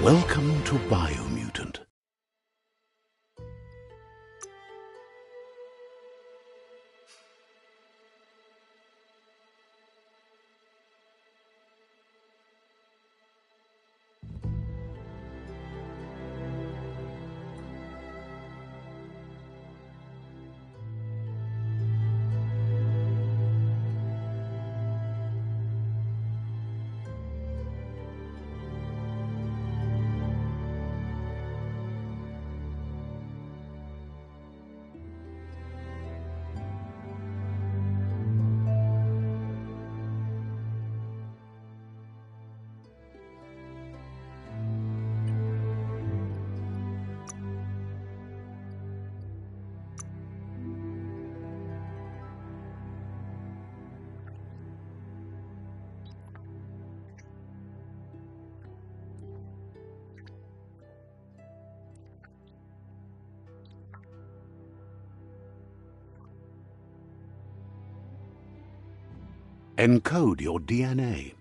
Welcome to Biomutant. Encode your DNA.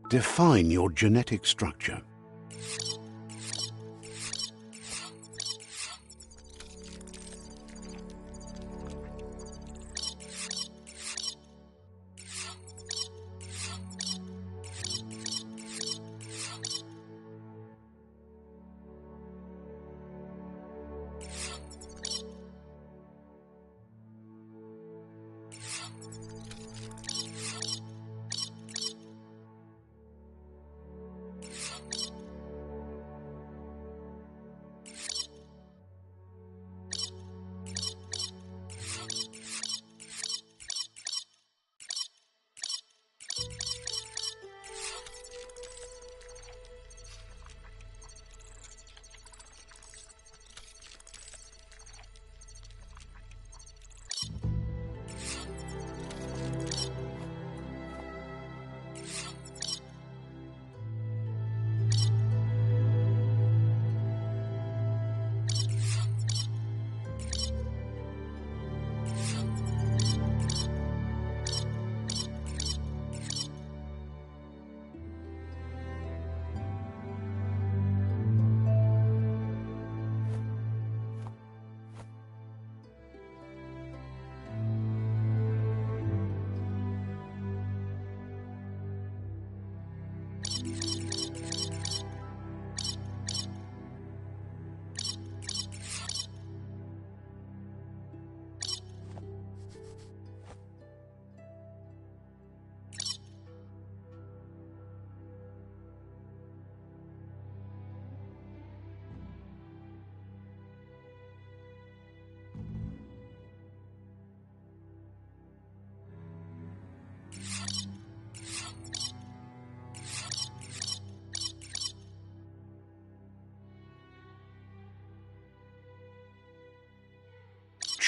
Define your genetic structure.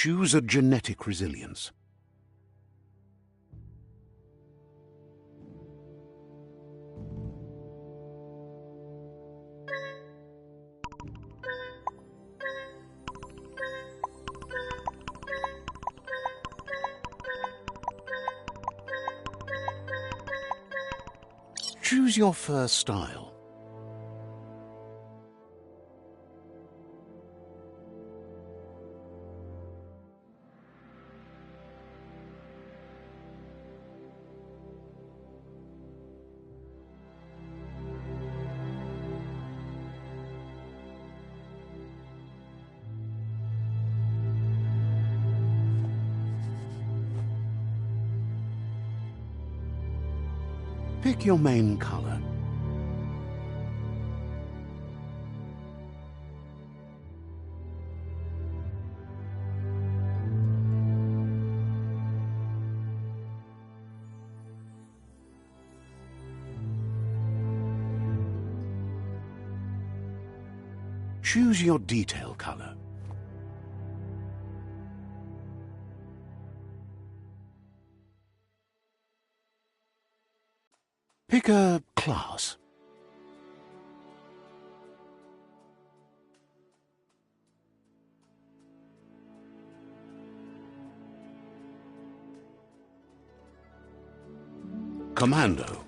Choose a genetic resilience. Choose your fur style. Pick your main color. Choose your detail color. Pick a class. Commando.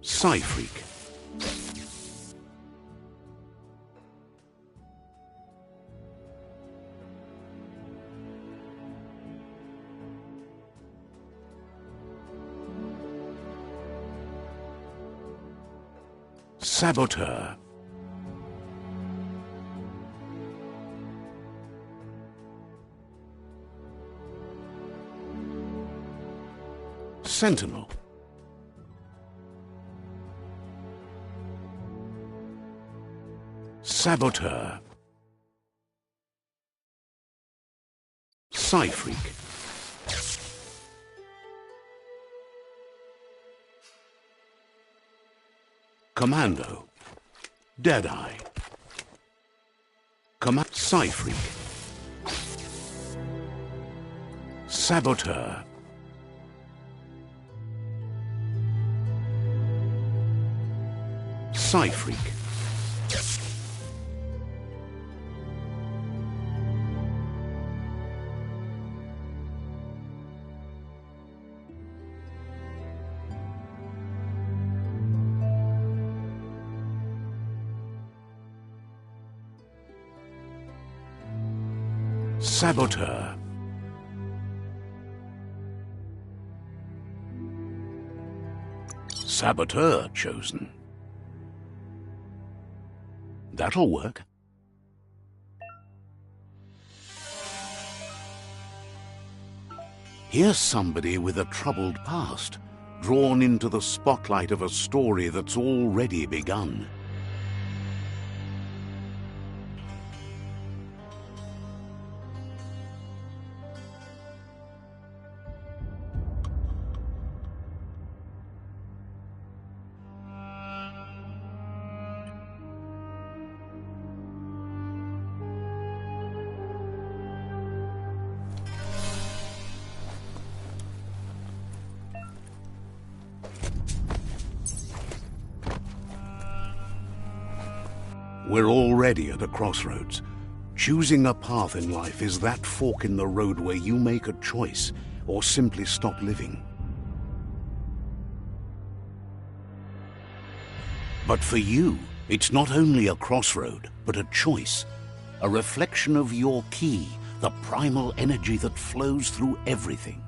Psy-Freak. Saboteur. Sentinel. Saboteur. Psy-Freak. Commando. Deadeye. Psy-Freak. Saboteur. Psy-Freak. Saboteur. Saboteur chosen. That'll work. Here's somebody with a troubled past, drawn into the spotlight of a story that's already begun. We're already at a crossroads. Choosing a path in life is that fork in the road where you make a choice or simply stop living. But for you, it's not only a crossroad, but a choice. A reflection of your key, the primal energy that flows through everything.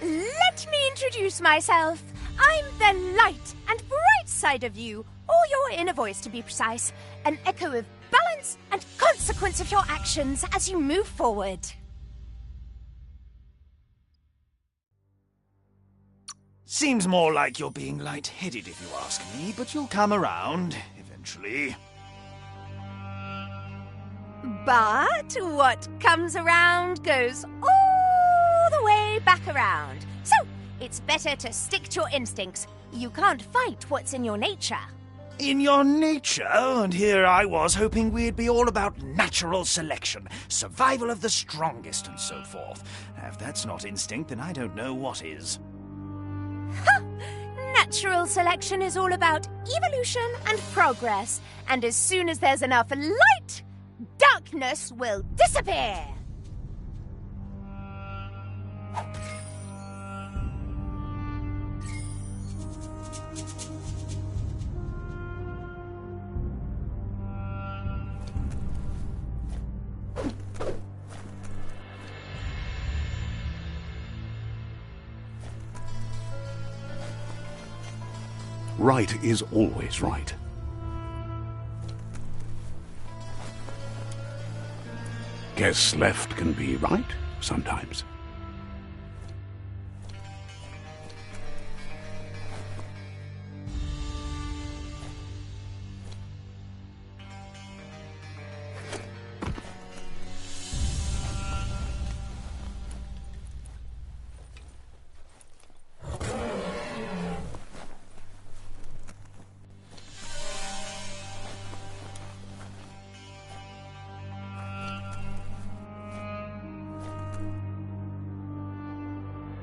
Let me introduce myself. I'm the light and bright side of you, or your inner voice to be precise, an echo of balance and consequence of your actions as you move forward. Seems more like you're being light-headed if you ask me, but you'll come around eventually. But what comes around goes all the way back around. So, it's better to stick to your instincts. You can't fight what's in your nature. In your nature? And here I was hoping we'd be all about natural selection, survival of the strongest, and so forth. If that's not instinct, then I don't know what is. Ha! Natural selection is all about evolution and progress. And as soon as there's enough light, darkness will disappear. Right is always right. Guess left can be right sometimes.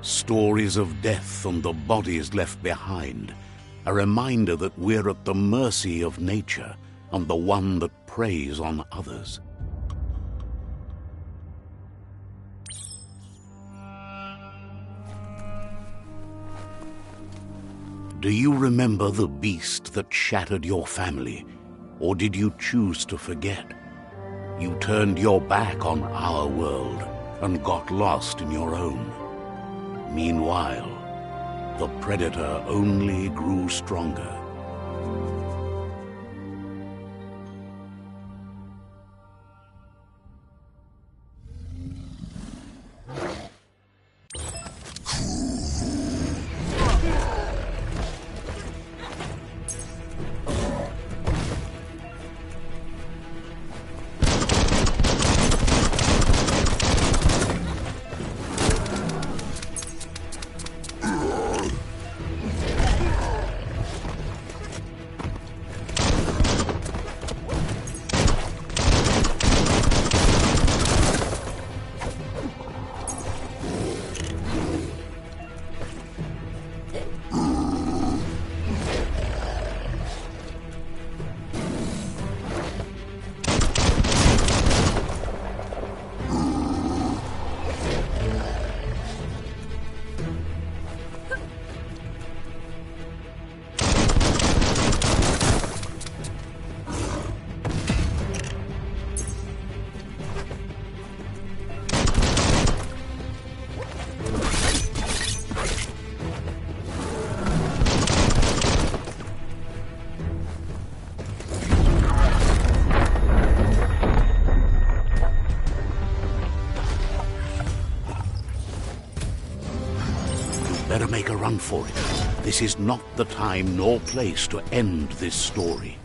Stories of death and the bodies left behind, a reminder that we're at the mercy of nature and the one that preys on others. Do you remember the beast that shattered your family, or did you choose to forget? You turned your back on our world and got lost in your own. Meanwhile, the predator only grew stronger. Better make a run for it. This is not the time nor place to end this story.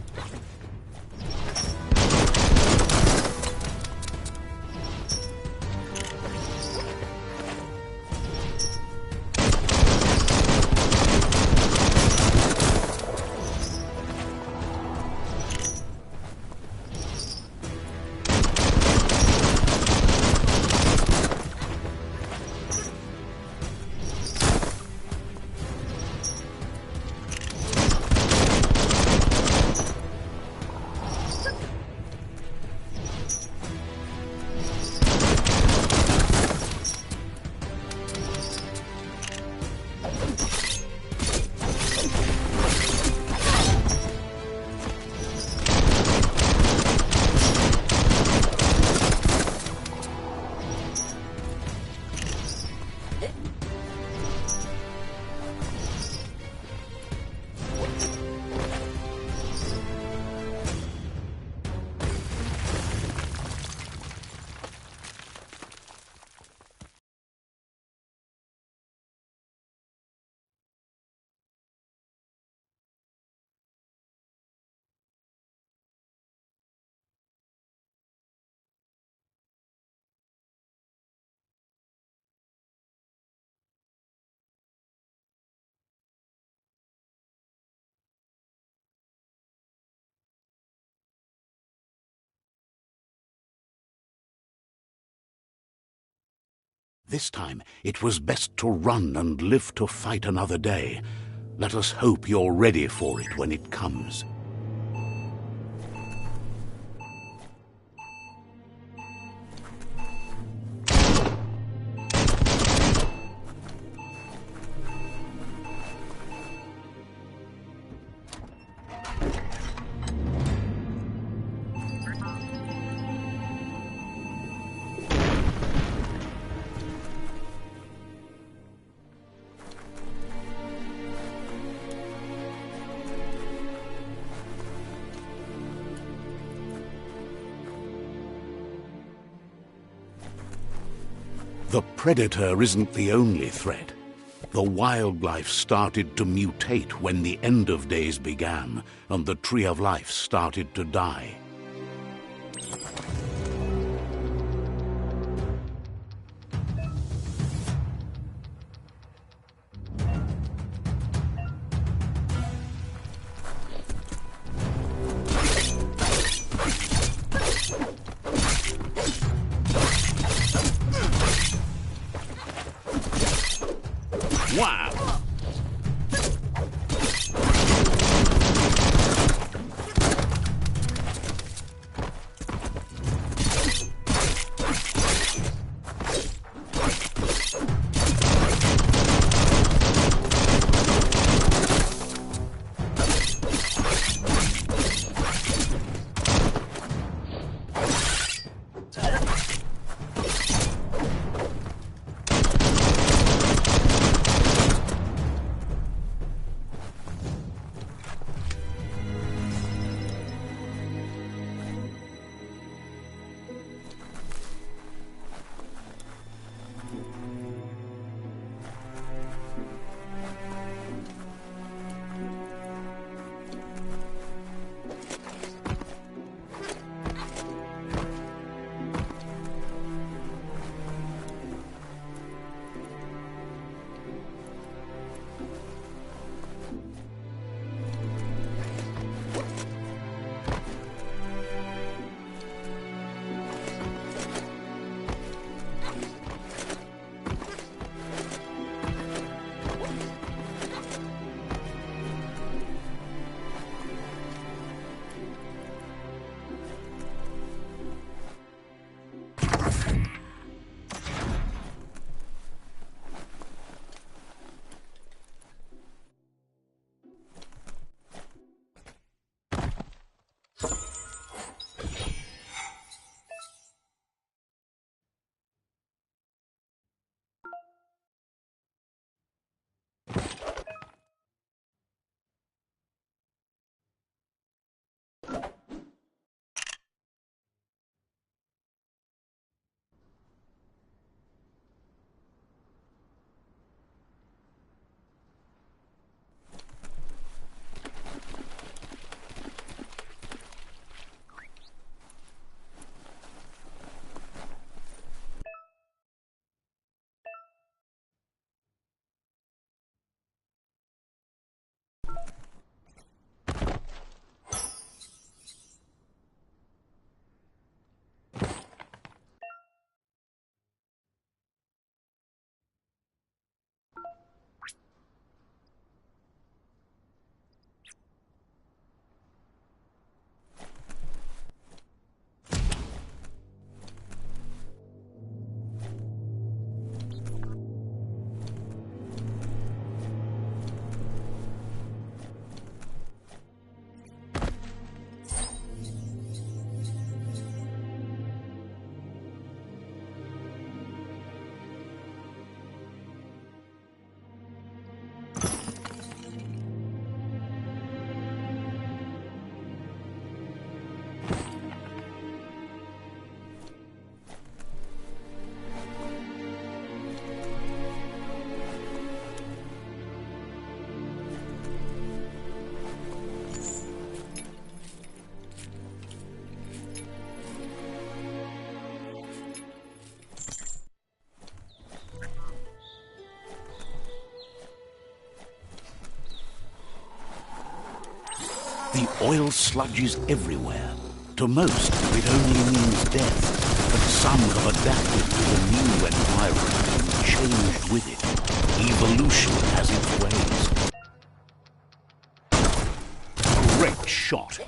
This time it was best to run and live to fight another day. Let us hope you're ready for it when it comes. The predator isn't the only threat. The wildlife started to mutate when the end of days began, and the tree of life started to die. Wow! The oil sludge is everywhere. To most, it only means death, but some have adapted to the new environment and changed with it. Evolution has its ways. Great shot.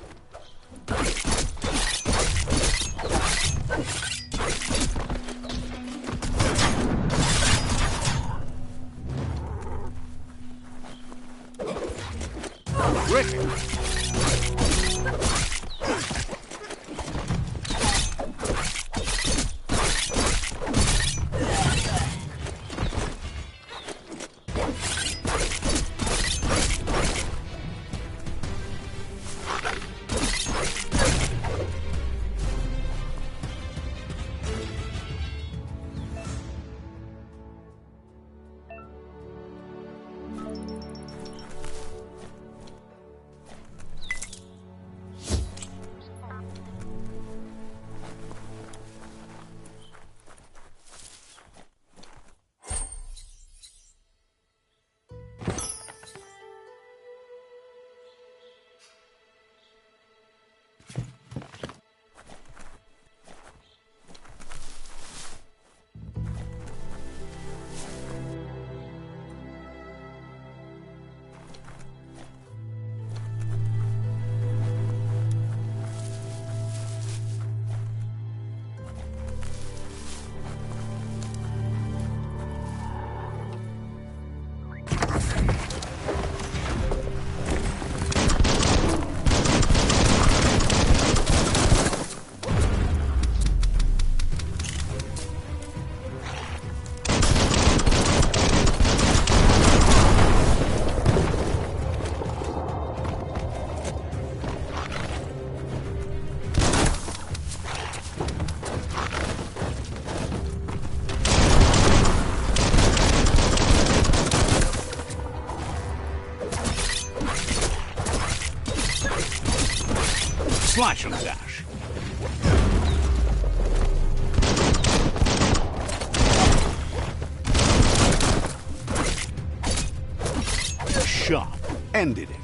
Slash and dash. Sharp. Ended it.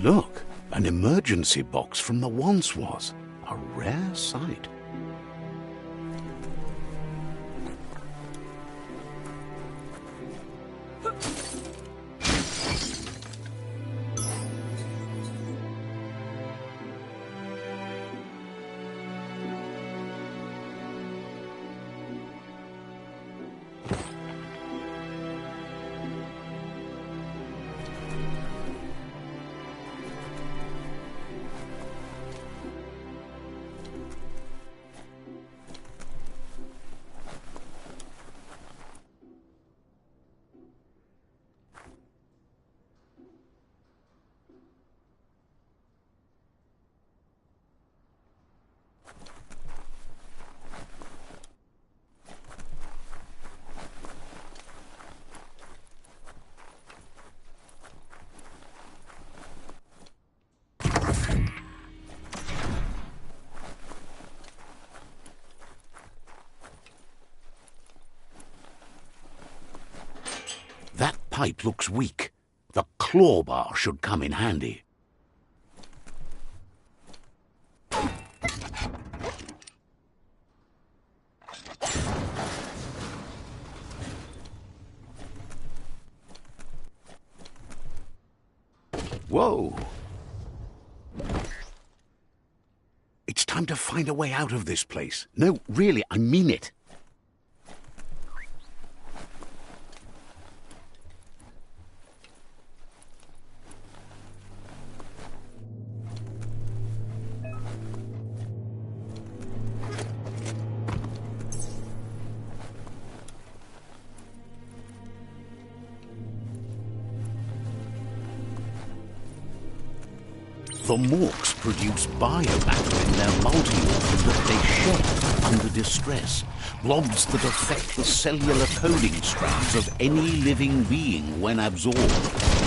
Look, an emergency box from the once was. A rare sight. That pipe looks weak. The claw bar should come in handy. Whoa! It's time to find a way out of this place. No, really, I mean it. The Morks produce biomatter in their multi-organ that they shed under distress. Blobs that affect the cellular coding strands of any living being when absorbed,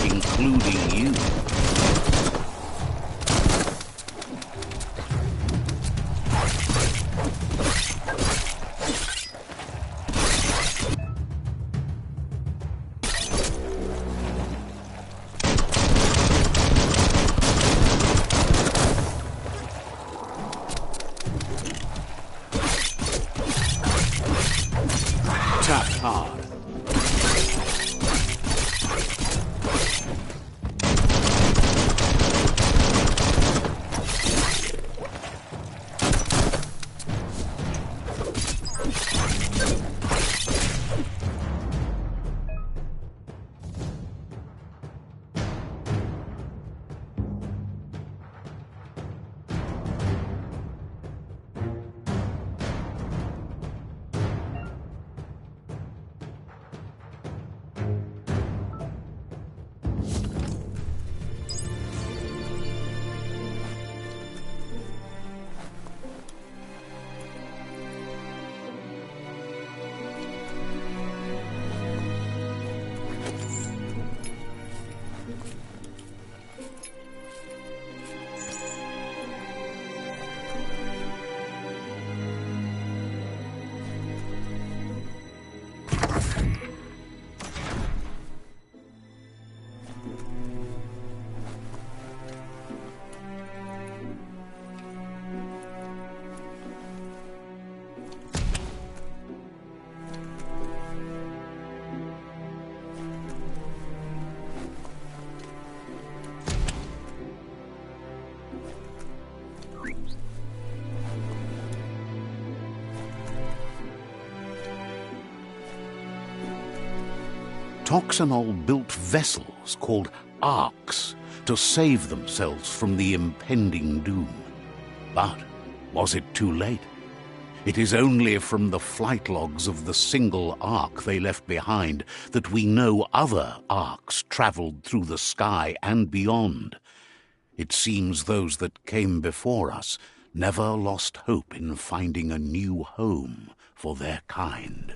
including you. Tap hard. Toxanol built vessels called arks to save themselves from the impending doom. But was it too late? It is only from the flight logs of the single ark they left behind that we know other arks traveled through the sky and beyond. It seems those that came before us never lost hope in finding a new home for their kind.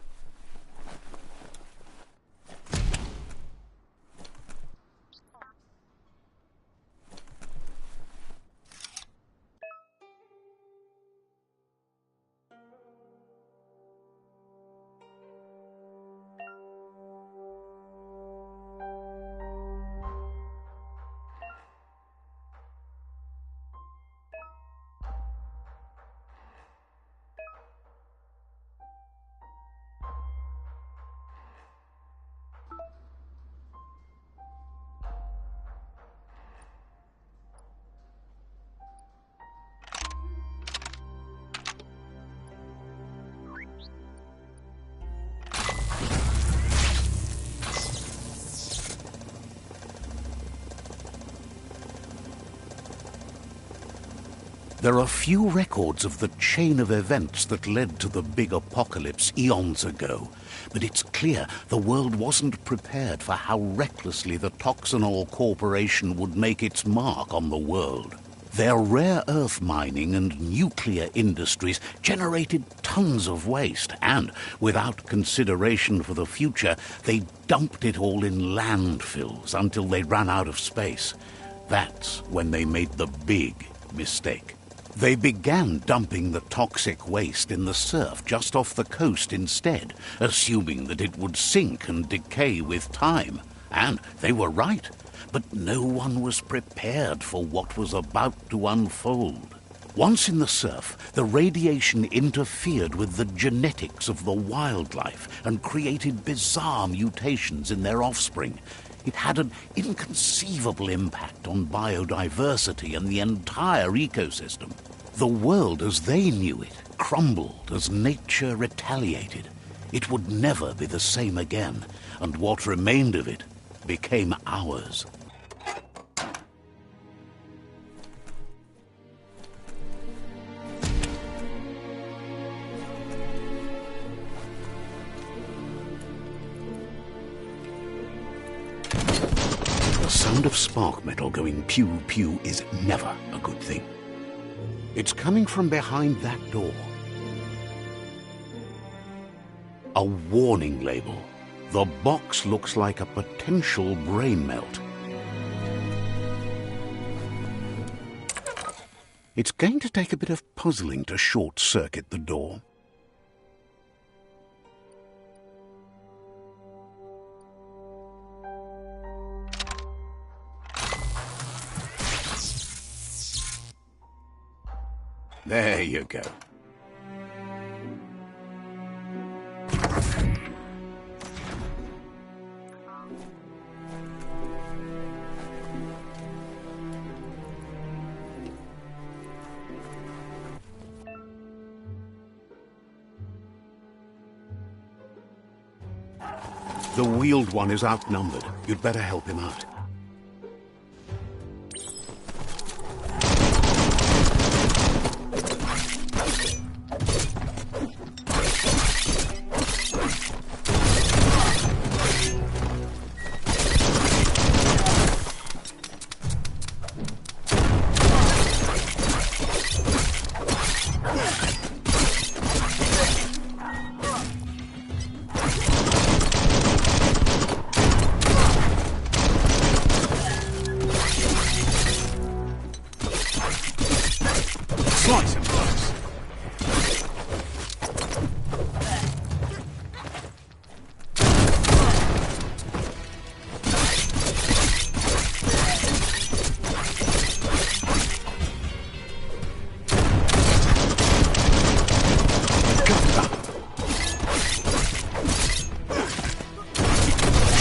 There are few records of the chain of events that led to the big apocalypse eons ago, but it's clear the world wasn't prepared for how recklessly the Toxanol Corporation would make its mark on the world. Their rare earth mining and nuclear industries generated tons of waste, and, without consideration for the future, they dumped it all in landfills until they ran out of space. That's when they made the big mistake. They began dumping the toxic waste in the surf just off the coast instead, assuming that it would sink and decay with time. And they were right. But no one was prepared for what was about to unfold. Once in the surf, the radiation interfered with the genetics of the wildlife and created bizarre mutations in their offspring. It had an inconceivable impact on biodiversity and the entire ecosystem. The world as they knew it crumbled as nature retaliated. It would never be the same again, and what remained of it became ours. The sound of spark metal going pew-pew is never a good thing. It's coming from behind that door. A warning label. The box looks like a potential brain melt. It's going to take a bit of puzzling to short-circuit the door. There you go. The wheeled one is outnumbered. You'd better help him out. Slice him, folks.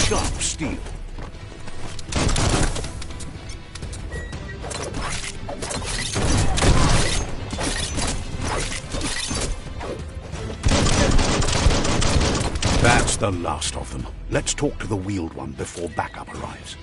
Sharp steel. That's the last of them. Let's talk to the wheeled one before backup arrives.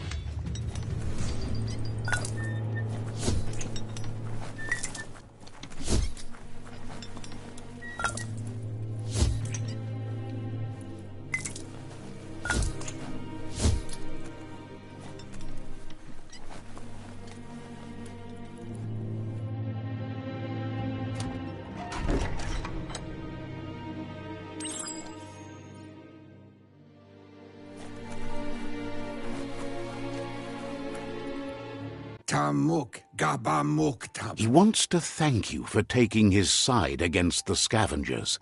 He wants to thank you for taking his side against the scavengers.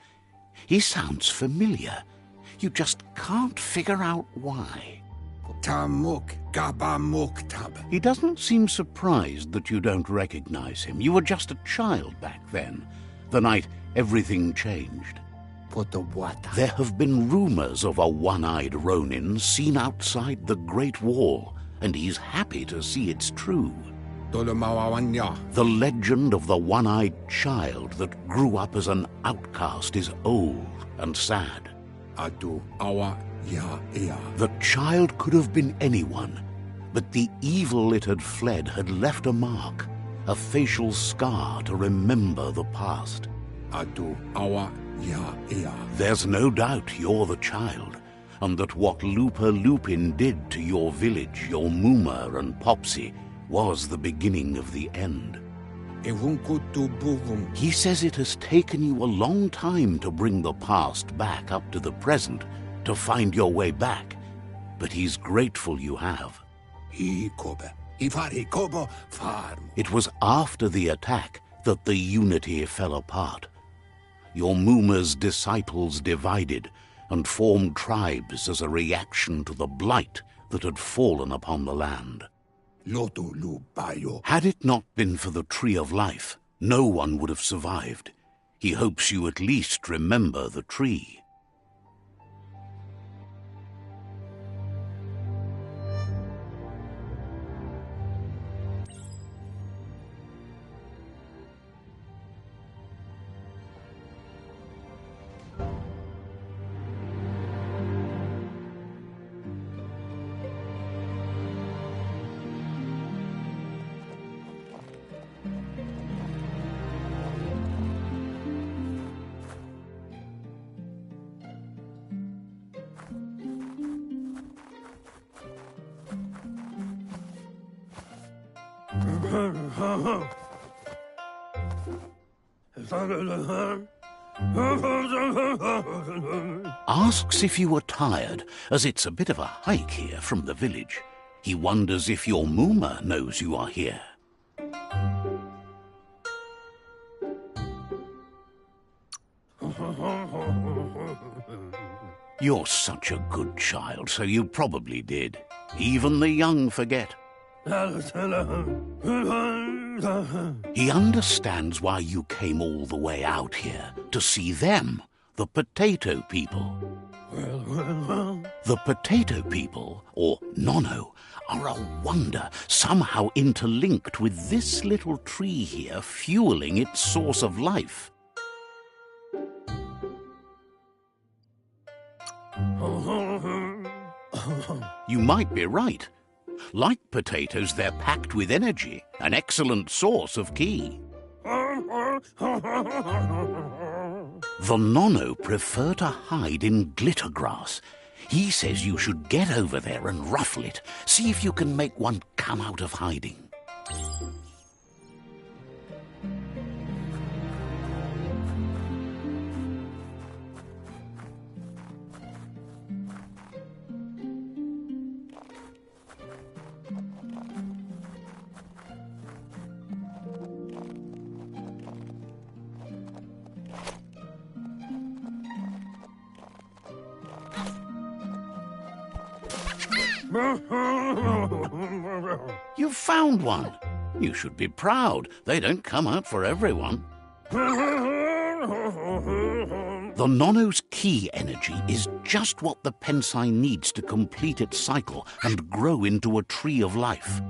He sounds familiar. You just can't figure out why. He doesn't seem surprised that you don't recognize him. You were just a child back then, the night everything changed. There have been rumors of a one-eyed Ronin seen outside the Great Wall, and he's happy to see it's true. The legend of the one-eyed child that grew up as an outcast is old and sad. The child could have been anyone, but the evil it had fled had left a mark, a facial scar to remember the past. There's no doubt you're the child, and that what Looper Lupin did to your village, your Mooma and Popsy, was the beginning of the end. He says it has taken you a long time to bring the past back up to the present, to find your way back, but he's grateful you have. It was after the attack that the unity fell apart. Your Mooma's disciples divided and formed tribes as a reaction to the blight that had fallen upon the land. Had it not been for the Tree of Life, no one would have survived. He hopes you at least remember the tree. Asks if you were tired, as it's a bit of a hike here from the village. He wonders if your Mooma knows you are here. You're such a good child, so you probably did. Even the young forget. He understands why you came all the way out here, to see them, the potato people. The potato people, or Nono, are a wonder, somehow interlinked with this little tree here, fueling its source of life. You might be right. Like potatoes, they're packed with energy, an excellent source of ki. The Nono prefer to hide in glitter grass. He says you should get over there and ruffle it. See if you can make one come out of hiding. You've found one. You should be proud. They don't come out for everyone. The Nono's ki energy is just what the Pensai needs to complete its cycle and grow into a tree of life.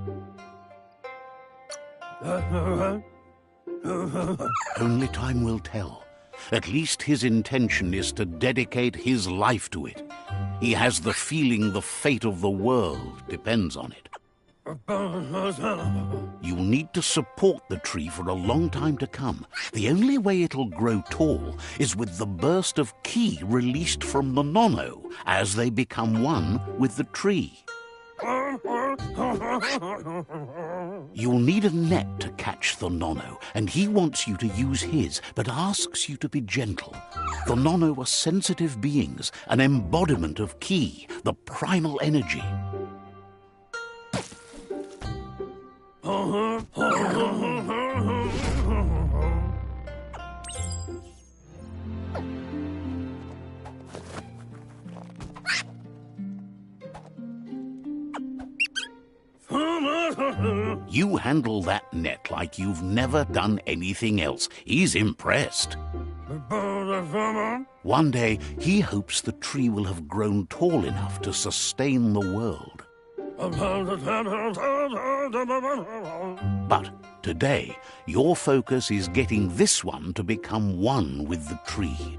Only time will tell. At least his intention is to dedicate his life to it. He has the feeling the fate of the world depends on it. You'll need to support the tree for a long time to come. The only way it'll grow tall is with the burst of ki released from the Nono as they become one with the tree. You'll need a net to catch the Nono, and he wants you to use his, but asks you to be gentle. The Nono are sensitive beings, an embodiment of ki, the primal energy. You handle that net like you've never done anything else. He's impressed. One day, he hopes the tree will have grown tall enough to sustain the world. But today, your focus is getting this one to become one with the tree.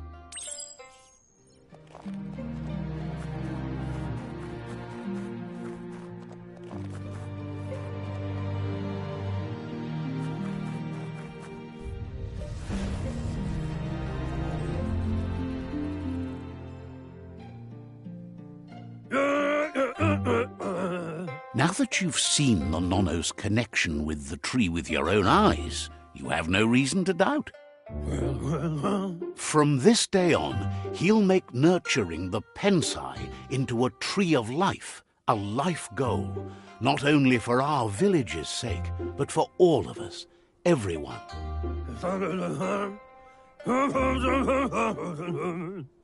Now that you've seen the Nonno's connection with the tree with your own eyes, you have no reason to doubt. From this day on, he'll make nurturing the Pensai into a tree of life, a life goal, not only for our village's sake, but for all of us, everyone.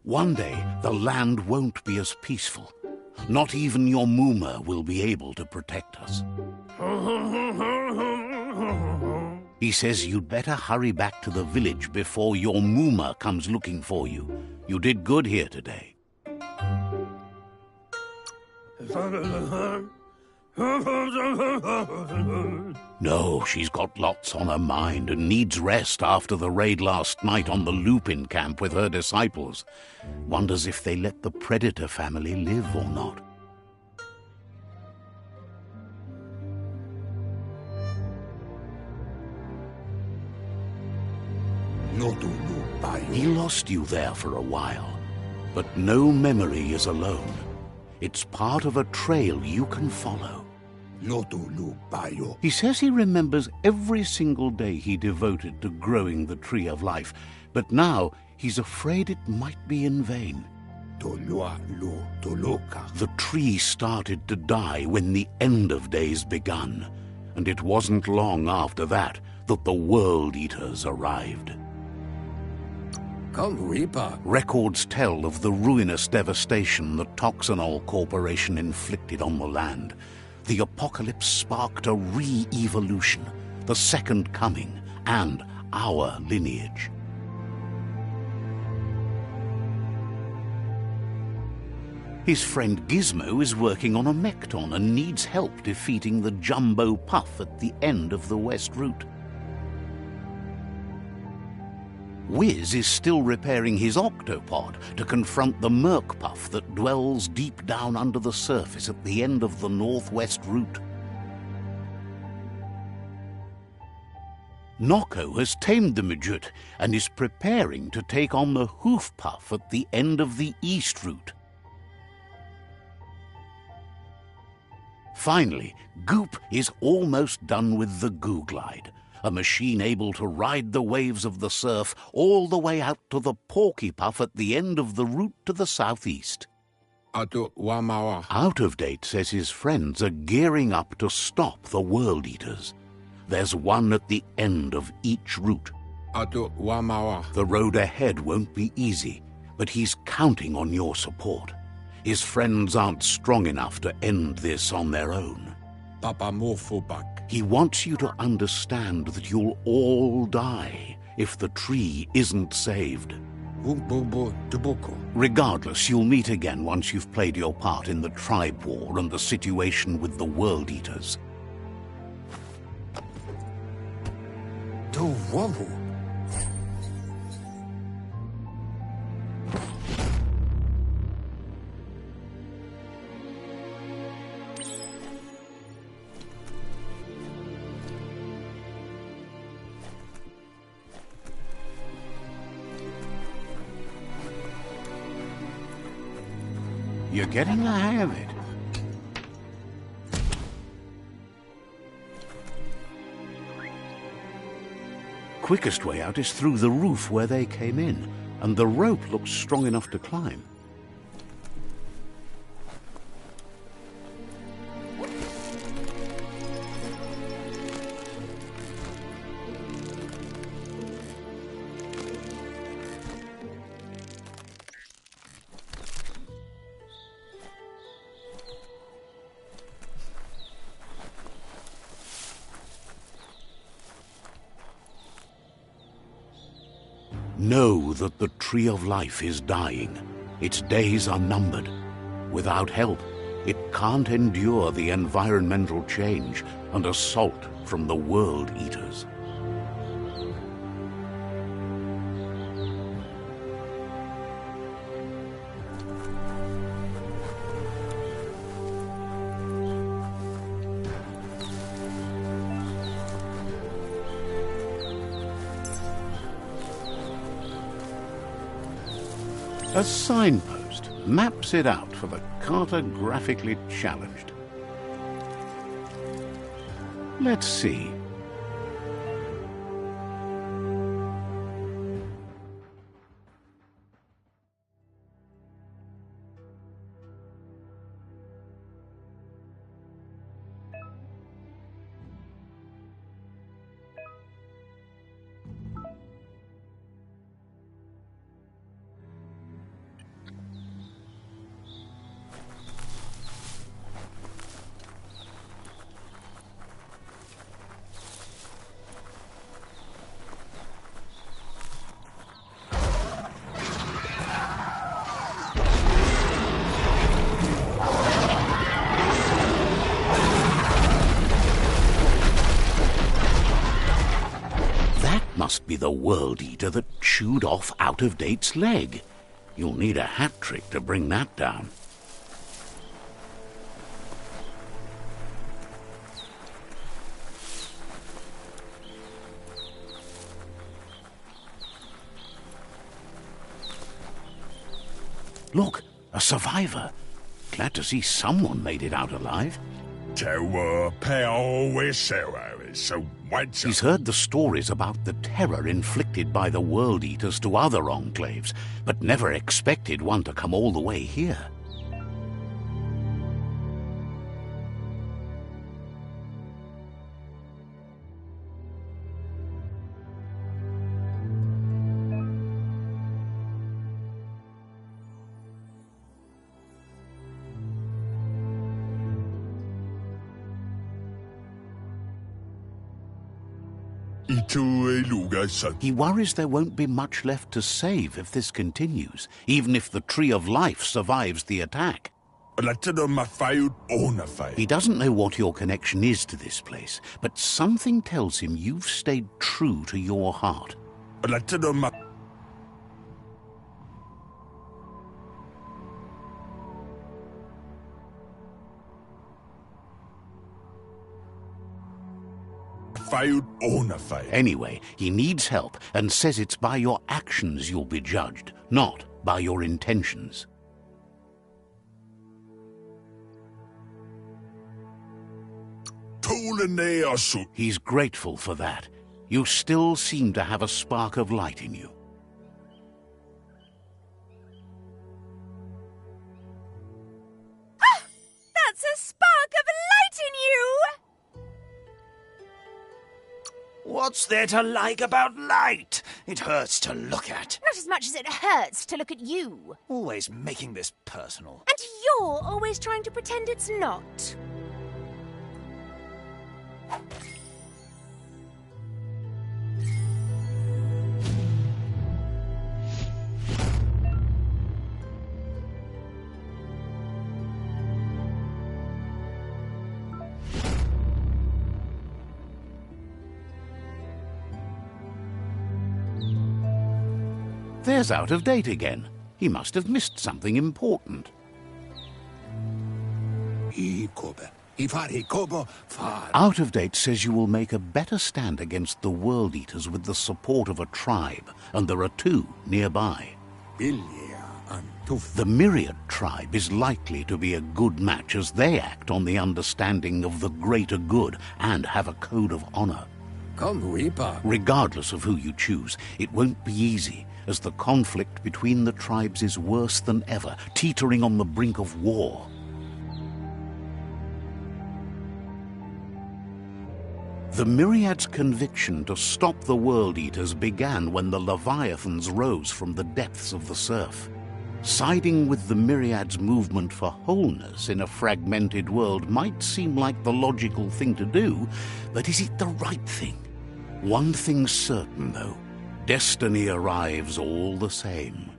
One day, the land won't be as peaceful. Not even your Mooma will be able to protect us. He says you'd better hurry back to the village before your Mooma comes looking for you. You did good here today. No, she's got lots on her mind and needs rest after the raid last night on the Lupin camp with her disciples. Wonders if they let the Predator family live or not. He lost you there for a while, but no memory is alone. It's part of a trail you can follow. He says he remembers every single day he devoted to growing the Tree of Life, but now he's afraid it might be in vain. The tree started to die when the end of days begun, and it wasn't long after that that the World Eaters arrived. Records tell of the ruinous devastation the Toxanol Corporation inflicted on the land. The apocalypse sparked a re-evolution, the Second Coming, and our lineage. His friend Gizmo is working on a Mekton and needs help defeating the Jumbo Puff at the end of the West Route. Wiz is still repairing his octopod to confront the Merc Puff that dwells deep down under the surface at the end of the Northwest Route. Nocco has tamed the Midget and is preparing to take on the Hoof Puff at the end of the East Route. Finally, Goop is almost done with the Googlide, a machine able to ride the waves of the surf all the way out to the Porky Puff at the end of the route to the southeast. Out of Date says his friends are gearing up to stop the World Eaters. There's one at the end of each route. The road ahead won't be easy, but he's counting on your support. His friends aren't strong enough to end this on their own. He wants you to understand that you'll all die if the tree isn't saved. Regardless, you'll meet again once you've played your part in the tribe war and the situation with the World Eaters. You're getting the hang of it. Quickest way out is through the roof where they came in, and the rope looks strong enough to climb. Know that the Tree of Life is dying. Its days are numbered. Without help, it can't endure the environmental change and assault from the World Eaters. A signpost maps it out for the cartographically challenged. Let's see. Must be the World Eater that chewed off Out-of-Date's leg. You'll need a hat trick to bring that down. Look, a survivor. Glad to see someone made it out alive. He's heard the stories about the terror inflicted by the World Eaters to other enclaves, but never expected one to come all the way here. He worries there won't be much left to save if this continues, even if the Tree of Life survives the attack. He doesn't know what your connection is to this place, but something tells him you've stayed true to your heart. Anyway, he needs help and says it's by your actions you'll be judged, not by your intentions. He's grateful for that. You still seem to have a spark of light in you. Ah! That's a spark of light in you! What's there to like about light? It hurts to look at. Not as much as it hurts to look at you. Always making this personal. And you're always trying to pretend it's not. There's Out-of-Date again. He must have missed something important. Out-of-Date says you will make a better stand against the World Eaters with the support of a tribe, and there are two nearby. The Myriad tribe is likely to be a good match as they act on the understanding of the greater good and have a code of honor. Regardless of who you choose, it won't be easy, as the conflict between the tribes is worse than ever, teetering on the brink of war. The Myriad's conviction to stop the World Eaters began when the Leviathans rose from the depths of the surf. Siding with the Myriad's movement for wholeness in a fragmented world might seem like the logical thing to do, but is it the right thing? One thing's certain, though. Destiny arrives all the same.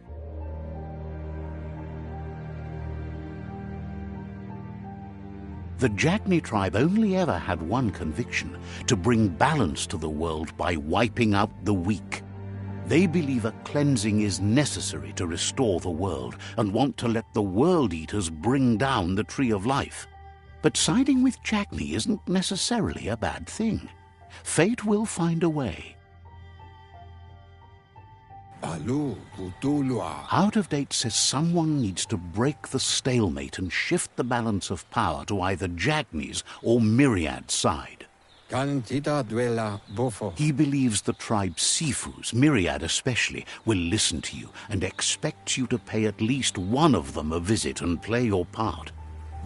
The Jagni tribe only ever had one conviction: to bring balance to the world by wiping out the weak. They believe a cleansing is necessary to restore the world and want to let the World Eaters bring down the Tree of Life. But siding with Jagni isn't necessarily a bad thing. Fate will find a way. Out-of-Date says someone needs to break the stalemate and shift the balance of power to either Jagni's or Myriad's side. Cantita duela bofo. He believes the tribe Sifus, Myriad especially, will listen to you and expects you to pay at least one of them a visit and play your part.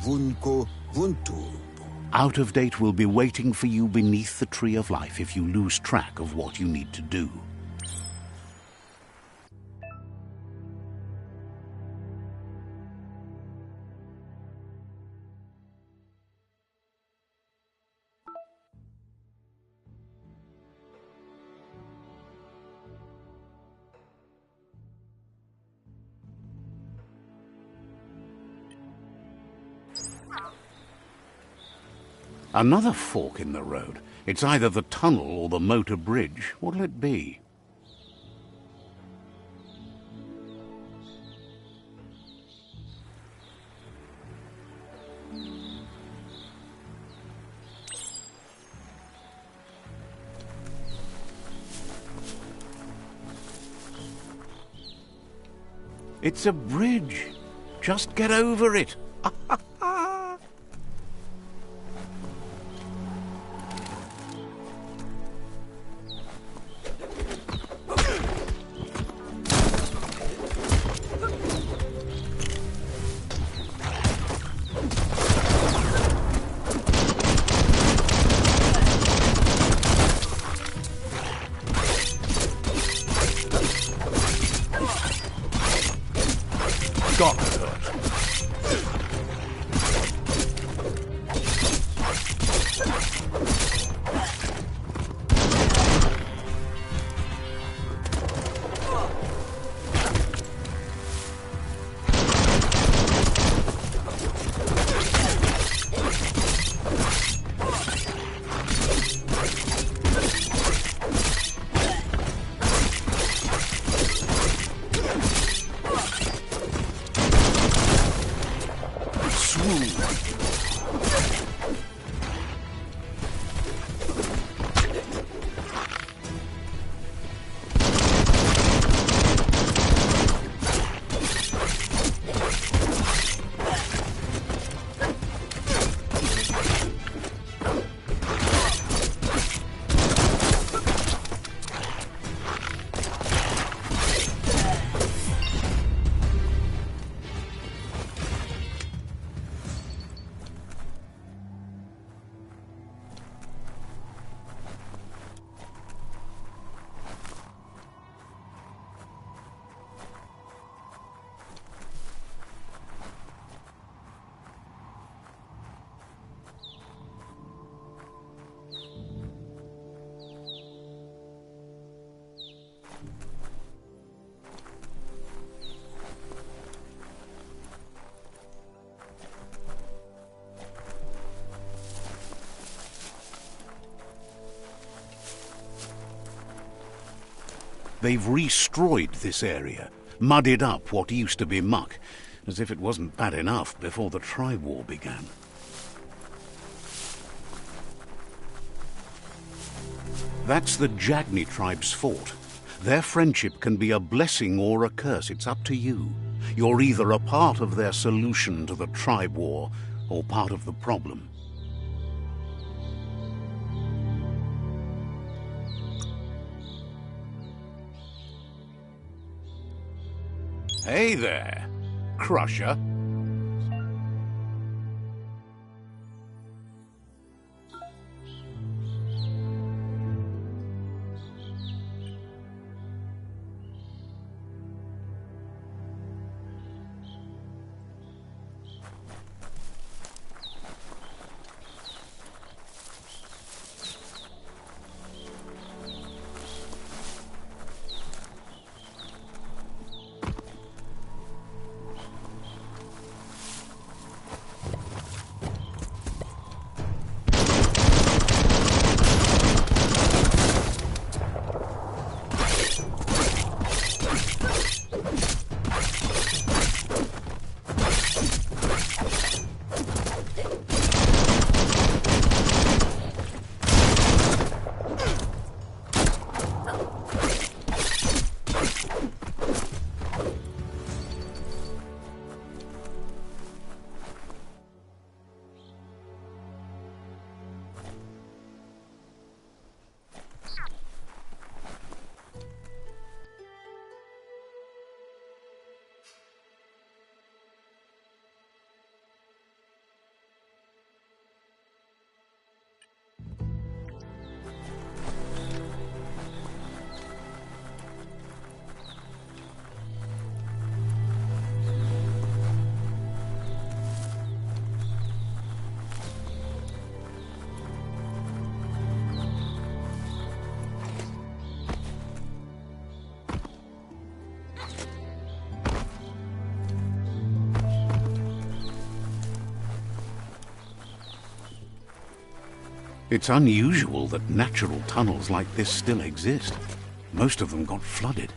Vunko vuntu. Out of Date will be waiting for you beneath the Tree of Life if you lose track of what you need to do. Another fork in the road. It's either the tunnel or the motor bridge. What'll it be? It's a bridge. Just get over it. Got it. They've restroyed this area, muddied up what used to be muck, as if it wasn't bad enough before the tribe war began. That's the Jagni tribe's fort. Their friendship can be a blessing or a curse. It's up to you. You're either a part of their solution to the tribe war or part of the problem. Hey there, Crusher. It's unusual that natural tunnels like this still exist. Most of them got flooded.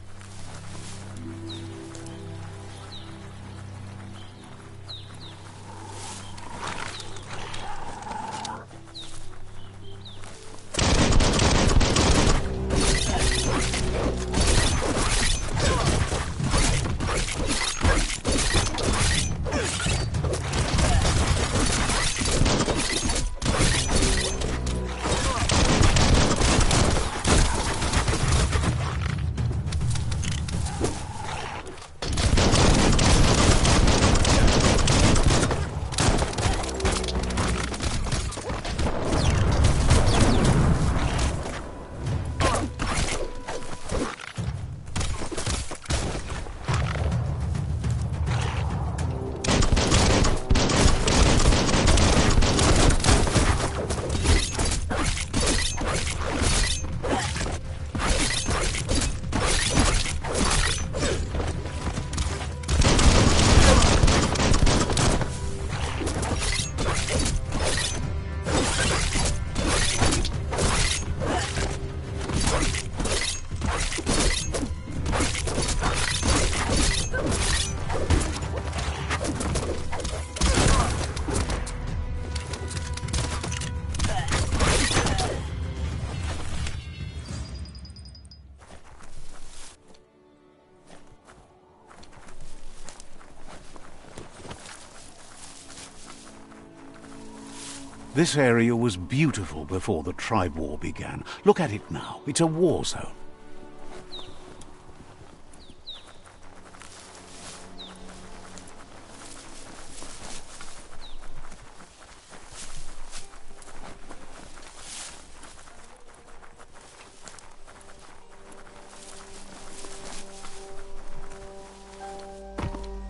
This area was beautiful before the tribe war began. Look at it now. It's a war zone.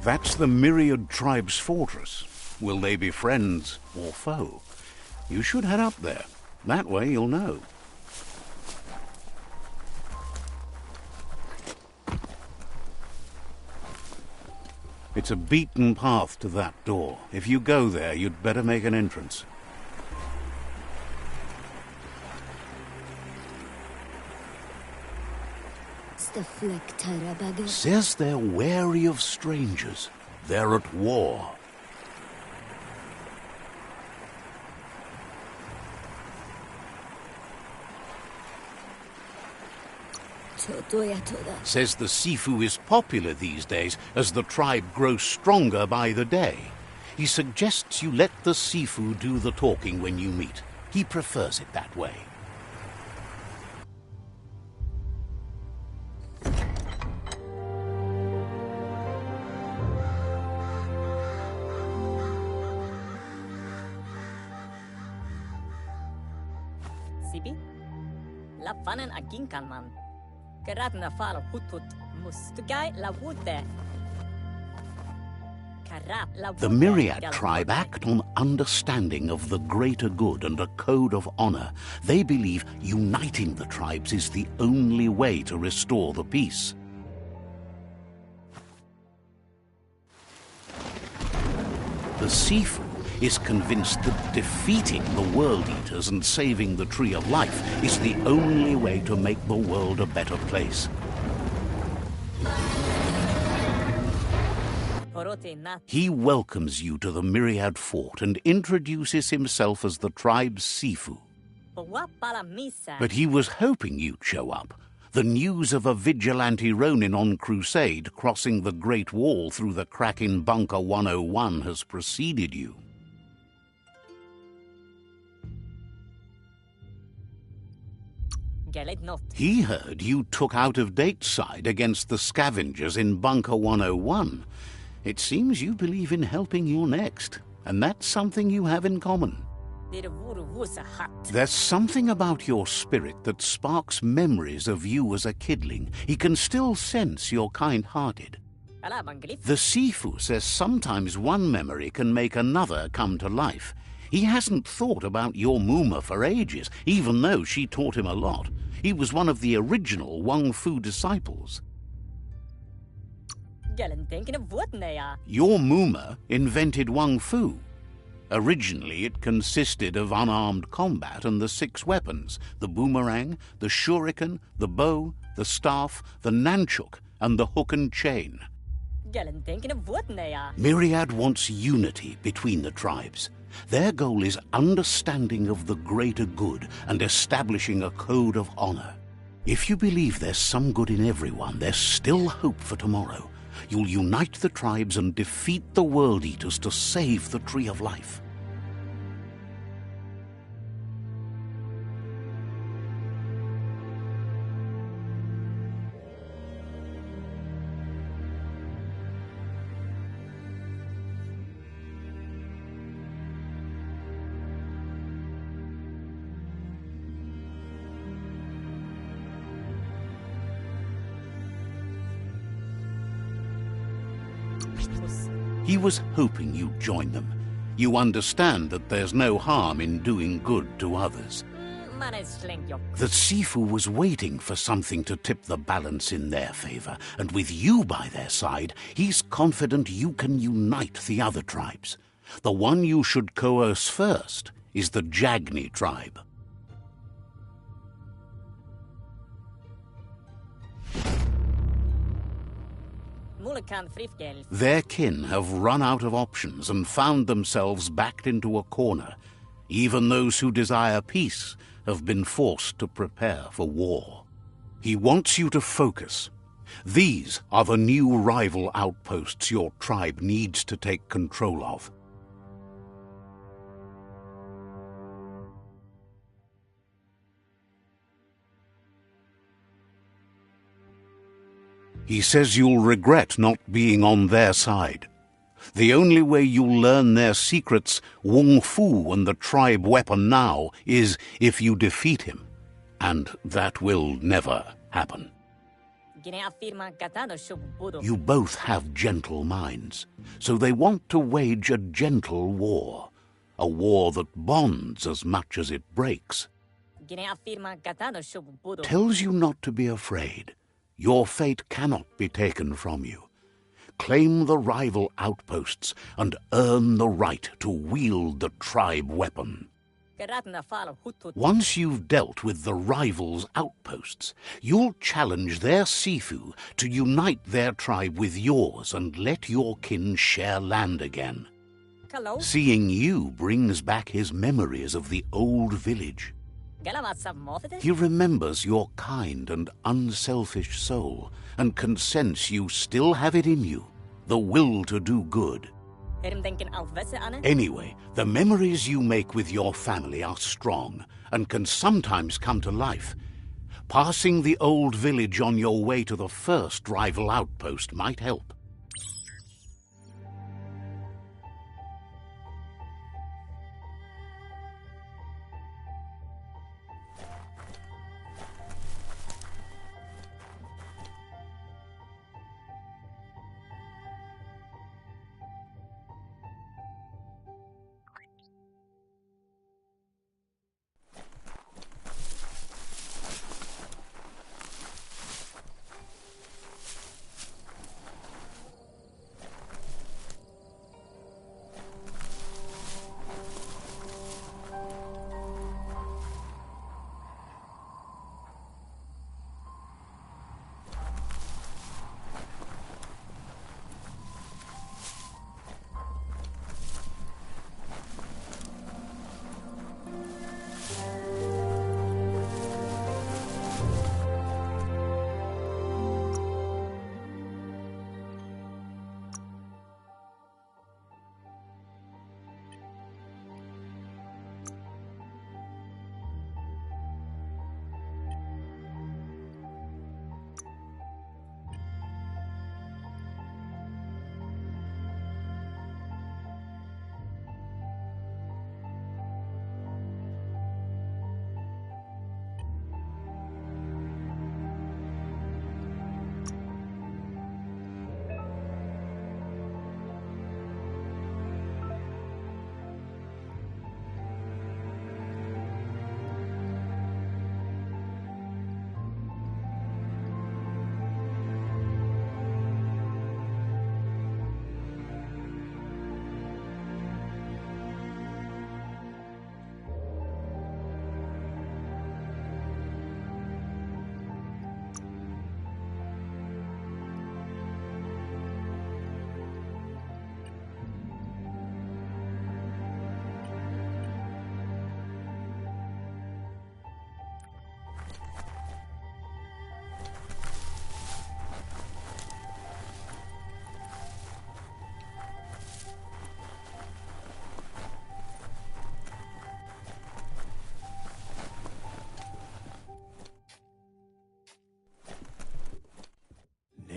That's the Myriad Tribe's fortress. Will they be friends or foe? You should head up there. That way you'll know. It's a beaten path to that door. If you go there, you'd better make an entrance. Says they're wary of strangers. They're at war. Says the Sifu is popular these days as the tribe grows stronger by the day. He suggests you let the Sifu do the talking when you meet. He prefers it that way. Sibi? Lafanen aginkanman. Karatna fal hutut mustugai la wude. The Myriad tribe act on understanding of the greater good and a code of honor. They believe uniting the tribes is the only way to restore the peace. The Sifu is convinced that defeating the World Eaters and saving the Tree of Life is the only way to make the world a better place. He welcomes you to the Myriad Fort and introduces himself as the tribe's Sifu. But he was hoping you'd show up. The news of a vigilante Ronin on crusade crossing the Great Wall through the crack in Bunker 101 has preceded you. He heard you took out-of-date side against the scavengers in Bunker 101. It seems you believe in helping your next, and that's something you have in common. There's something about your spirit that sparks memories of you as a kidling. He can still sense you're kind-hearted. The Sifu says sometimes one memory can make another come to life. He hasn't thought about your Muma for ages, even though she taught him a lot. He was one of the original Wang Fu disciples. Your Muma invented Wang Fu. Originally, it consisted of unarmed combat and the 6 weapons: the boomerang, the shuriken, the bow, the staff, the nunchuk, and the hook and chain. Gelen denken of what they are. Myriad wants unity between the tribes. Their goal is understanding of the greater good and establishing a code of honor. If you believe there's some good in everyone, there's still hope for tomorrow. You'll unite the tribes and defeat the World Eaters to save the Tree of Life. He was hoping you'd join them. You understand that there's no harm in doing good to others. The Sifu was waiting for something to tip the balance in their favor, and with you by their side, he's confident you can unite the other tribes. The one you should coerce first is the Jagni tribe. Their kin have run out of options and found themselves backed into a corner. Even those who desire peace have been forced to prepare for war. He wants you to focus. These are the new rival outposts your tribe needs to take control of. He says you'll regret not being on their side. The only way you'll learn their secrets, Wung Fu and the tribe weapon now, is if you defeat him. And that will never happen. You both have gentle minds, so they want to wage a gentle war. A war that bonds as much as it breaks. Tells you not to be afraid. Your fate cannot be taken from you. Claim the rival outposts and earn the right to wield the tribe weapon. Once you've dealt with the rivals' outposts, you'll challenge their Sifu to unite their tribe with yours and let your kin share land again. Seeing you brings back his memories of the old village. He remembers your kind and unselfish soul and can sense you still have it in you, the will to do good. Anyway, the memories you make with your family are strong and can sometimes come to life. Passing the old village on your way to the first rival outpost might help.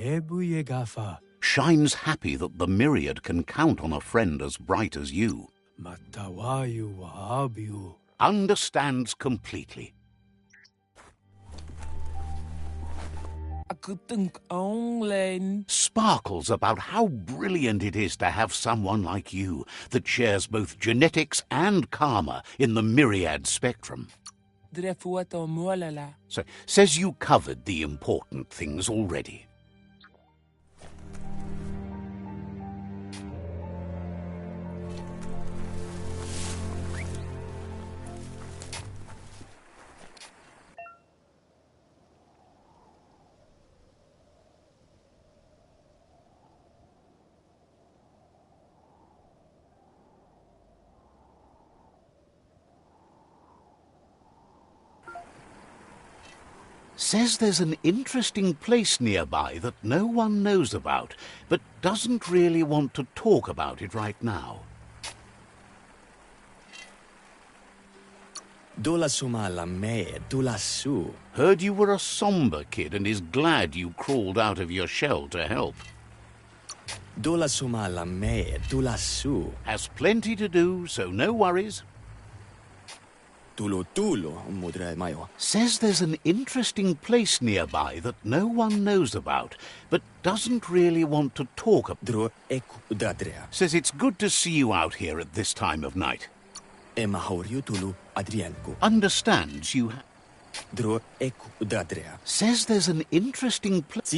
Ebuyegafa. Shines happy that the myriad can count on a friend as bright as you. Matawayu Wahabiu. Understands completely. Sparkles about how brilliant it is to have someone like you that shares both genetics and karma in the myriad spectrum. So, says you covered the important things already. Says there's an interesting place nearby that no one knows about, but doesn't really want to talk about it right now. Heard you were a somber kid and is glad you crawled out of your shell to help. Has plenty to do, so no worries. Says there's an interesting place nearby that no one knows about, but doesn't really want to talk about. Says it's good to see you out here at this time of night. Understands you says there's an interesting place.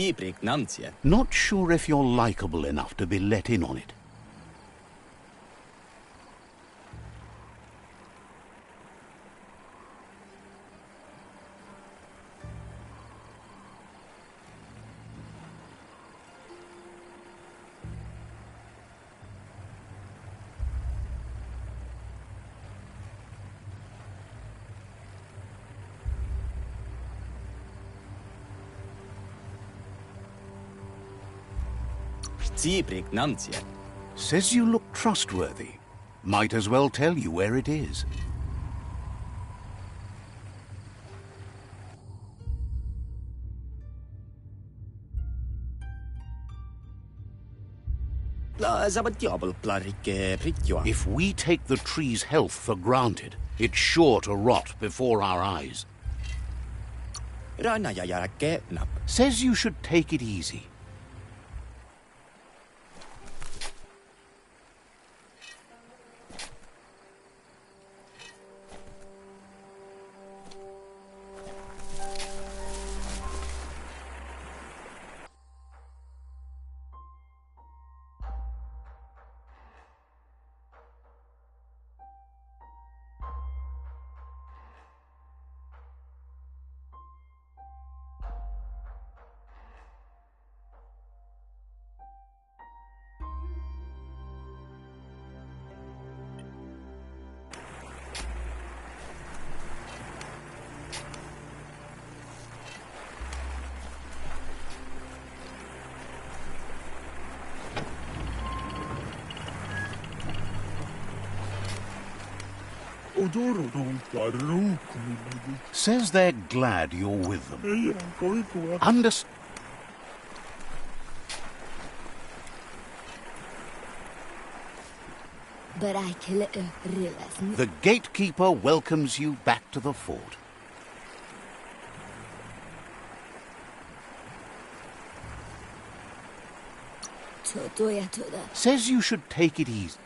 Not sure if you're likable enough to be let in on it. Says you look trustworthy. Might as well tell you where it is. If we take the tree's health for granted, it's sure to rot before our eyes. Says you should take it easy. Says they're glad you're with them. But I can realize. The gatekeeper welcomes you back to the fort. Says you should take it easy.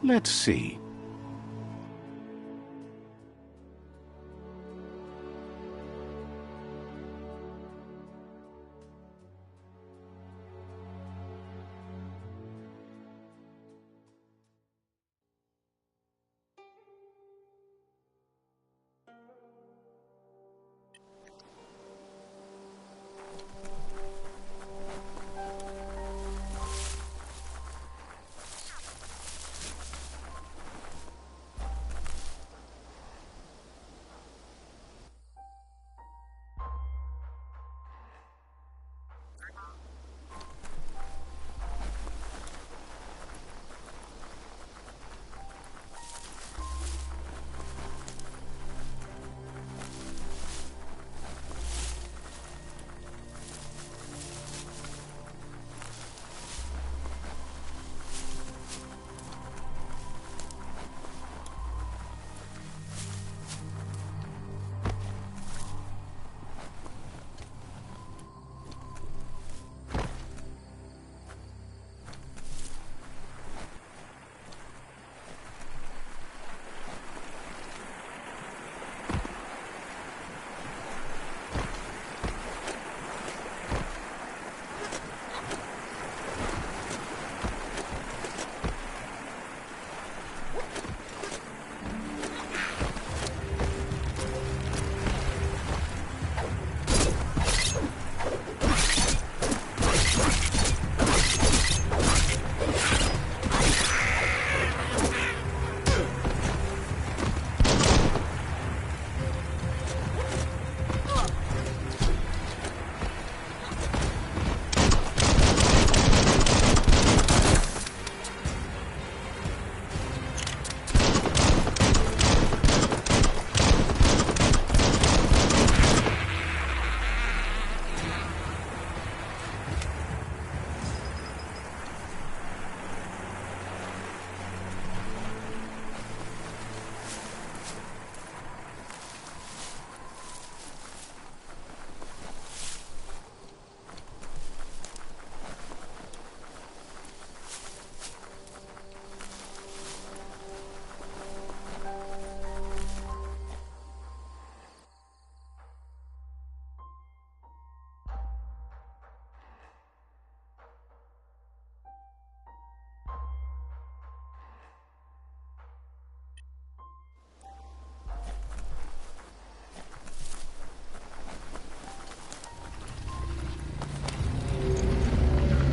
Let's see.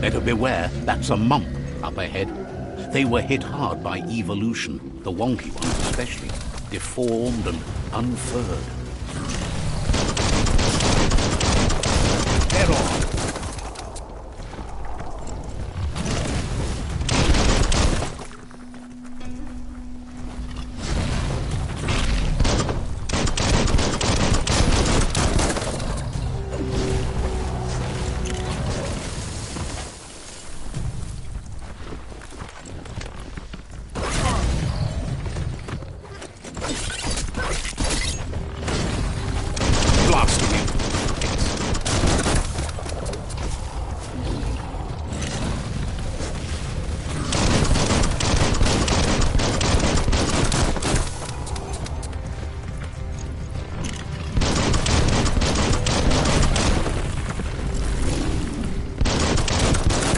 Better beware, that's a mump up ahead. They were hit hard by evolution, the wonky ones especially, deformed and unfurred. They're on.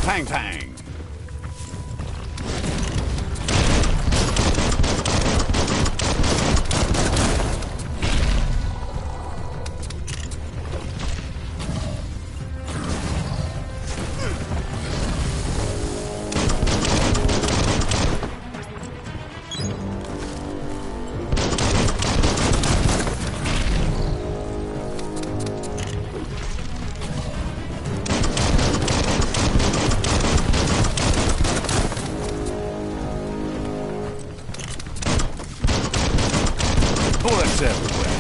Tang tang! Bullets everywhere.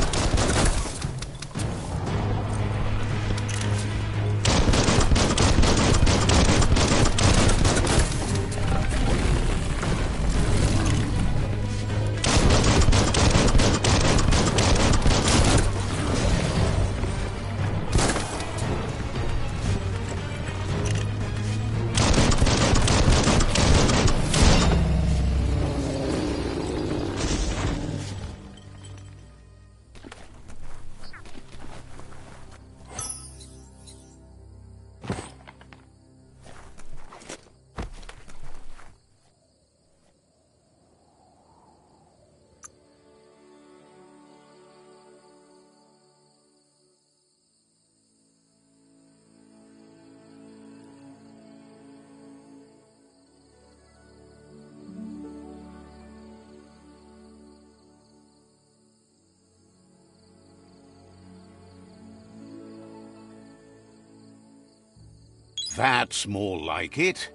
That's more like it.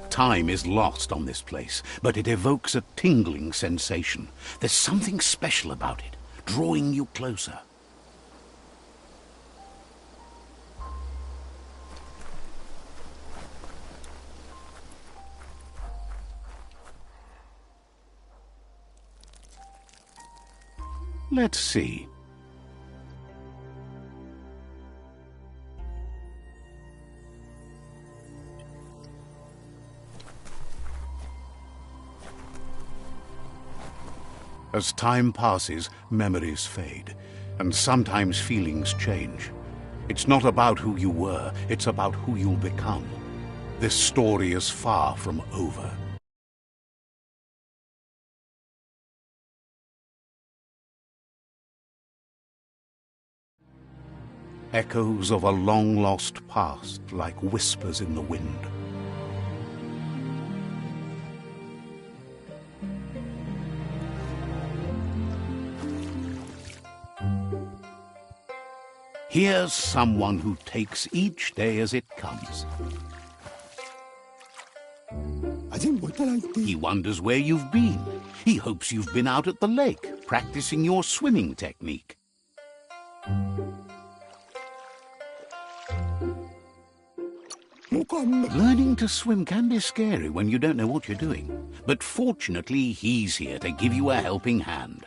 Time is lost on this place, but it evokes a tingling sensation. There's something special about it, drawing you closer. Let's see. As time passes, memories fade, and sometimes feelings change. It's not about who you were, it's about who you'll become. This story is far from over. Echoes of a long-lost past, like whispers in the wind. Here's someone who takes each day as it comes. He wonders where you've been. He hopes you've been out at the lake, practicing your swimming technique. Learning to swim can be scary when you don't know what you're doing. But fortunately, he's here to give you a helping hand.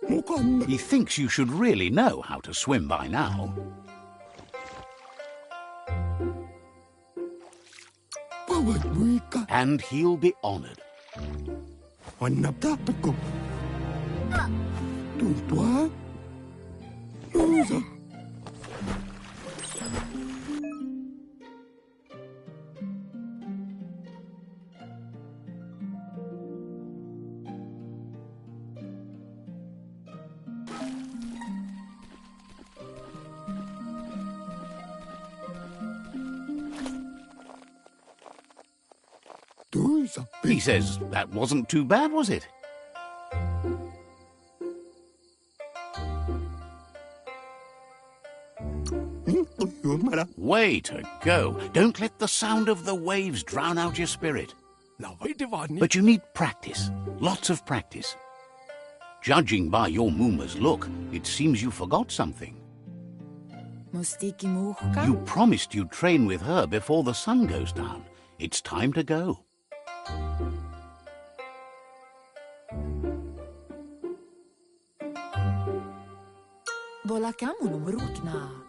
He thinks you should really know how to swim by now. And he'll be honored. He says that wasn't too bad, was it? Way to go. Don't let the sound of the waves drown out your spirit. But you need practice. Lots of practice. Judging by your Mooma's look, it seems you forgot something. You promised you'd train with her before the sun goes down. It's time to go.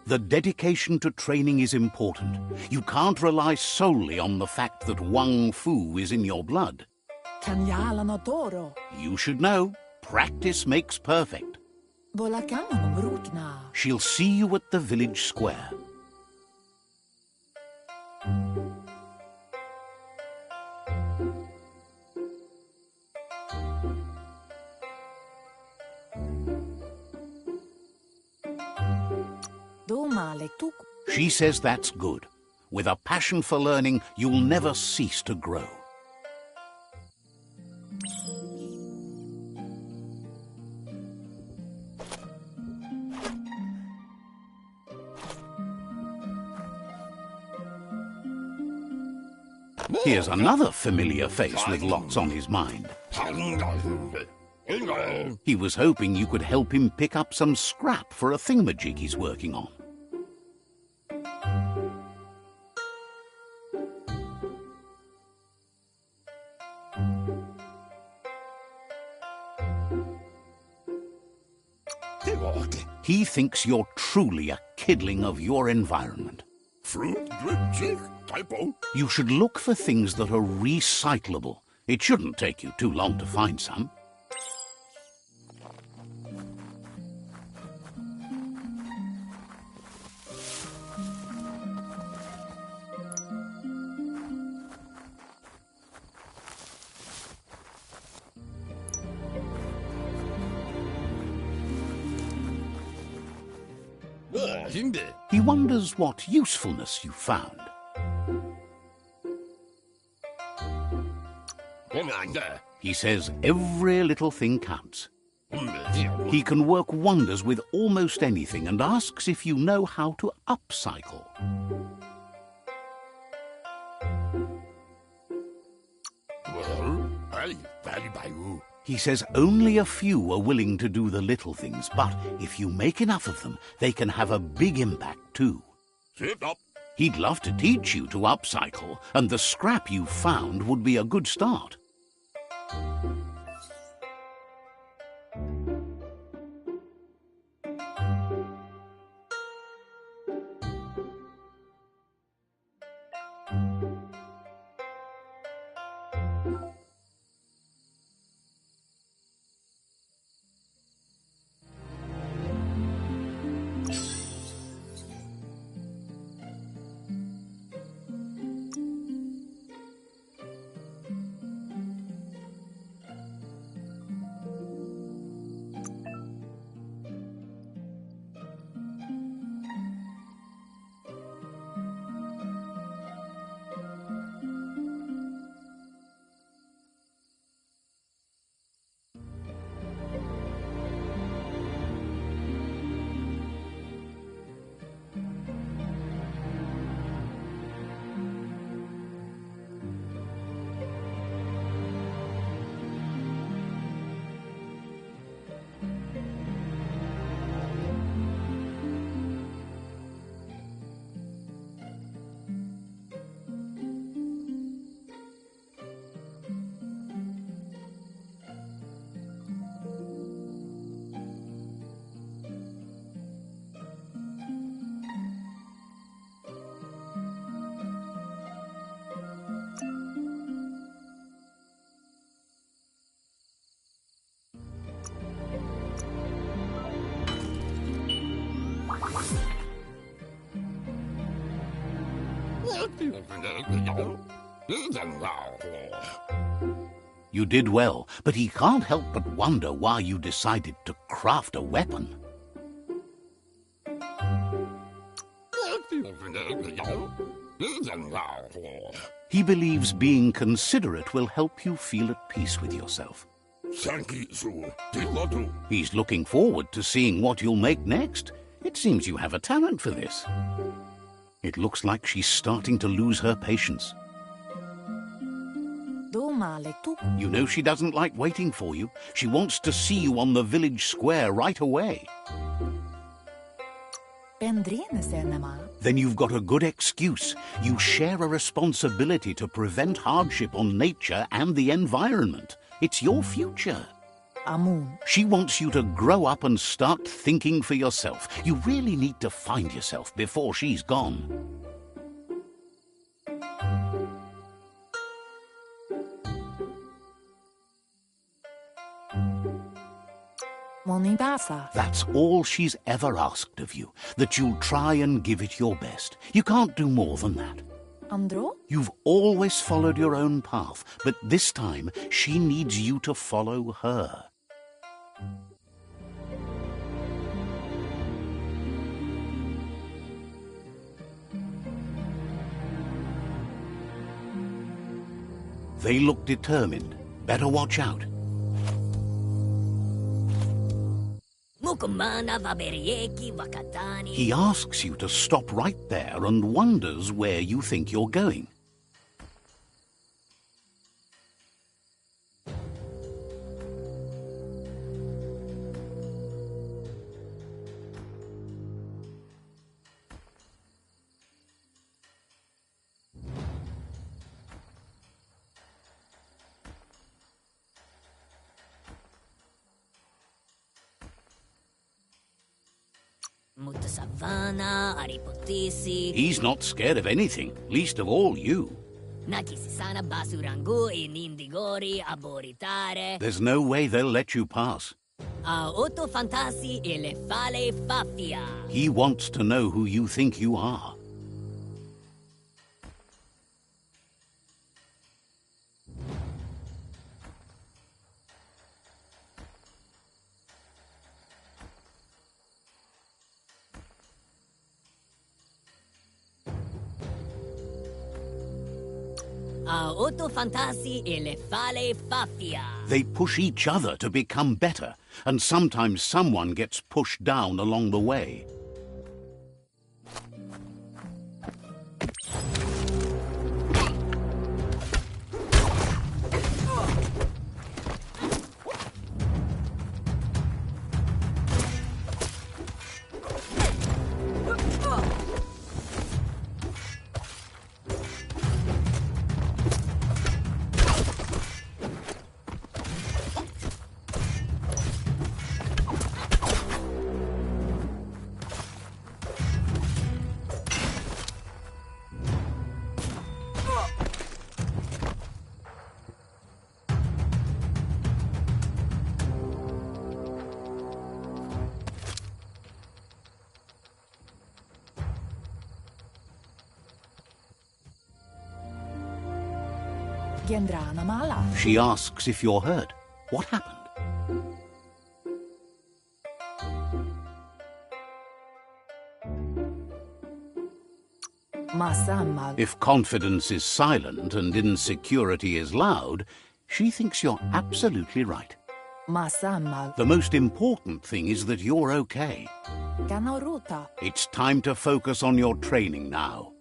The dedication to training is important. You can't rely solely on the fact that Wang Fu is in your blood. You should know, practice makes perfect. She'll see you at the village square. She says that's good. With a passion for learning, you'll never cease to grow. Here's another familiar face with lots on his mind. He was hoping you could help him pick up some scrap for a thingamajig he's working on. He thinks you're truly a kidling of your environment. You should look for things that are recyclable. It shouldn't take you too long to find some. He wonders what usefulness you found. He says every little thing counts. He can work wonders with almost anything and asks if you know how to upcycle. He says only a few are willing to do the little things, but if you make enough of them, they can have a big impact too. He'd love to teach you to upcycle, and the scrap you found would be a good start. You did well, but he can't help but wonder why you decided to craft a weapon. He believes being considerate will help you feel at peace with yourself. He's looking forward to seeing what you'll make next. It seems you have a talent for this. It looks like she's starting to lose her patience. You know she doesn't like waiting for you. She wants to see you on the village square right away. Then you've got a good excuse. You share a responsibility to prevent hardship on nature and the environment. It's your future. She wants you to grow up and start thinking for yourself. You really need to find yourself before she's gone. That's all she's ever asked of you, that you'll try and give it your best. You can't do more than that. You've always followed your own path, but this time she needs you to follow her. They look determined. Better watch out. He asks you to stop right there and wonders where you think you're going. He's not scared of anything, least of all you. There's no way they'll let you pass. He wants to know who you think you are. They push each other to become better, and sometimes someone gets pushed down along the way. She asks if you're hurt. What happened? If confidence is silent and insecurity is loud, she thinks you're absolutely right. The most important thing is that you're okay. It's time to focus on your training now.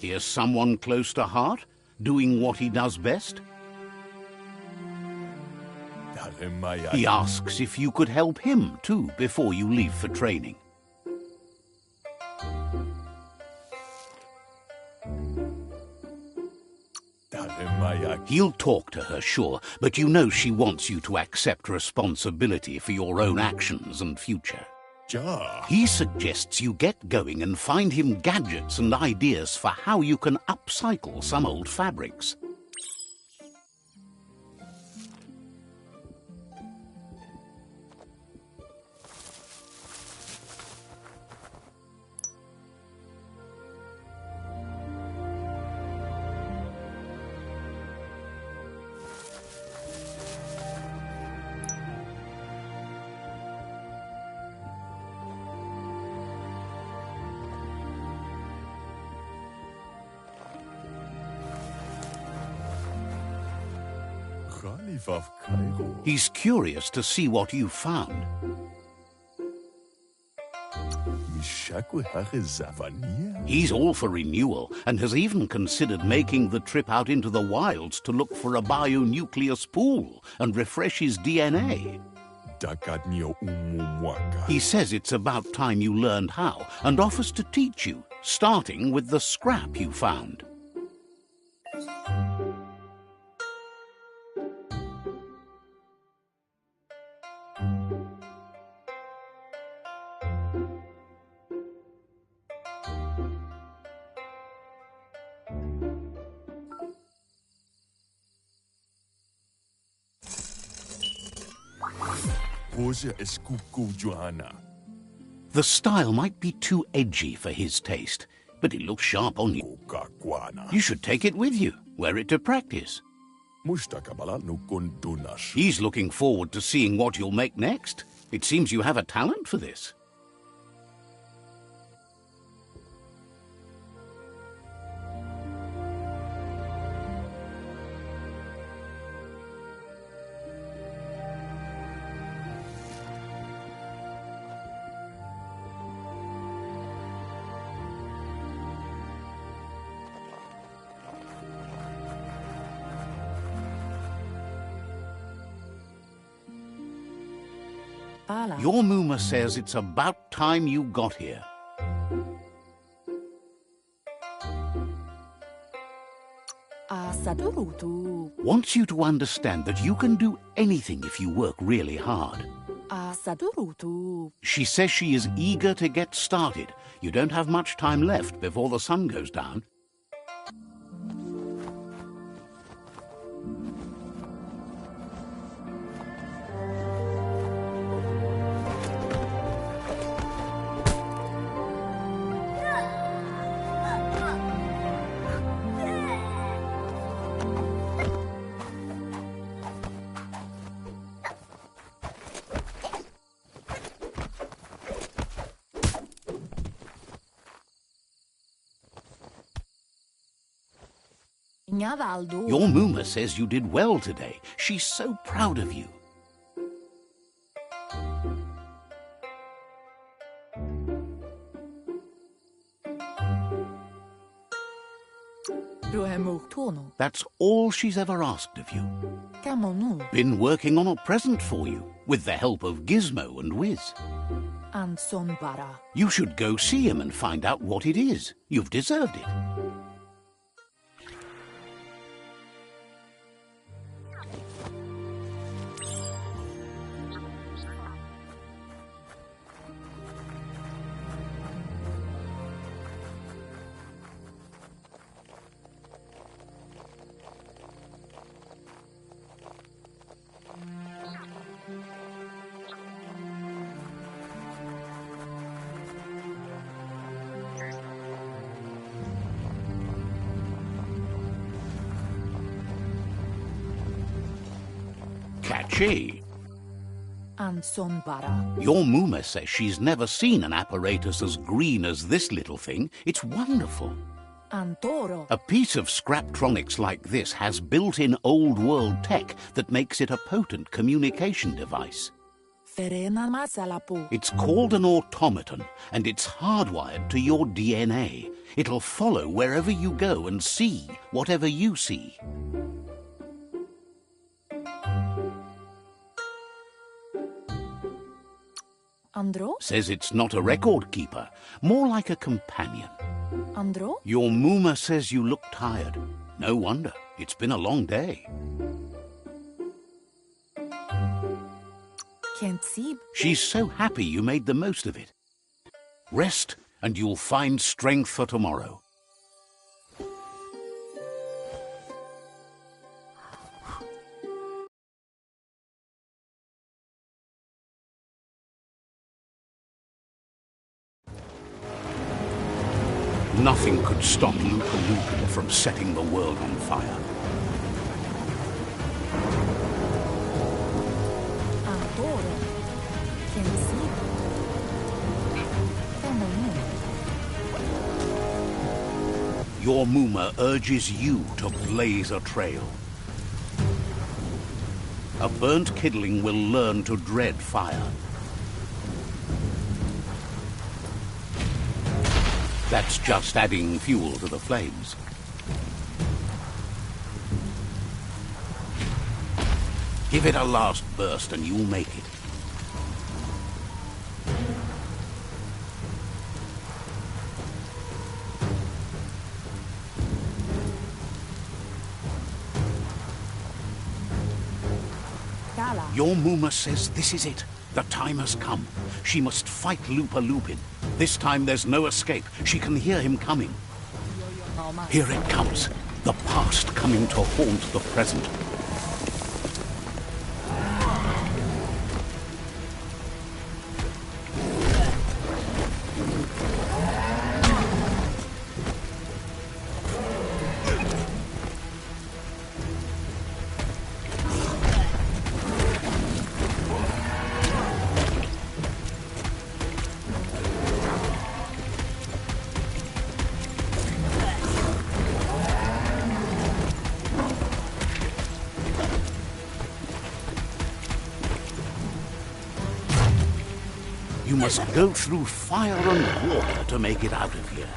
Here's someone close to heart, doing what he does best. He asks if you could help him too before you leave for training. He'll talk to her, sure, but you know she wants you to accept responsibility for your own actions and future. He suggests you get going and find him gadgets and ideas for how you can upcycle some old fabrics. He's curious to see what you found. He's all for renewal and has even considered making the trip out into the wilds to look for a bionucleus pool and refresh his DNA. He says it's about time you learned how and offers to teach you, starting with the scrap you found. The style might be too edgy for his taste, but it looks sharp on you. You should take it with you, wear it to practice. He's looking forward to seeing what you'll make next. It seems you have a talent for this. Your Muma says it's about time you got here. Wants you to understand that you can do anything if you work really hard. She says she is eager to get started. You don't have much time left before the sun goes down. Your Muma says you did well today. She's so proud of you. That's all she's ever asked of you. Been working on a present for you, with the help of Gizmo and Wiz. You should go see him and find out what it is. You've deserved it. Catchy. Your Muma says she's never seen an apparatus as green as this little thing. It's wonderful. A piece of Scraptronics like this has built-in old-world tech that makes it a potent communication device. It's called an automaton, and it's hardwired to your DNA. It'll follow wherever you go and see whatever you see. Says it's not a record keeper, more like a companion. Your Muma says you look tired. No wonder, it's been a long day. Can't see. She's so happy you made the most of it. Rest, and you'll find strength for tomorrow. Nothing could stop Lupa from setting the world on fire. Adoro. Can't see. Your Muma urges you to blaze a trail. A burnt kidling will learn to dread fire. That's just adding fuel to the flames. Give it a last burst and you'll make it. Your Muma says this is it. The time has come. She must fight Lupa Lupin. This time there's no escape. She can hear him coming. Here it comes. The past coming to haunt the present. You must go through fire and water to make it out of here.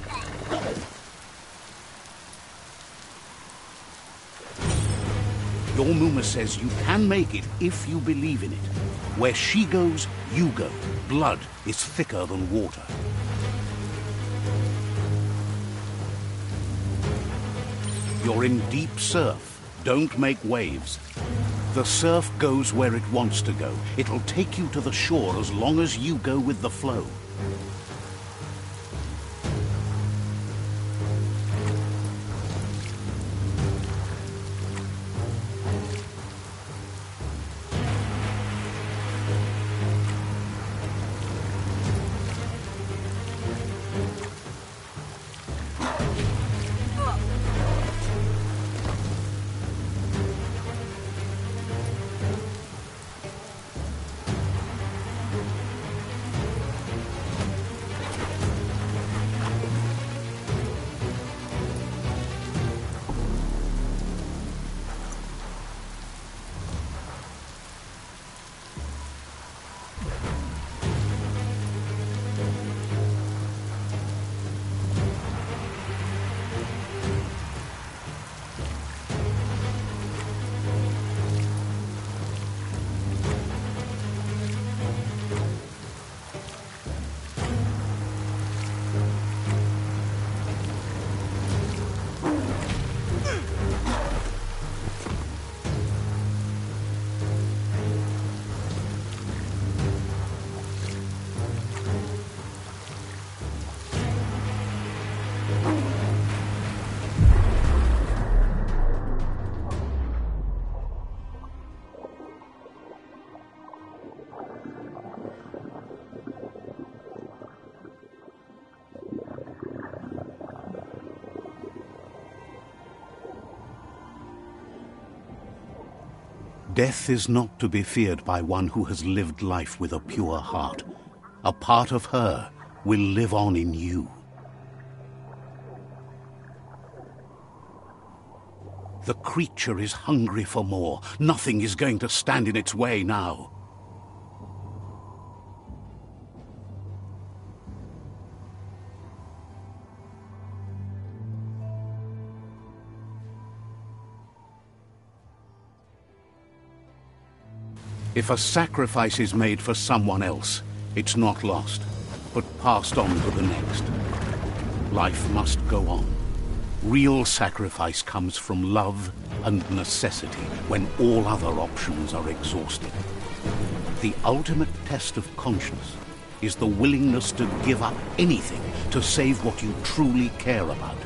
Your Muma says you can make it if you believe in it. Where she goes, you go. Blood is thicker than water. You're in deep surf. Don't make waves. The surf goes where it wants to go. It'll take you to the shore as long as you go with the flow. Death is not to be feared by one who has lived life with a pure heart. A part of her will live on in you. The creature is hungry for more. Nothing is going to stand in its way now. If a sacrifice is made for someone else, it's not lost, but passed on to the next. Life must go on. Real sacrifice comes from love and necessity when all other options are exhausted. The ultimate test of conscience is the willingness to give up anything to save what you truly care about.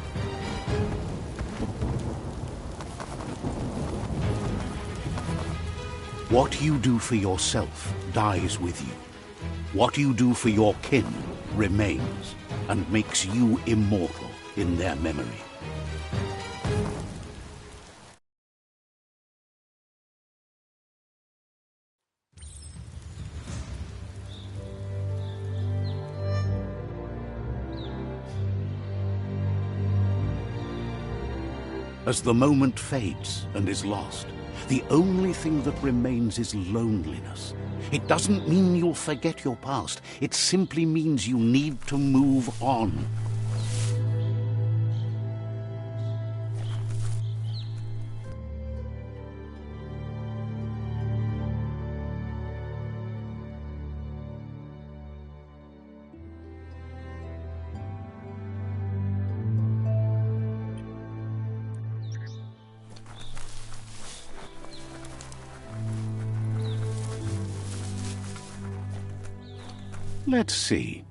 What you do for yourself dies with you. What you do for your kin remains and makes you immortal in their memory. As the moment fades and is lost, the only thing that remains is loneliness. It doesn't mean you'll forget your past. It simply means you need to move on. Let's see.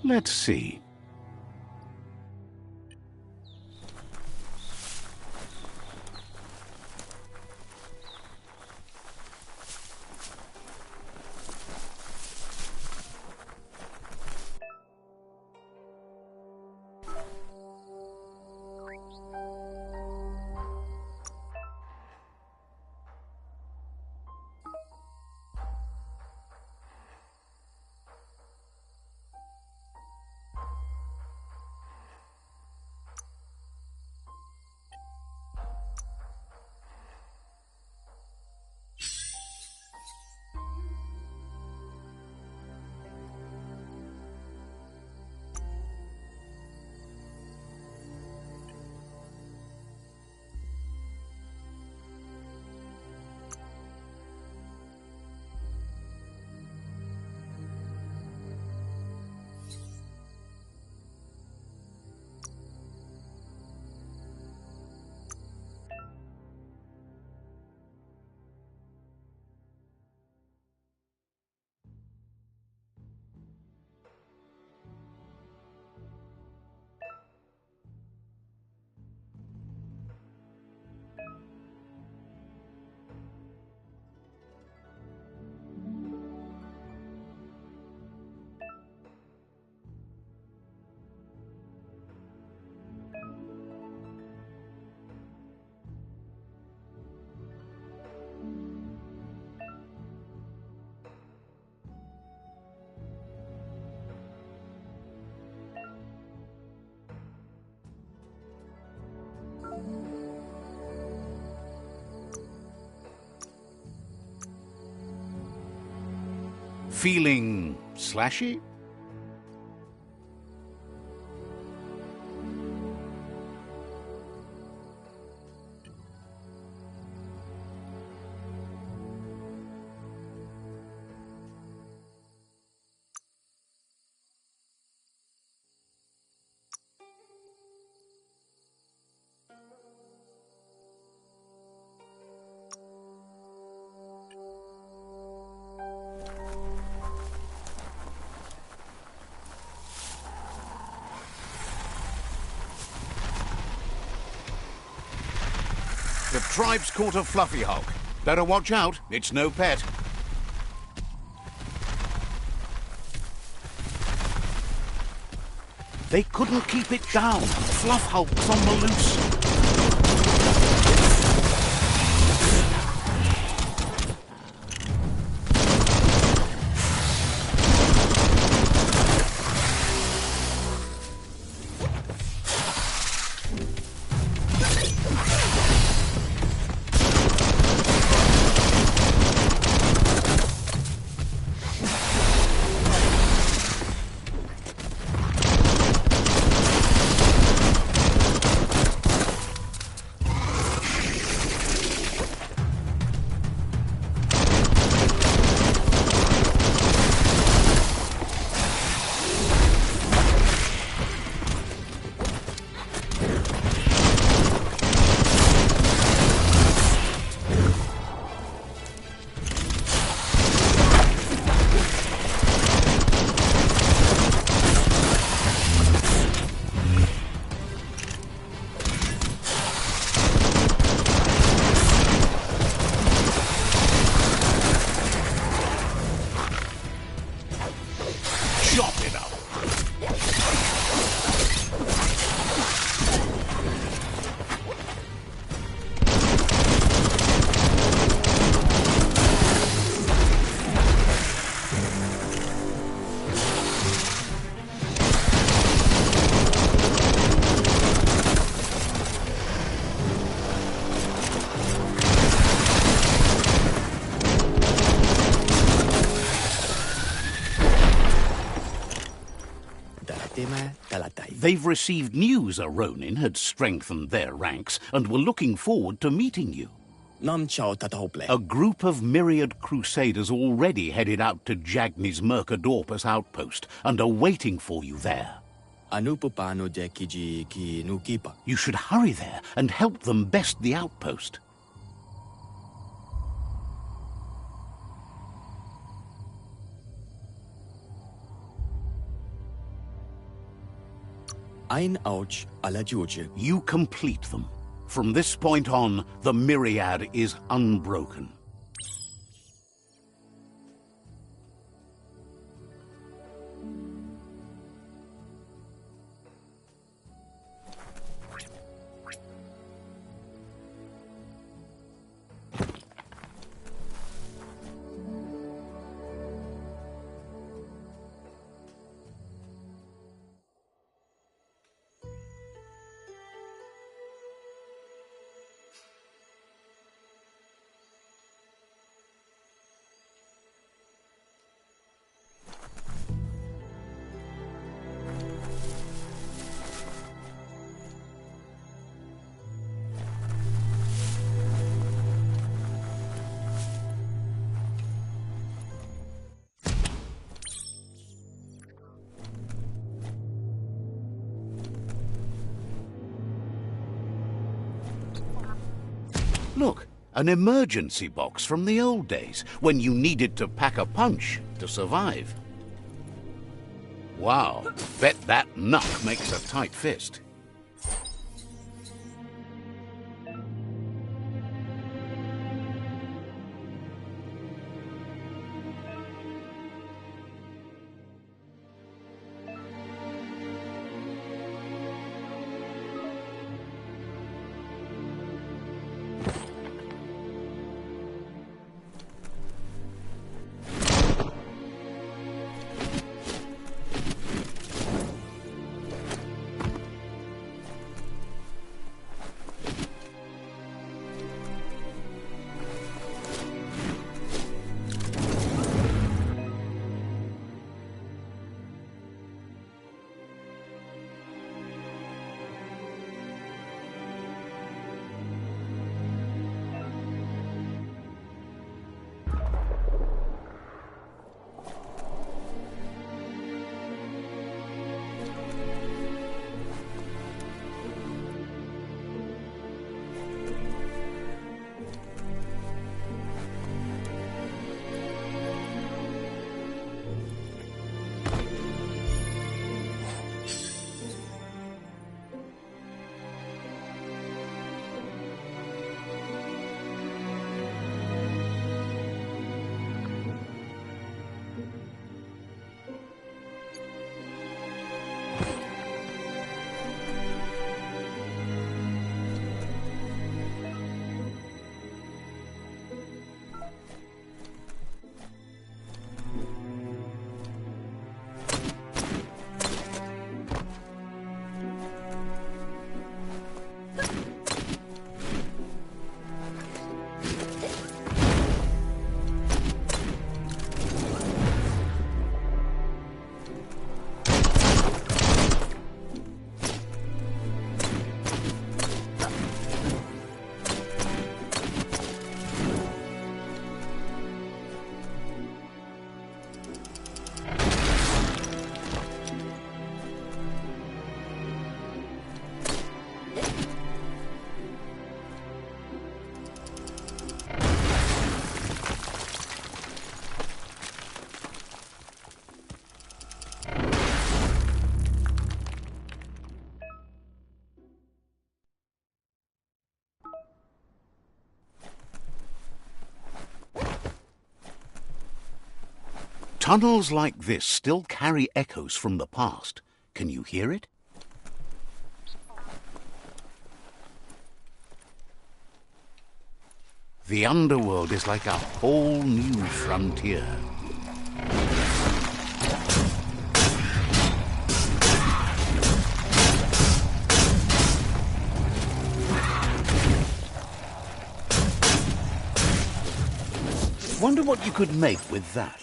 Let's see. Feeling slashy? The tribe's caught a fluffy hulk. Better watch out, it's no pet. They couldn't keep it down. Fluff hulk's on the loose. They've received news a Ronin had strengthened their ranks and were looking forward to meeting you. A group of myriad crusaders already headed out to Jagni's Mercadorpus outpost and are waiting for you there. You should hurry there and help them best the outpost. You complete them. From this point on, the myriad is unbroken. Look, an emergency box from the old days, when you needed to pack a punch to survive. Wow, bet that knuck makes a tight fist. Tunnels like this still carry echoes from the past. Can you hear it? The underworld is like a whole new frontier. Wonder what you could make with that.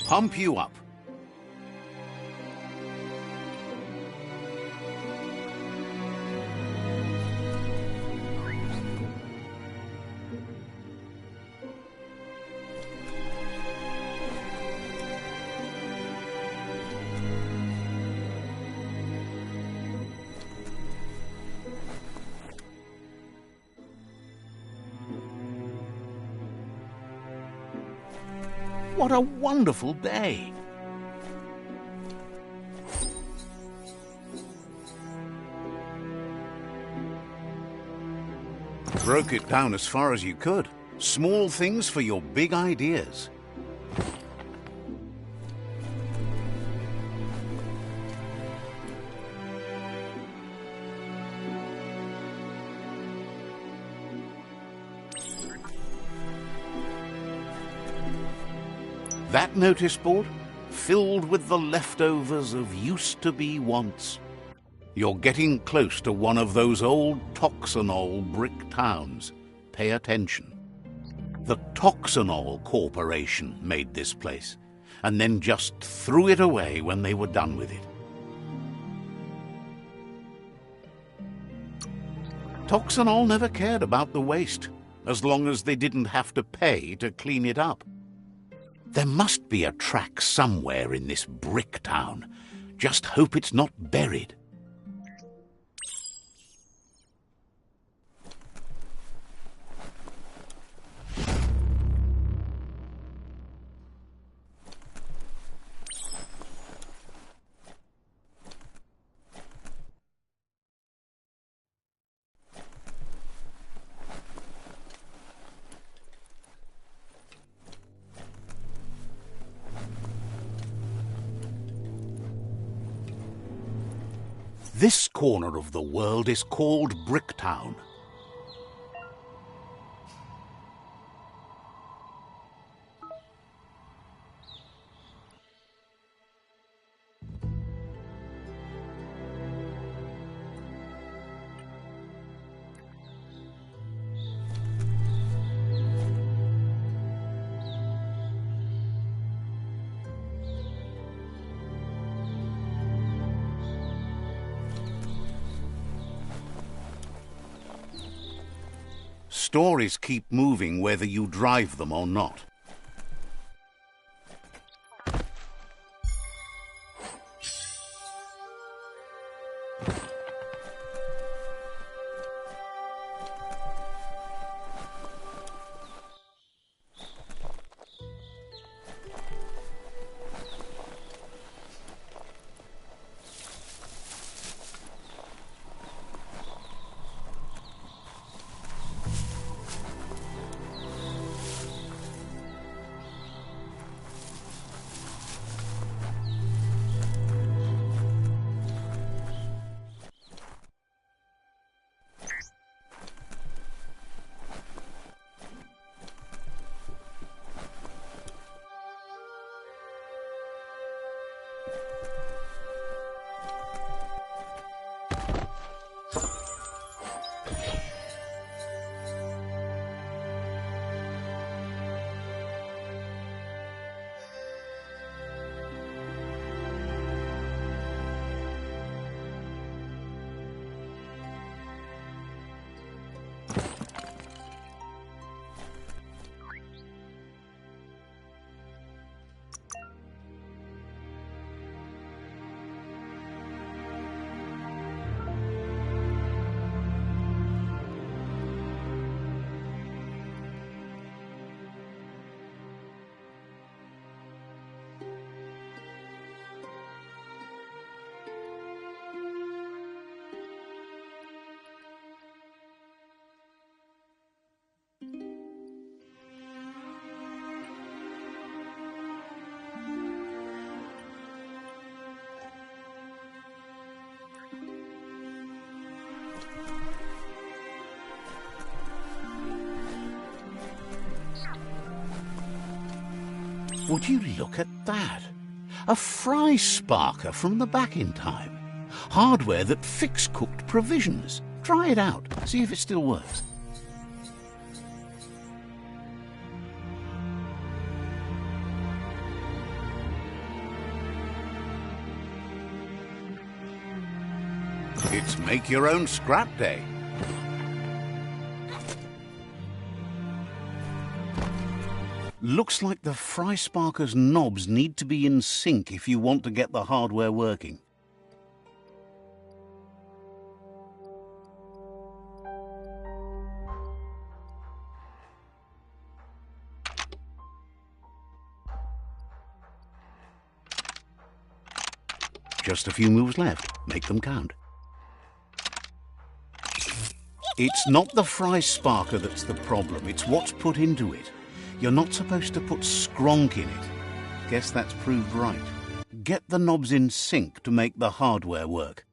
Pump you up. What a wonderful day! Broke it down as far as you could. Small things for your big ideas. That notice board, filled with the leftovers of used-to-be wants. You're getting close to one of those old Toxanol brick towns. Pay attention. The Toxanol Corporation made this place, and then just threw it away when they were done with it. Toxanol never cared about the waste, as long as they didn't have to pay to clean it up. There must be a track somewhere in this brick town. Just hope it's not buried. This corner of the world is called Bricktown. Stories keep moving whether you drive them or not. Would you look at that? A fry sparker from the back in time. Hardware that fix cooked provisions. Try it out. See if it still works. It's make your own scrap day. Looks like the fry sparker's knobs need to be in sync if you want to get the hardware working. Just a few moves left. Make them count. It's not the fry sparker that's the problem, it's what's put into it. You're not supposed to put skronk in it. Guess that's proved right. Get the knobs in sync to make the hardware work.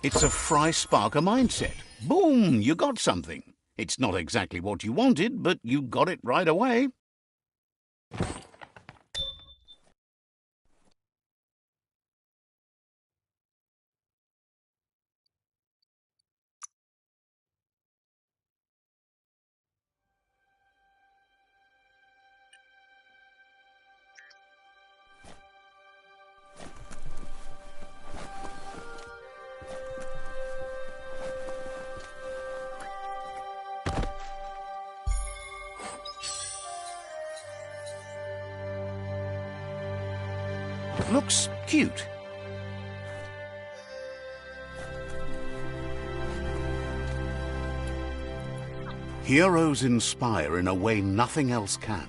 It's a fry sparker mindset. Boom, you got something. It's not exactly what you wanted, but you got it right away. Looks cute. Heroes inspire in a way nothing else can.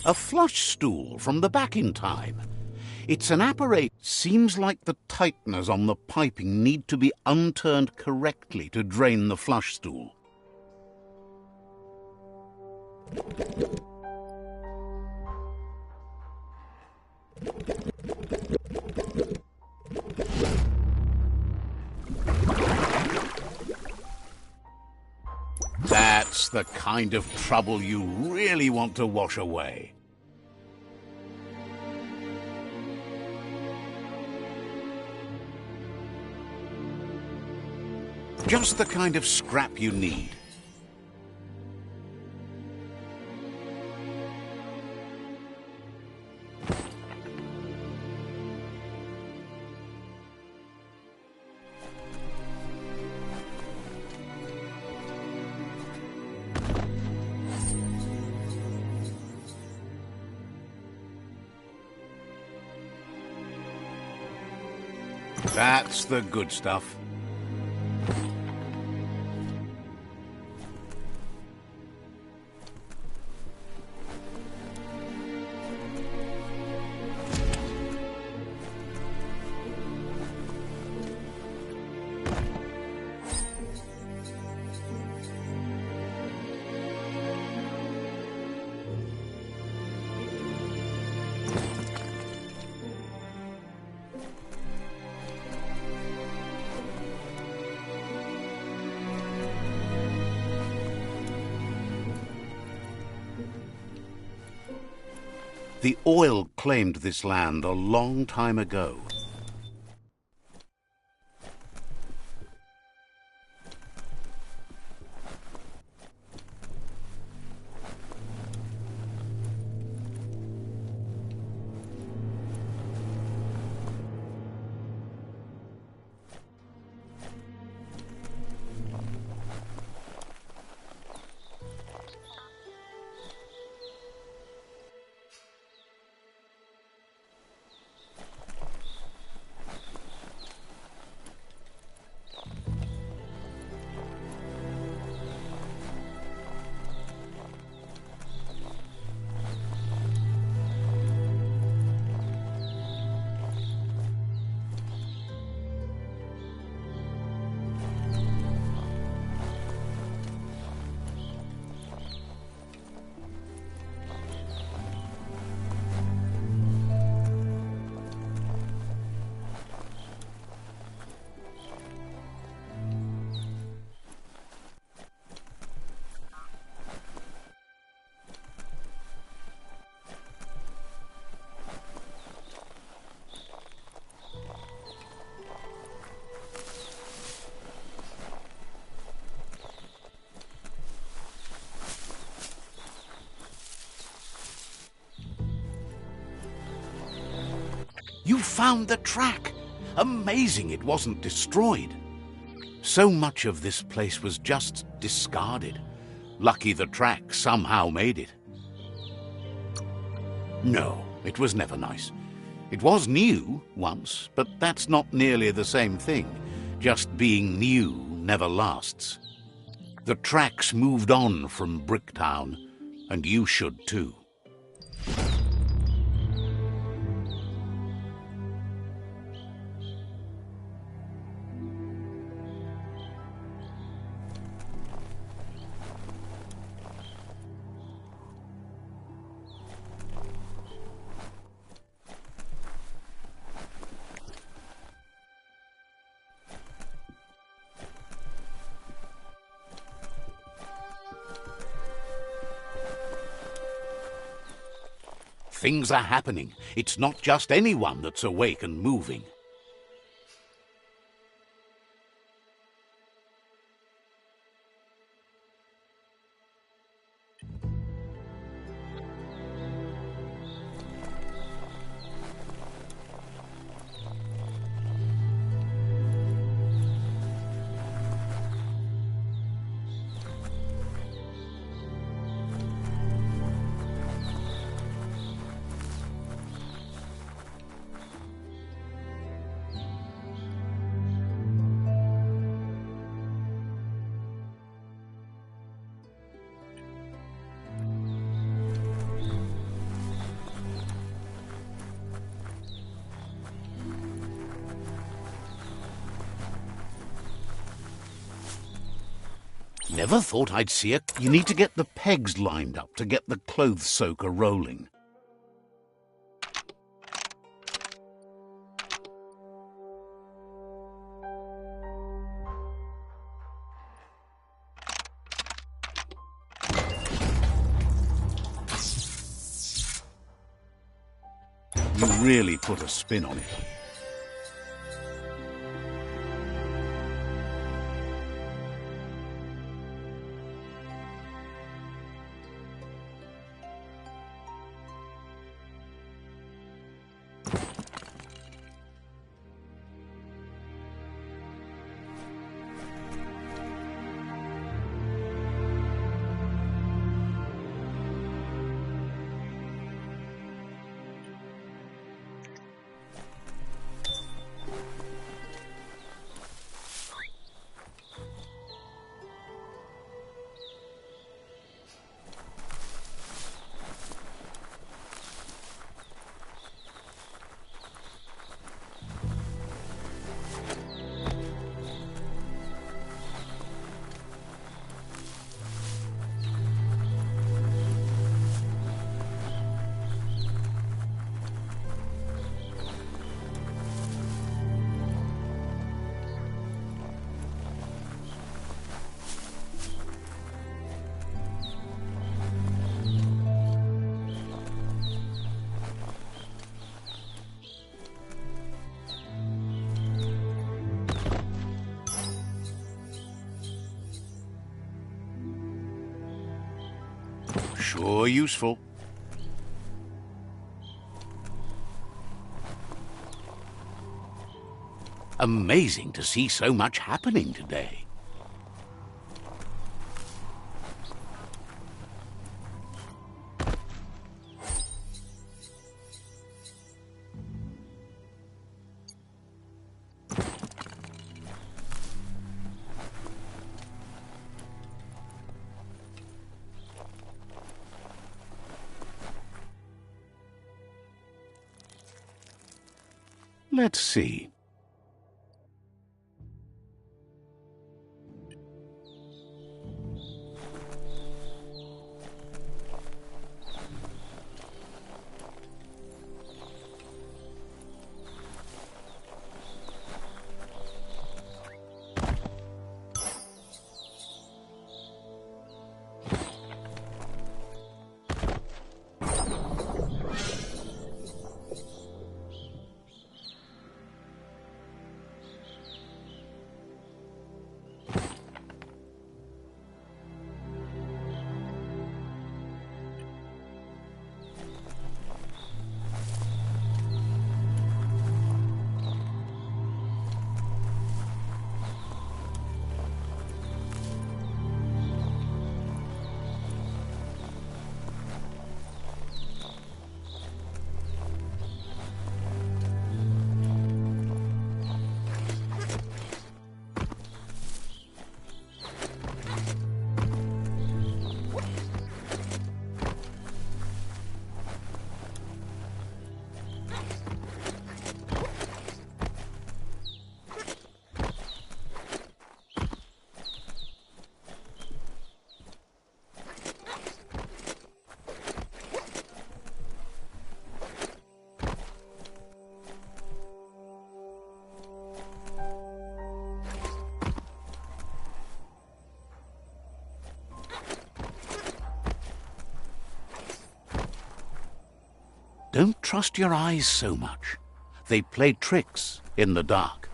A flush stool from the back in time. It's an apparatus. Seems like the tighteners on the piping need to be unturned correctly to drain the flush stool. That's the kind of trouble you really want to wash away. Just the kind of scrap you need. That's the good stuff. The oil claimed this land a long time ago. found the track! Amazing it wasn't destroyed. So much of this place was just discarded. Lucky the track somehow made it. No, it was never nice. It was new once, but that's not nearly the same thing. Just being new never lasts. The tracks moved on from Bricktown, and you should too. Things are happening. It's not just anyone that's awake and moving. Never thought I'd see it. You need to get the pegs lined up to get the clothes soaker rolling. You really put a spin on it. Sure useful. Amazing to see so much happening today. Let's see. Don't trust your eyes so much. They play tricks in the dark.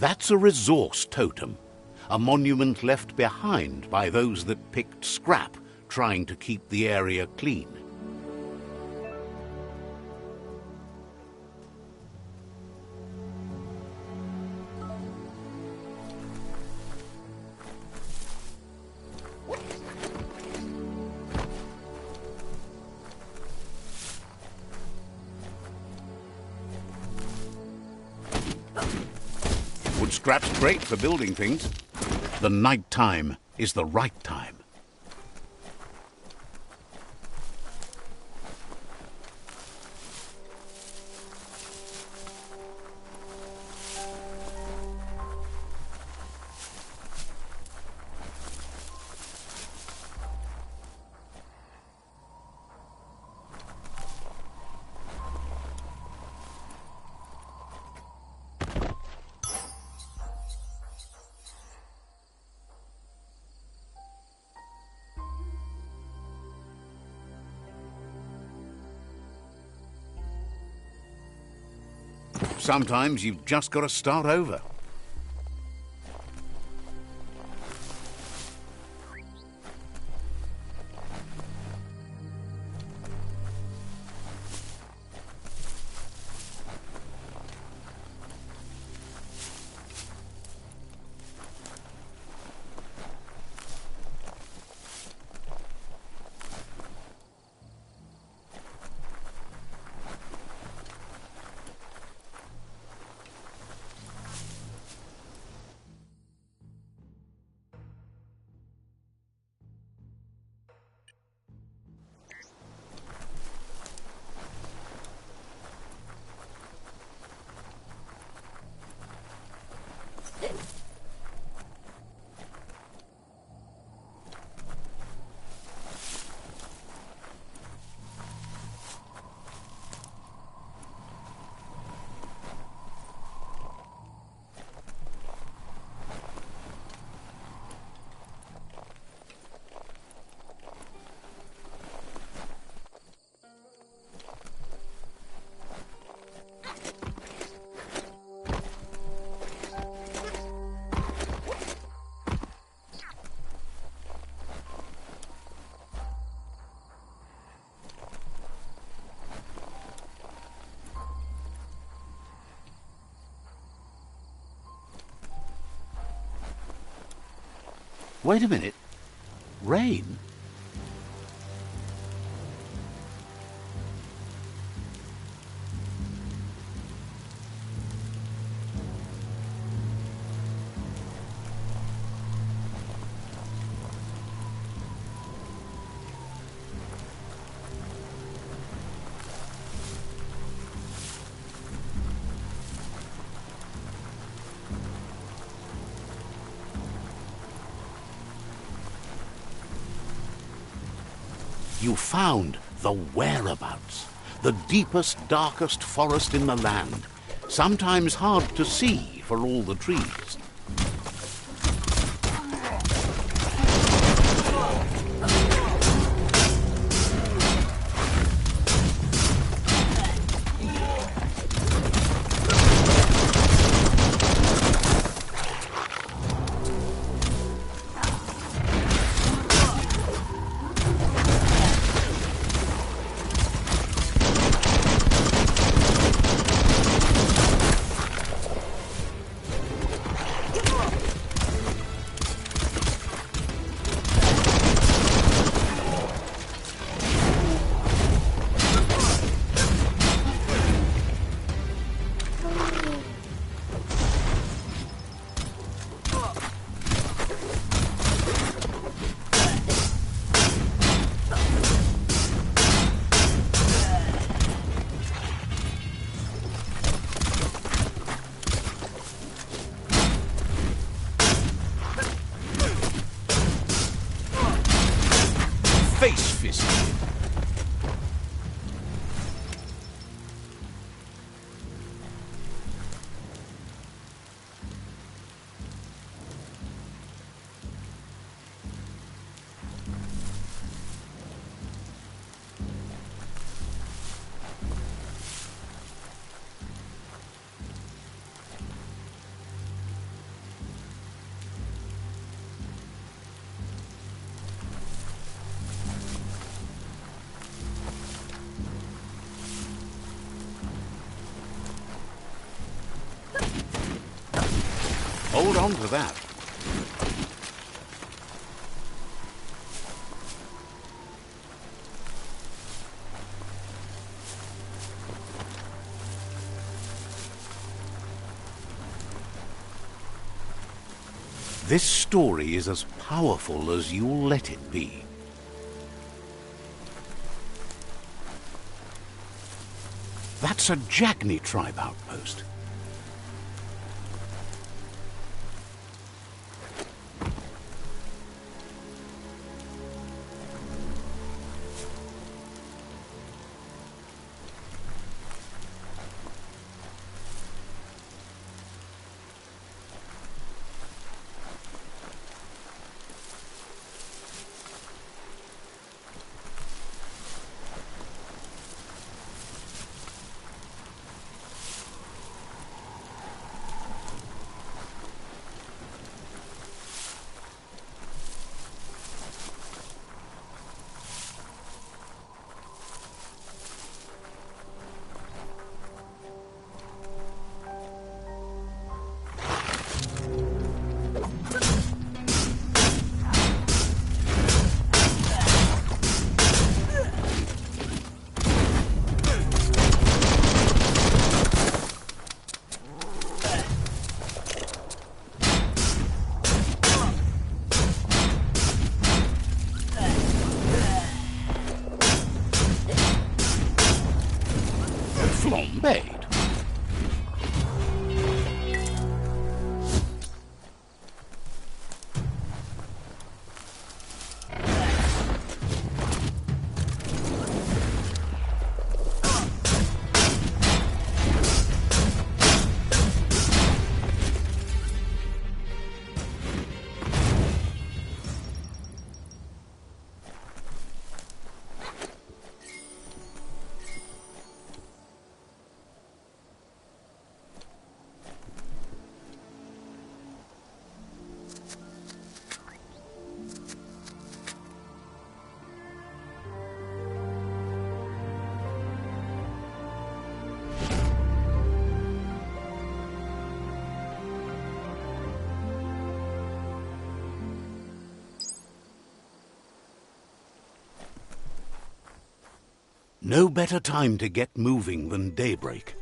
That's a resource totem, a monument left behind by those that picked scrap, trying to keep the area clean. Wood scrap's great for building things. The night time is the right time. Sometimes you've just got to start over. Wait a minute. Rain? You found the whereabouts, the deepest, darkest forest in the land, sometimes hard to see for all the trees. Face fist. Hold on to that. This story is as powerful as you'll let it be. That's a Jagni tribe outpost. No better time to get moving than daybreak.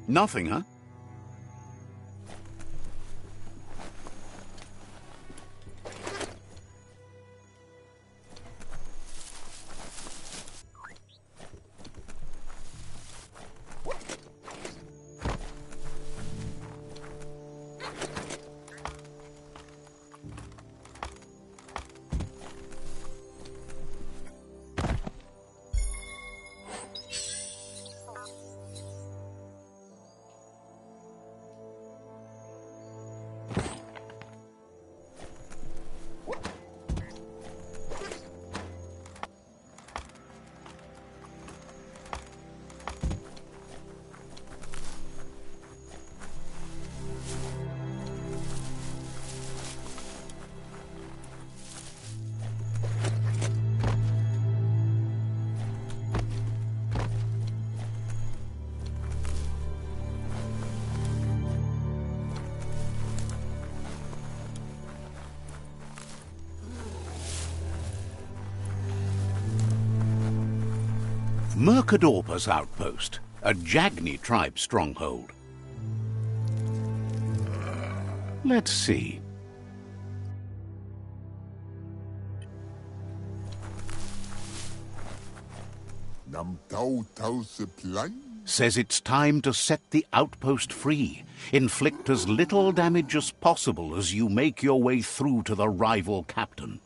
Nothing, huh? Mercadorpa's outpost, a Jagni tribe stronghold. Let's see. Says it's time to set the outpost free. Inflict as little damage as possible as you make your way through to the rival captain.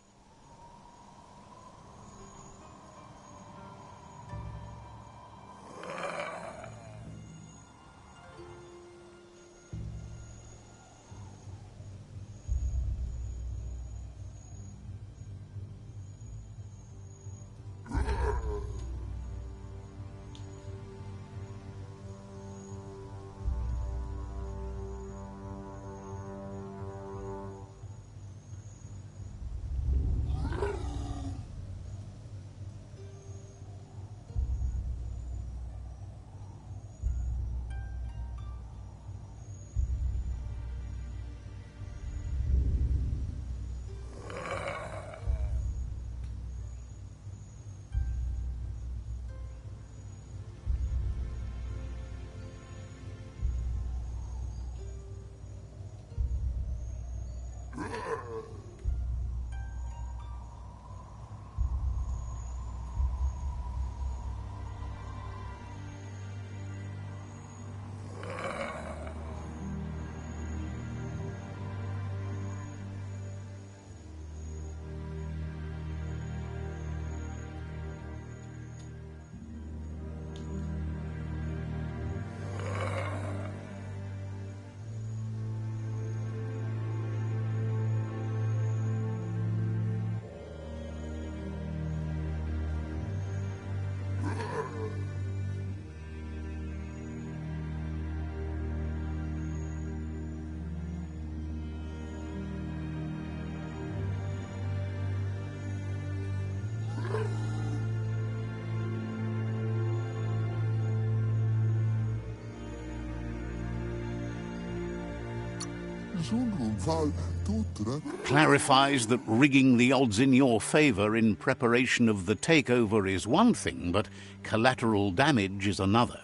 Clarifies that rigging the odds in your favor in preparation of the takeover is one thing, but collateral damage is another.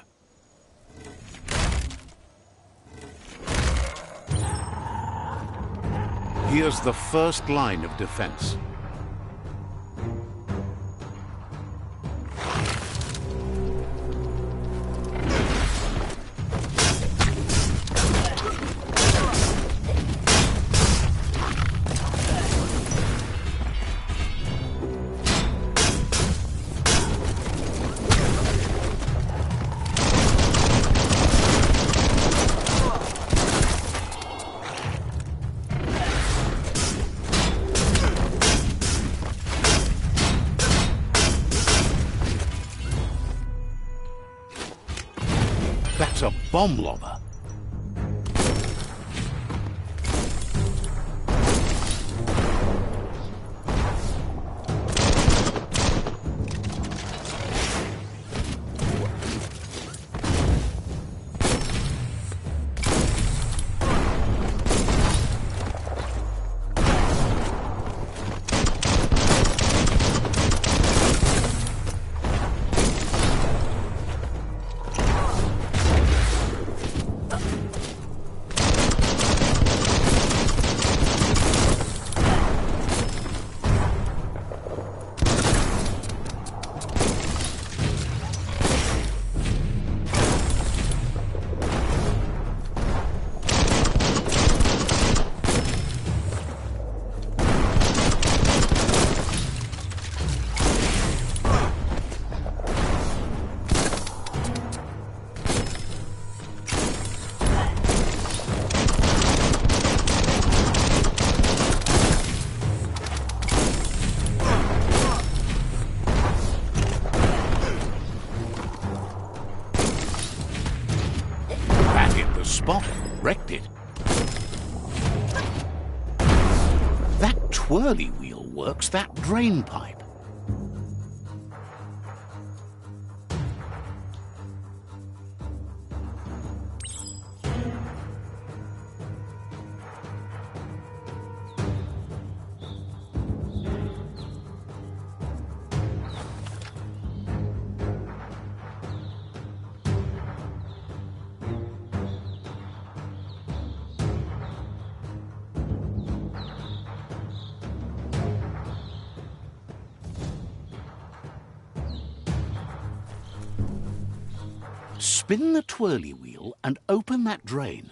Here's the first line of defense. That's a bomb lobber. Spot wrecked it. That twirly wheel works that drain pipe. Spin the twirly wheel and open that drain.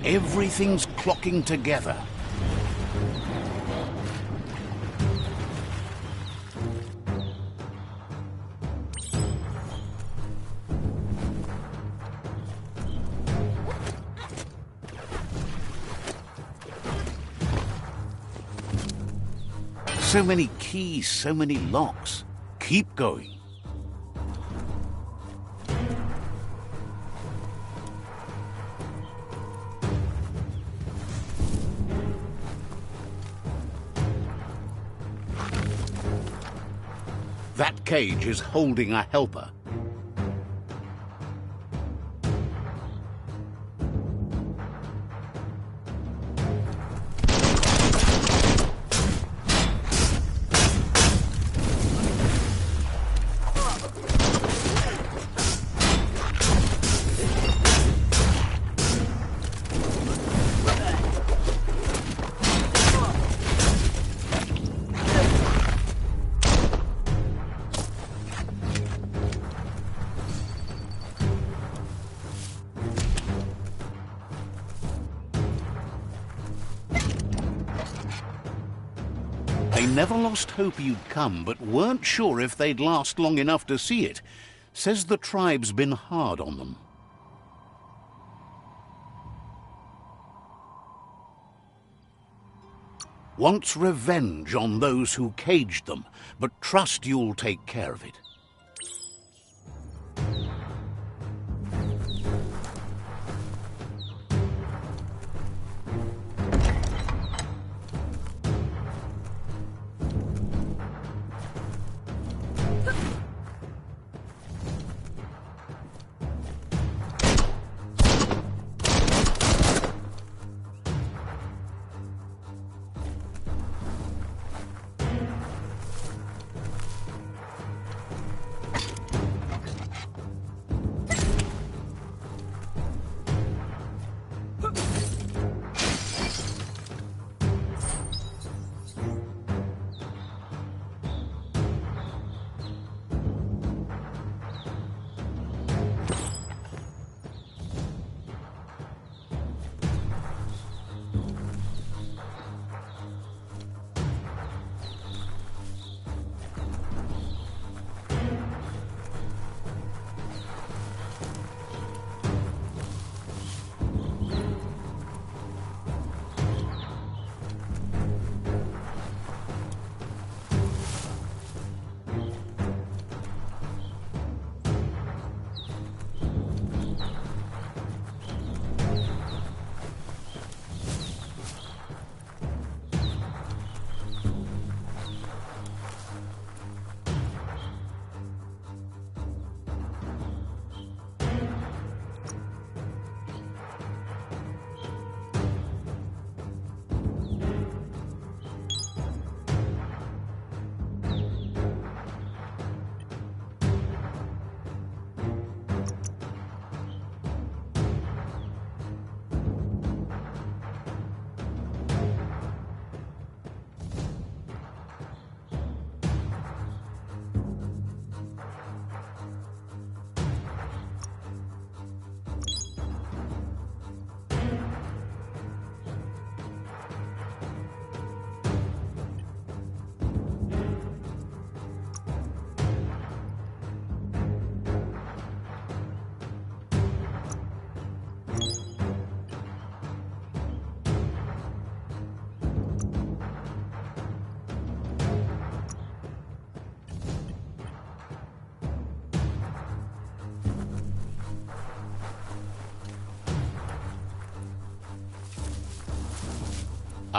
Everything's clocking together. So many keys, so many locks. Keep going. That cage is holding a helper. They never lost hope you'd come, but weren't sure if they'd last long enough to see it. Says the tribe's been hard on them. Wants revenge on those who caged them, but trust you'll take care of it.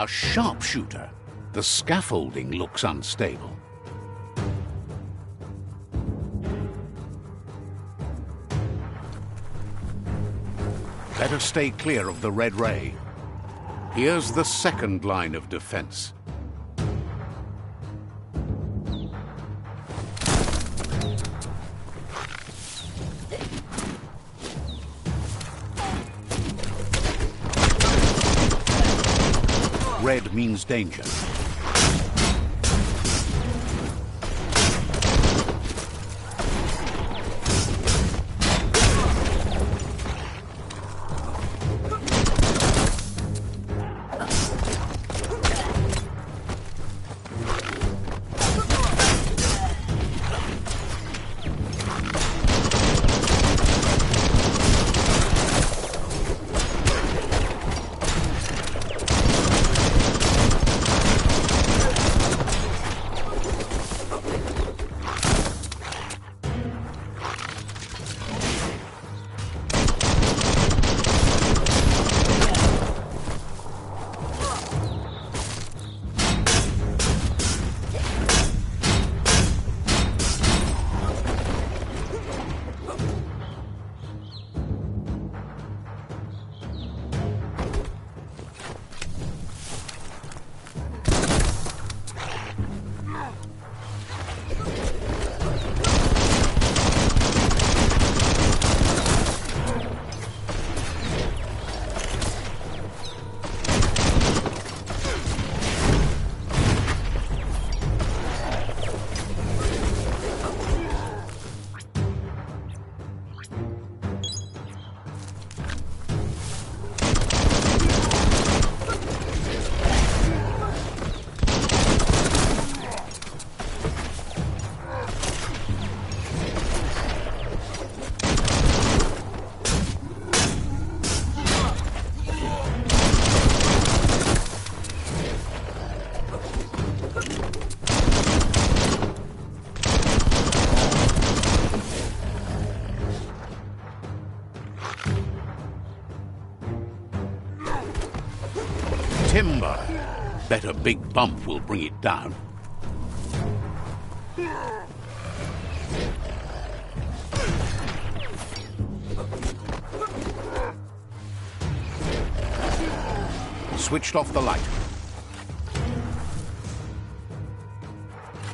A sharpshooter. The scaffolding looks unstable. Better stay clear of the red ray. Here's the second line of defense. Red means danger. Timber. Bet a big bump will bring it down. Switched off the light.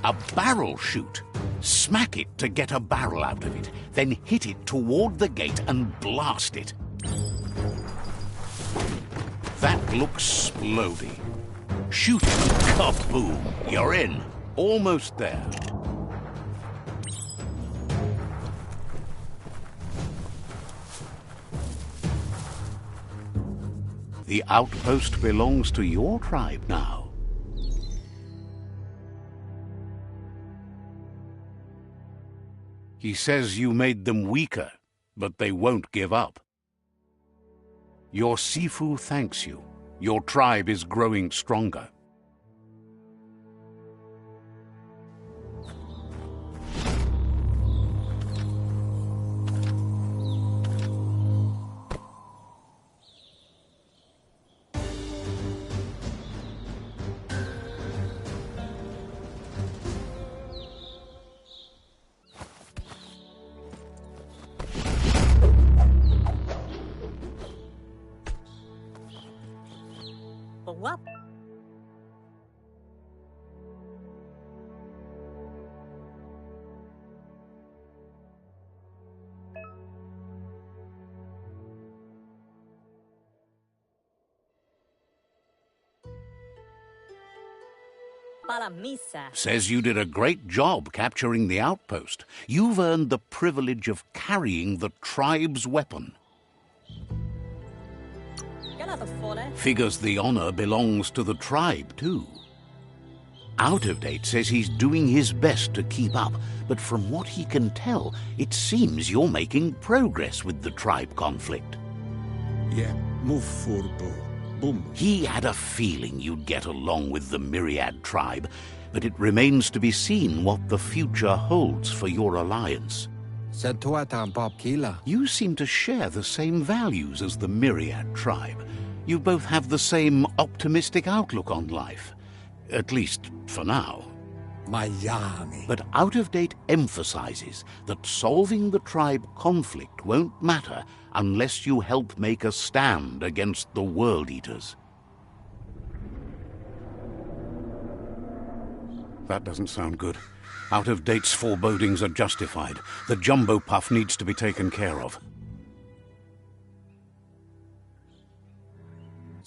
A barrel shoot. Smack it to get a barrel out of it, then hit it toward the gate and blast it. That looks splody. Shoot it, kaboom, you're in. Almost there. The outpost belongs to your tribe now. He says you made them weaker, but they won't give up. Your Sifu thanks you. Your tribe is growing stronger. What? Para misa. Says you did a great job capturing the outpost. You've earned the privilege of carrying the tribe's weapon. Figures the honor belongs to the tribe, too. Out of Date says he's doing his best to keep up, but from what he can tell, it seems you're making progress with the tribe conflict. Yeah, move forward. Boom. He had a feeling you'd get along with the Myriad tribe, but it remains to be seen what the future holds for your alliance. You seem to share the same values as the Myriad tribe. You both have the same optimistic outlook on life. At least, for now. Miami. But Out-of-Date emphasizes that solving the tribe conflict won't matter unless you help make a stand against the World Eaters. That doesn't sound good. Out-of-Date's forebodings are justified. The Jumbo Puff needs to be taken care of.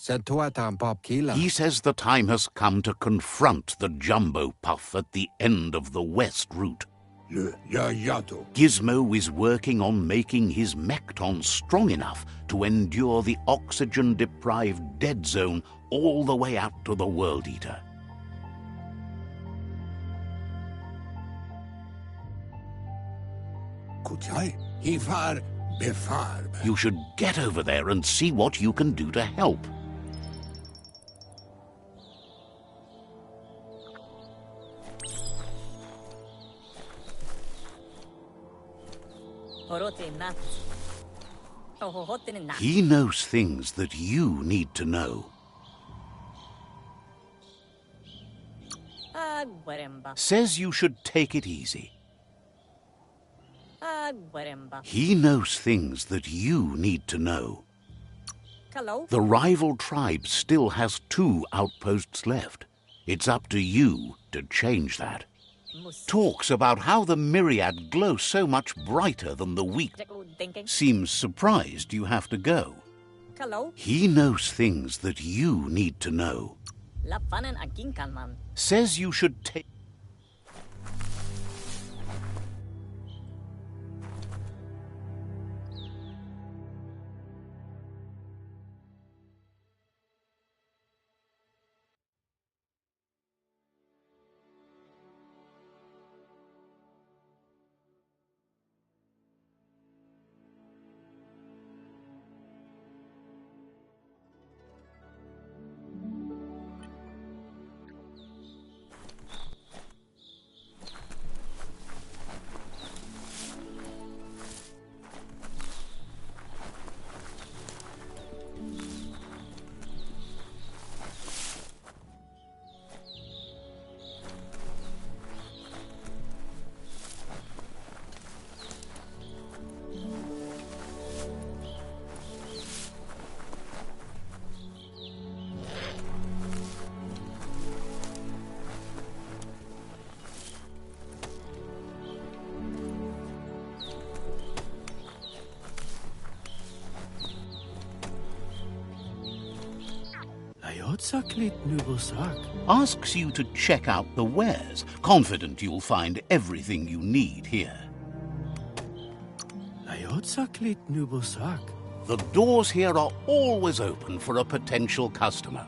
He says the time has come to confront the Jumbo Puff at the end of the West Route. Gizmo is working on making his Mekton strong enough to endure the oxygen-deprived dead zone all the way out to the World Eater. You should get over there and see what you can do to help. He knows things that you need to know. Says you should take it easy. He knows things that you need to know. The rival tribe still has 2 outposts left. It's up to you to change that. Talks about how the myriad glow so much brighter than the weak. Seems surprised you have to go. He knows things that you need to know. Says you should take... Asks you to check out the wares, confident you'll find everything you need here. The doors here are always open for a potential customer.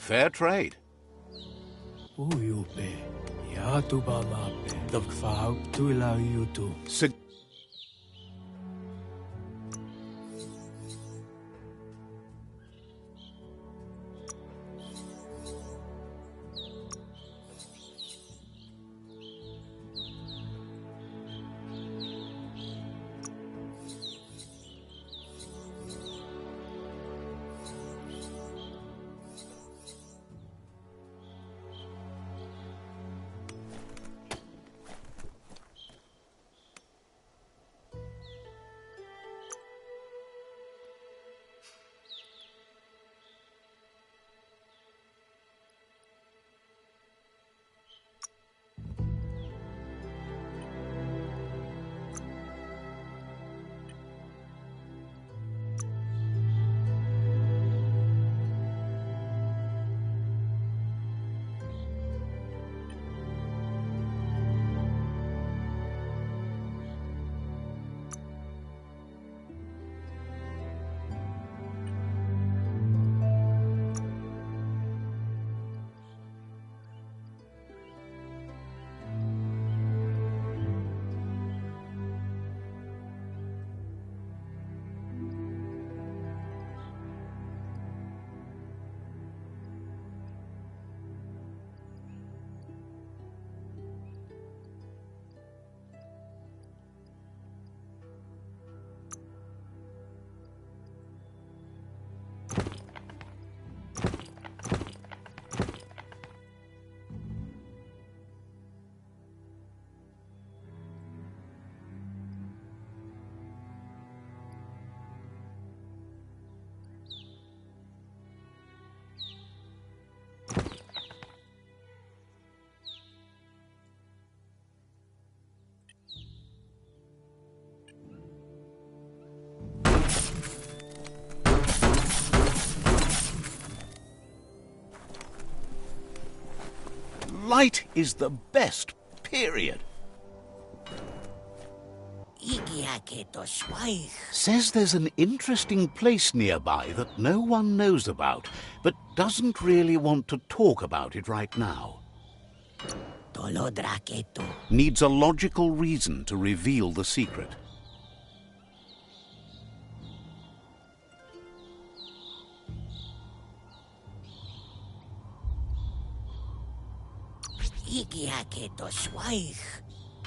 Fair trade. Uyupe. Yatubamape. The Fau Tuila Yutu. Light is the best, period. Says there's an interesting place nearby that no one knows about, but doesn't really want to talk about it right now. Needs a logical reason to reveal the secret.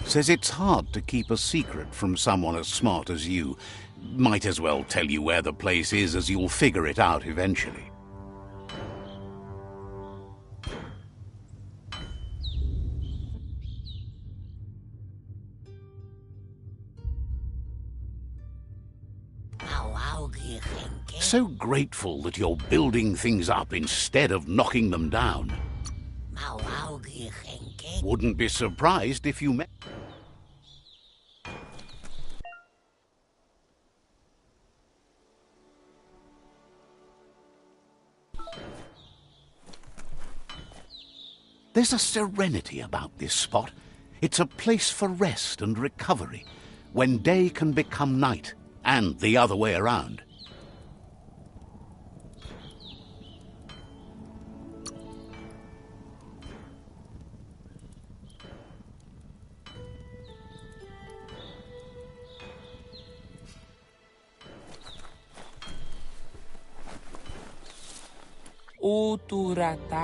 Says it's hard to keep a secret from someone as smart as you. Might as well tell you where the place is, as you'll figure it out eventually. So grateful that you're building things up instead of knocking them down. Wouldn't be surprised if you met... There's a serenity about this spot. It's a place for rest and recovery, when day can become night, and the other way around.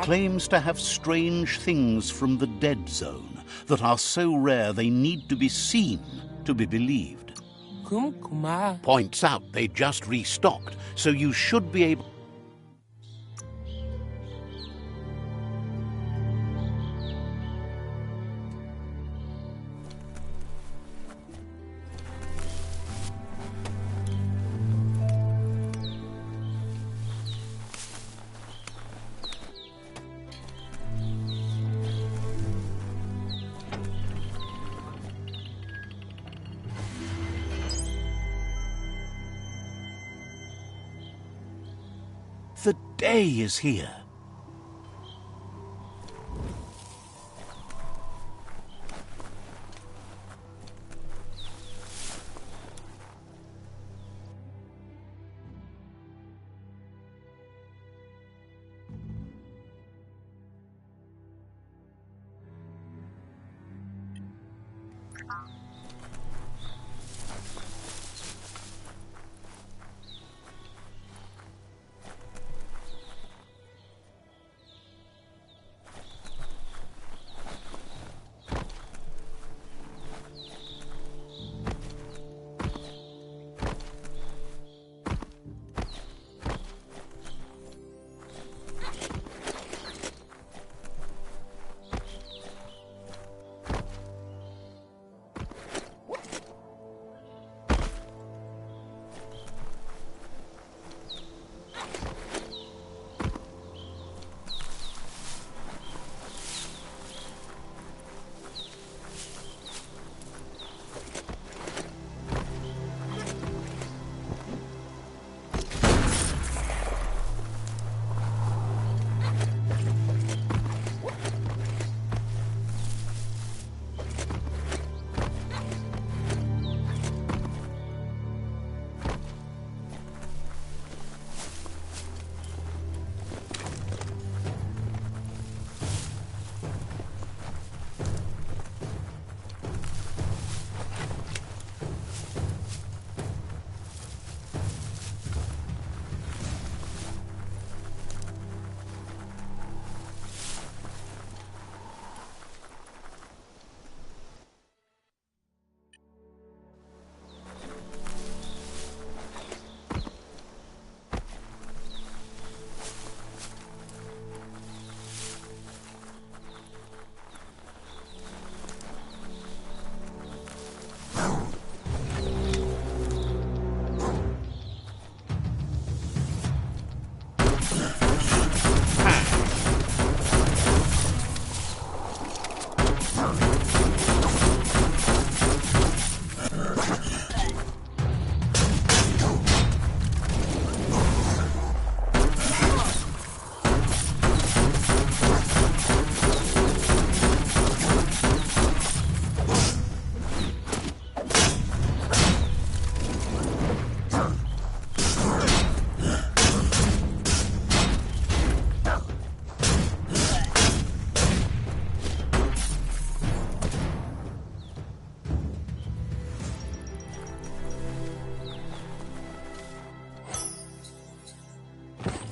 Claims to have strange things from the dead zone that are so rare they need to be seen to be believed. Points out they just restocked, so you should be able... The day is here.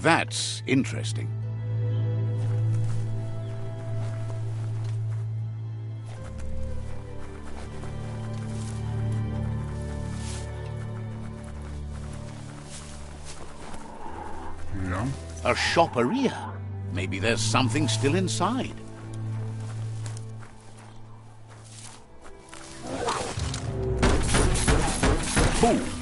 That's interesting. Yeah? A shopperia. Maybe there's something still inside. Ooh.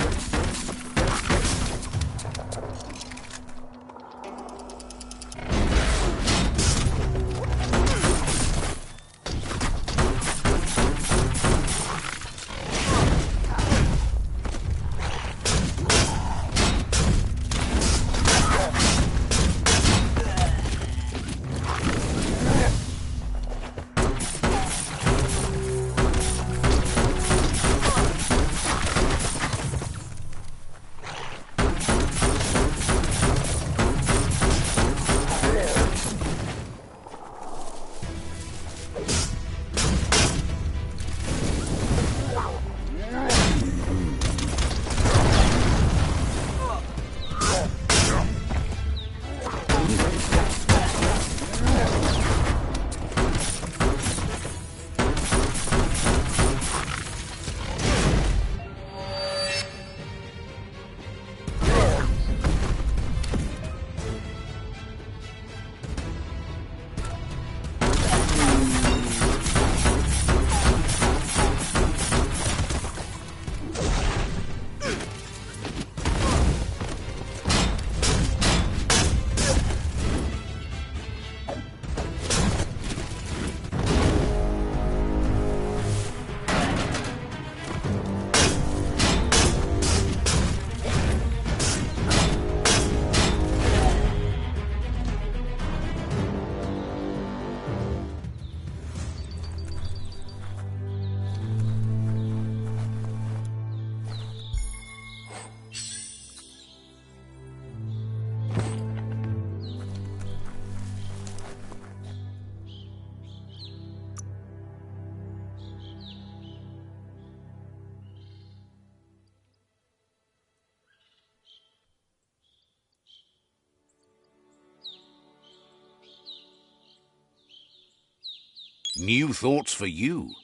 New thoughts for you.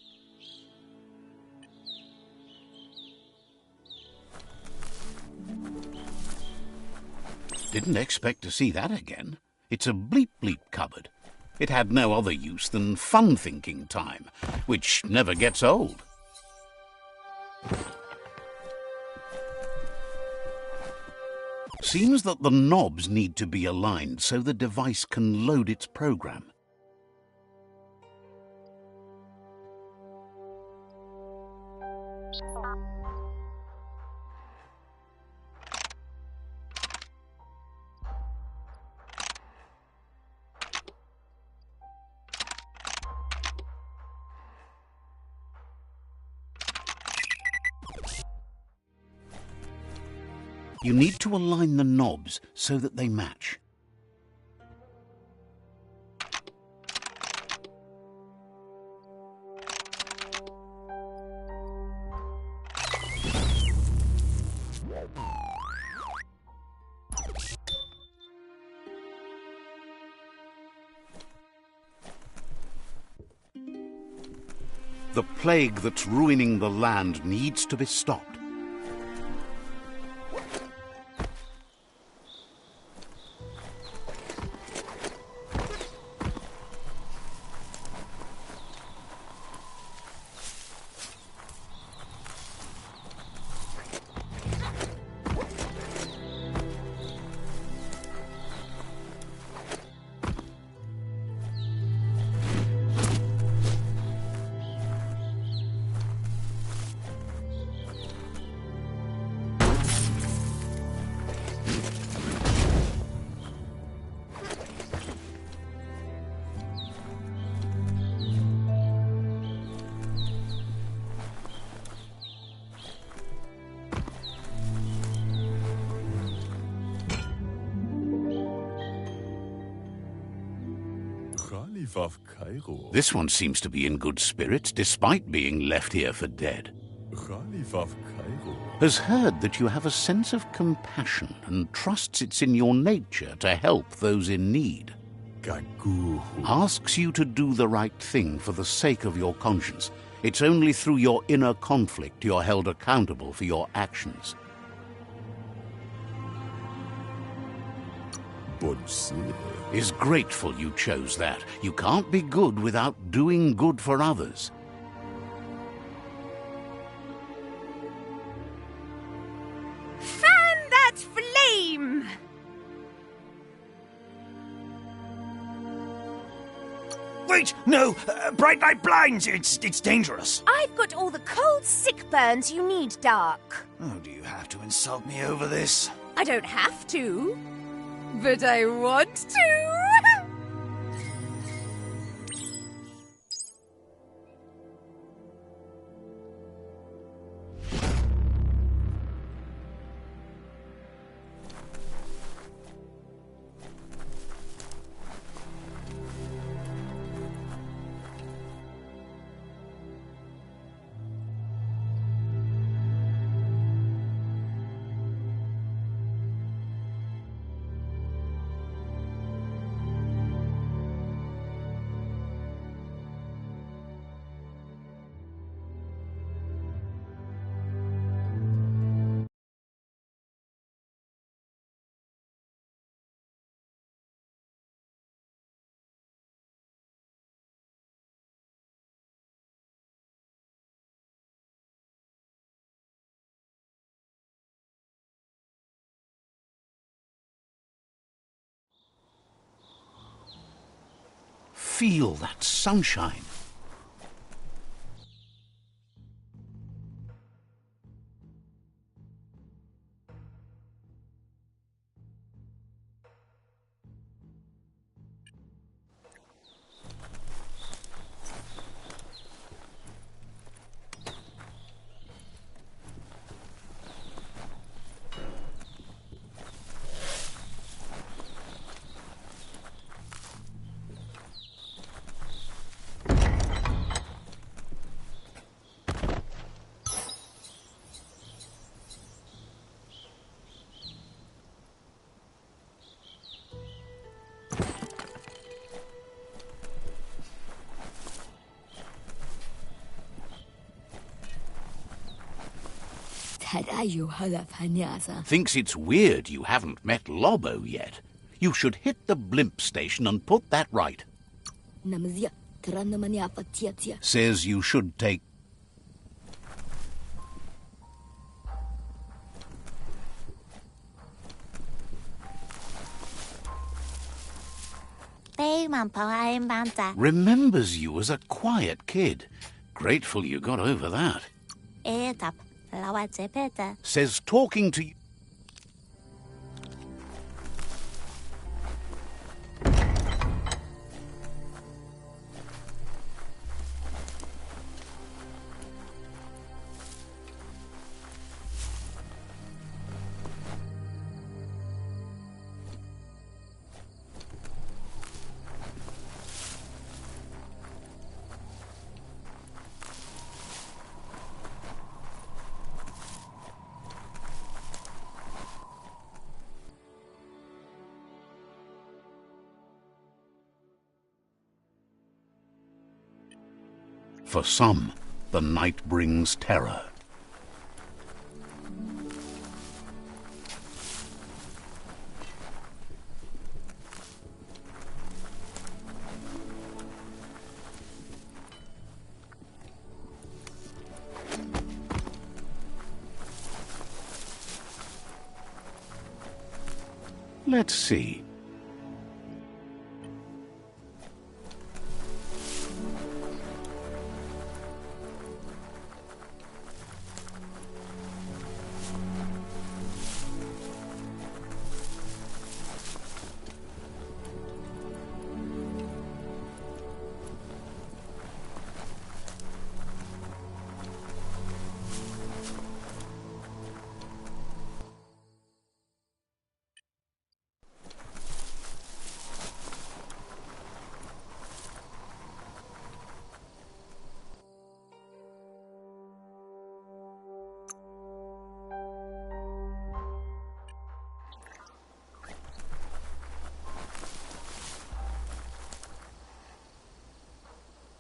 Didn't expect to see that again. It's a bleep-bleep cupboard. It had no other use than fun-thinking time, which never gets old. Seems that the knobs need to be aligned so the device can load its program. You need to align the knobs so that they match. The plague that's ruining the land needs to be stopped. This one seems to be in good spirits, despite being left here for dead. Has heard that you have a sense of compassion and trusts it's in your nature to help those in need. Asks you to do the right thing for the sake of your conscience. It's only through your inner conflict you're held accountable for your actions. Is grateful you chose that. You can't be good without doing good for others. Fan that flame! Wait, no! Bright light blinds! It's dangerous. I've got all the cold sick burns you need, Dark. Oh, do you have to insult me over this? I don't have to, but I want to. Feel that sunshine. Harayu halafanyasa. Thinks it's weird you haven't met Lobo yet. You should hit the blimp station and put that right. Namazia, Tranamania Fatiatia. Says you should take... Remembers you as a quiet kid. Grateful you got over that. Says talking to you... For some, the night brings terror. Let's see.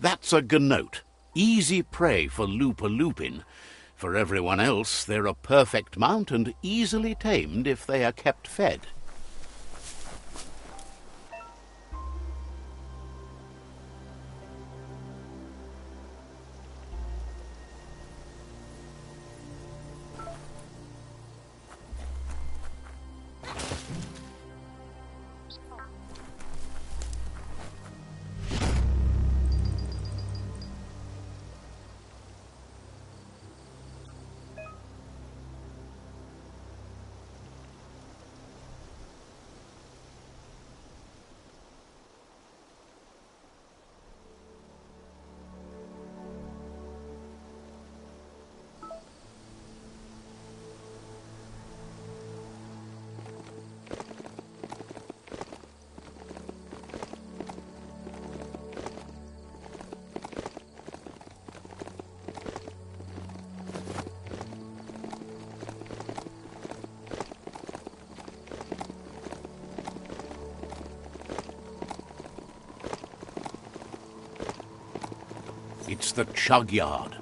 That's a gnote. Easy prey for Lupin. For everyone else, they're a perfect mount and easily tamed if they are kept fed. It's the chug yard.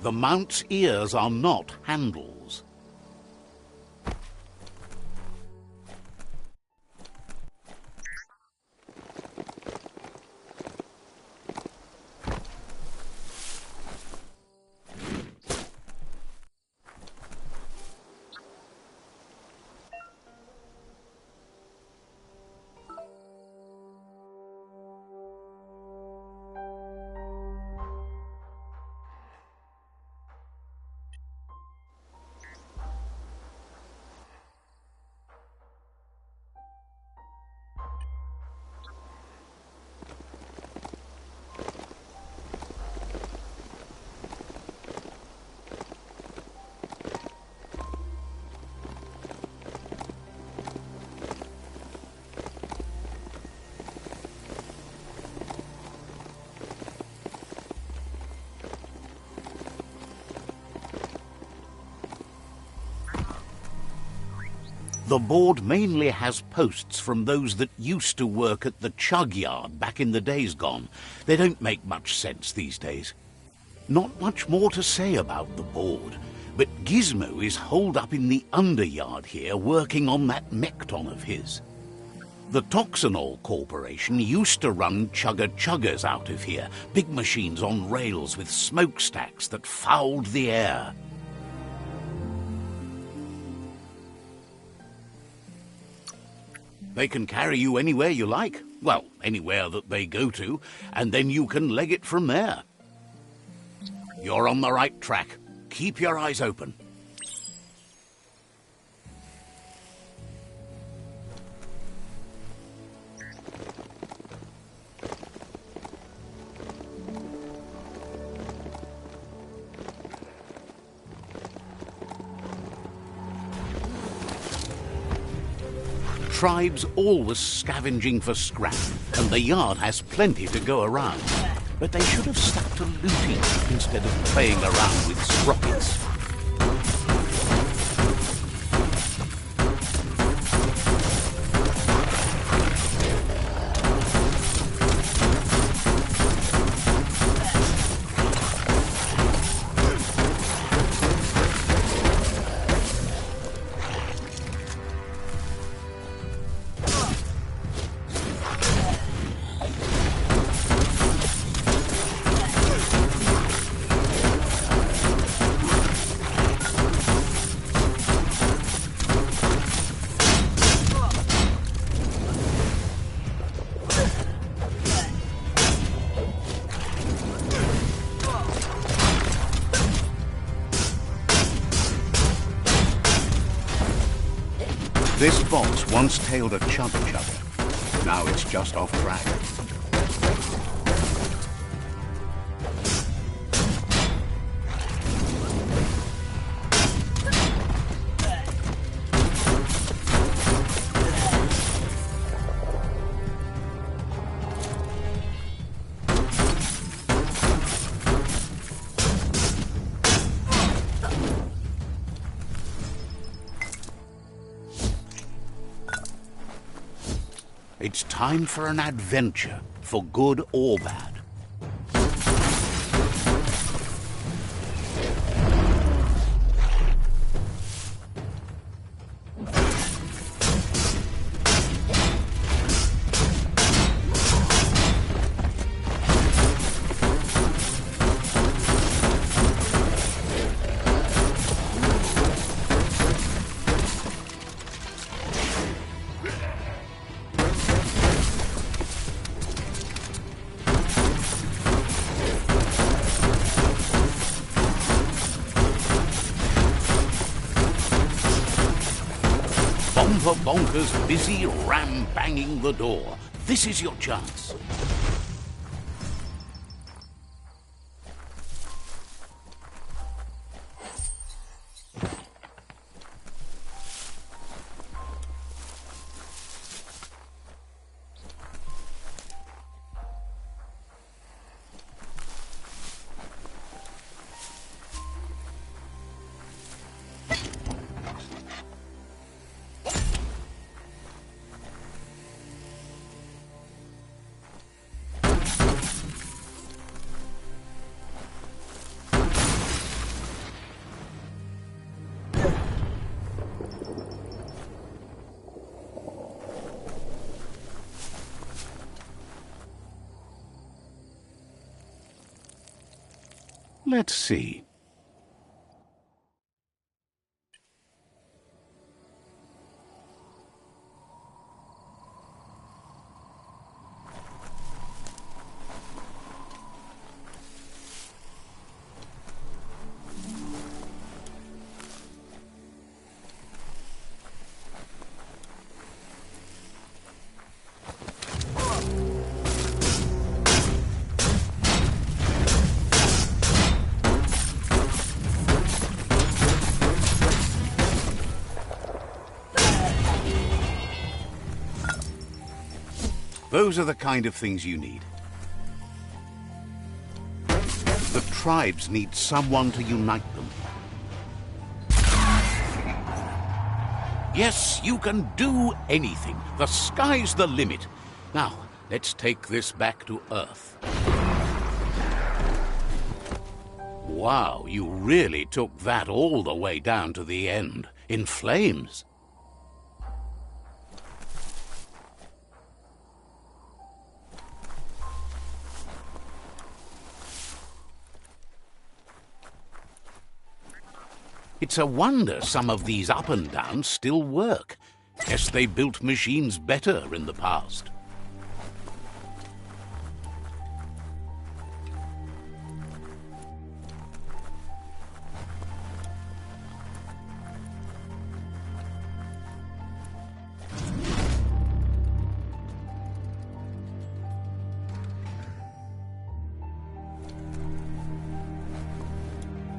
The mount's ears are not handles. The board mainly has posts from those that used to work at the chug yard back in the days gone. They don't make much sense these days. Not much more to say about the board, but Gizmo is holed up in the underyard here working on that Mekton of his. The Toxanol Corporation used to run chugger-chuggers out of here, big machines on rails with smokestacks that fouled the air. They can carry you anywhere you like. Well, anywhere that they go to, and then you can leg it from there. You're on the right track. Keep your eyes open. Tribes always scavenging for scrap, and the yard has plenty to go around. But they should have stuck to looting instead of playing around with sprockets. This box once tailed a chugger-chugger. Now it's just off track. It's time for an adventure, for good or bad. Bonker's busy ram-banging the door. This is your chance. Let's see. Those are the kind of things you need. The tribes need someone to unite them. Yes, you can do anything. The sky's the limit. Now, let's take this back to Earth. Wow, you really took that all the way down to the end, in flames. It's a wonder some of these up and downs still work. Guess they built machines better in the past.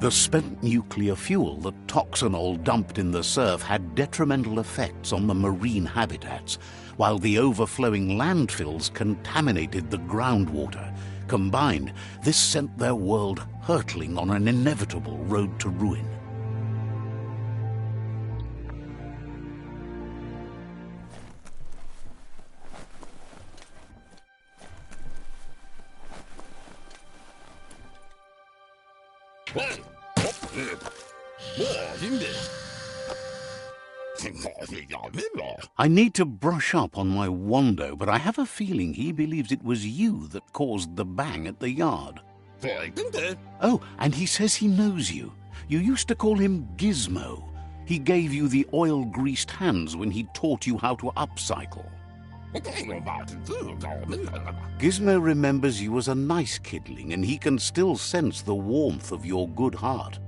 The spent nuclear fuel that Toxanol dumped in the surf had detrimental effects on the marine habitats, while the overflowing landfills contaminated the groundwater. Combined, this sent their world hurtling on an inevitable road to ruin. I need to brush up on my Wando, but I have a feeling he believes it was you that caused the bang at the yard. Oh, and he says he knows you. You used to call him Gizmo. He gave you the oil-greased hands when he taught you how to upcycle. Gizmo remembers you as a nice kidling, and he can still sense the warmth of your good heart.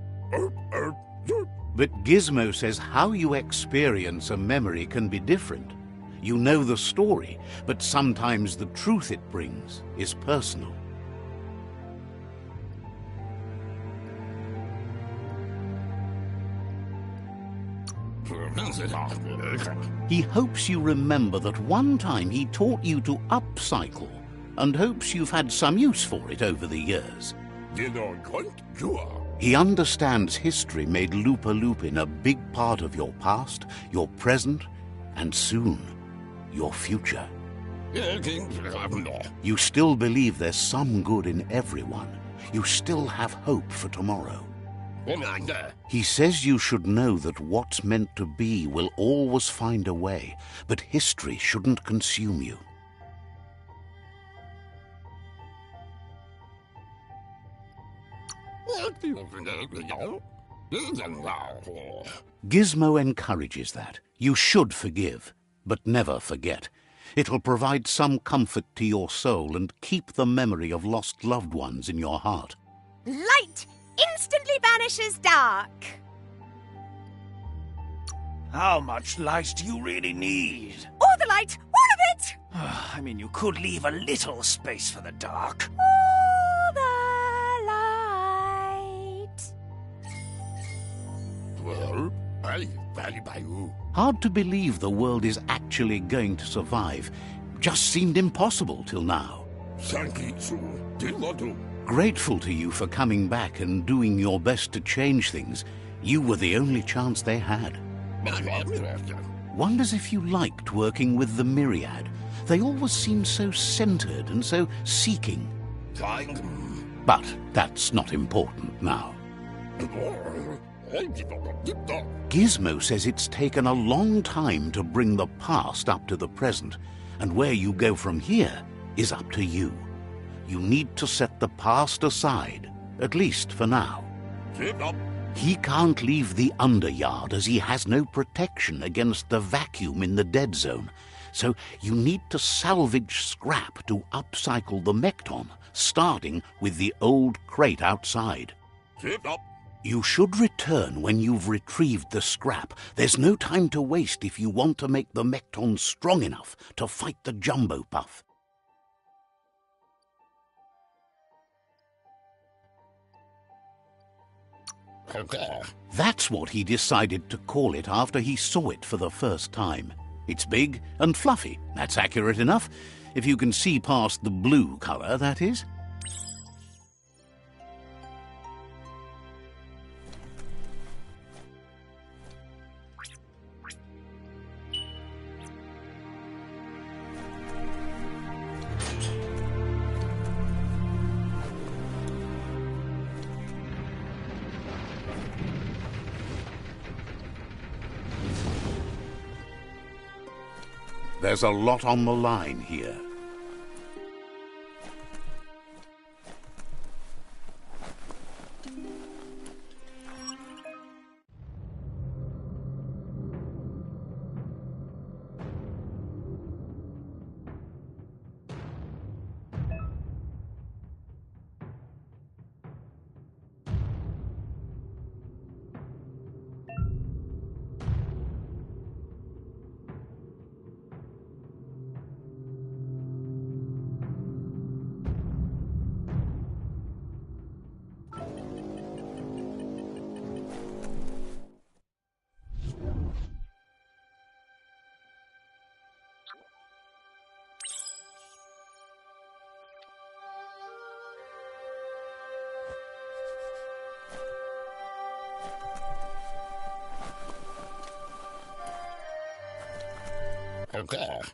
But Gizmo says how you experience a memory can be different. You know the story, but sometimes the truth it brings is personal. He hopes you remember that one time he taught you to upcycle, and hopes you've had some use for it over the years. He understands history made Lupa Lupin a big part of your past, your present, and soon, your future. You still believe there's some good in everyone. You still have hope for tomorrow. He says you should know that what's meant to be will always find a way, but history shouldn't consume you. Gizmo encourages that. You should forgive, but never forget. It'll provide some comfort to your soul and keep the memory of lost loved ones in your heart. Light instantly banishes dark. How much light do you really need? All the light, all of it! I mean, you could leave a little space for the dark. All the light. Hard to believe the world is actually going to survive. Just seemed impossible till now. Grateful to you for coming back and doing your best to change things. You were the only chance they had. Wonders if you liked working with the Myriad. They always seemed so centered and so seeking. But that's not important now. Gizmo says it's taken a long time to bring the past up to the present, and where you go from here is up to you. You need to set the past aside, at least for now. He can't leave the underyard as he has no protection against the vacuum in the dead zone, so you need to salvage scrap to upcycle the Mekton, starting with the old crate outside. You should return when you've retrieved the scrap. There's no time to waste if you want to make the Mekton strong enough to fight the Jumbo Puff. That's what he decided to call it after he saw it for the first time. It's big and fluffy. That's accurate enough. If you can see past the blue color, that is. There's a lot on the line here.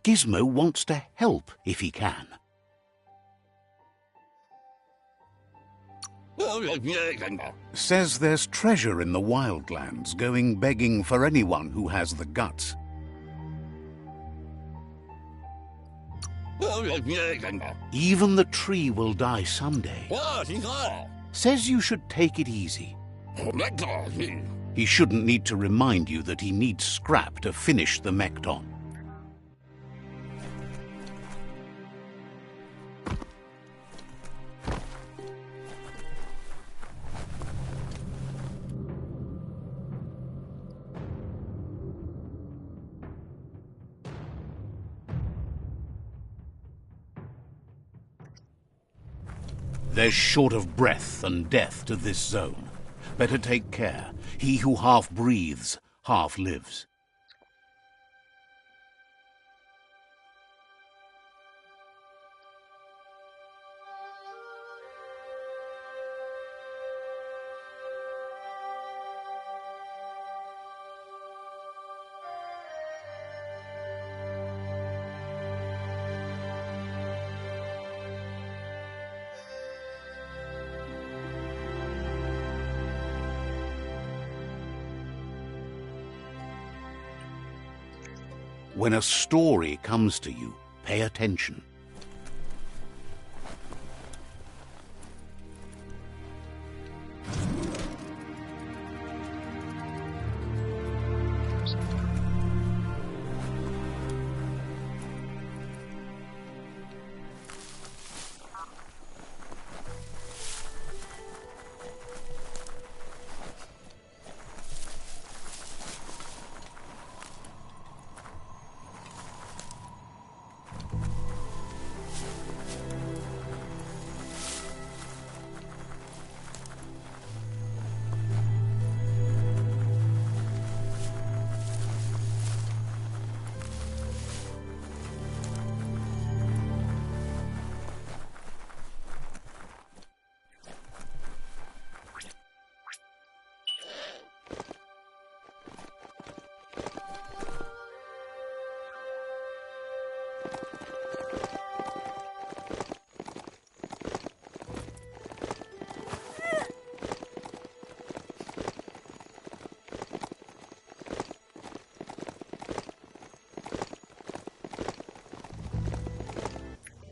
Gizmo wants to help if he can. Says there's treasure in the wildlands, going begging for anyone who has the guts. Even the tree will die someday. Says you should take it easy. He shouldn't need to remind you that he needs scrap to finish the Mekton. There's short of breath and death to this zone. Better take care. He who half breathes, half lives. When a story comes to you, pay attention.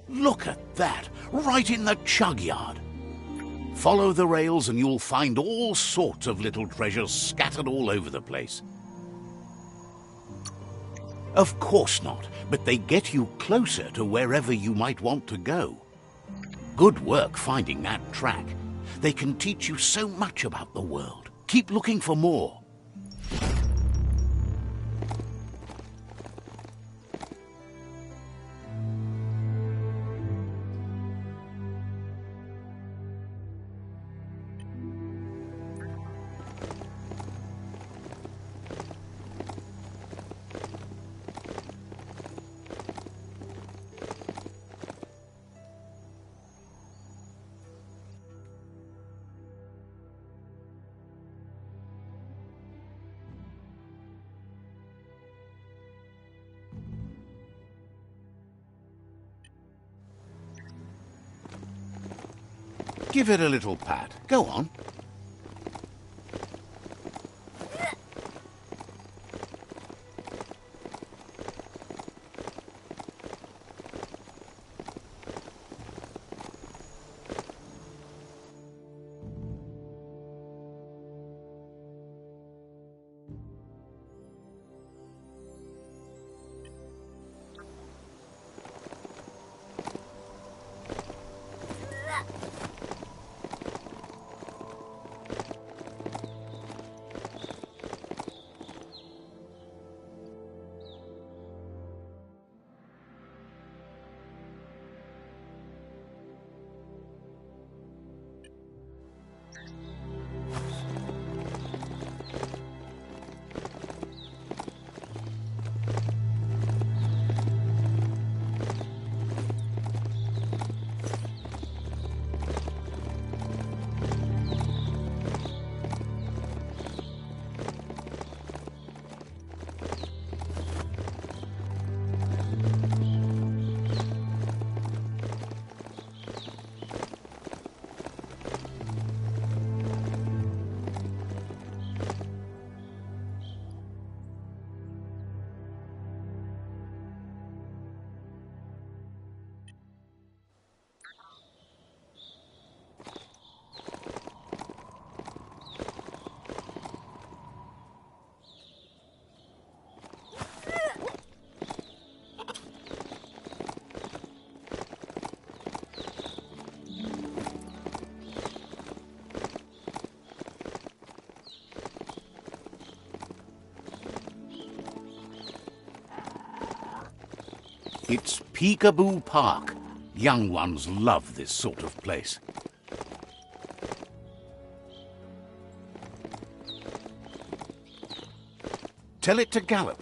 Look at that, right in the chug yard. Follow the rails and you'll find all sorts of little treasures scattered all over the place. Of course not, but they get you closer to wherever you might want to go. Good work finding that track. They can teach you so much about the world. Keep looking for more. Give it a little pat. Go on. It's Peekaboo Park. Young ones love this sort of place. Tell it to gallop.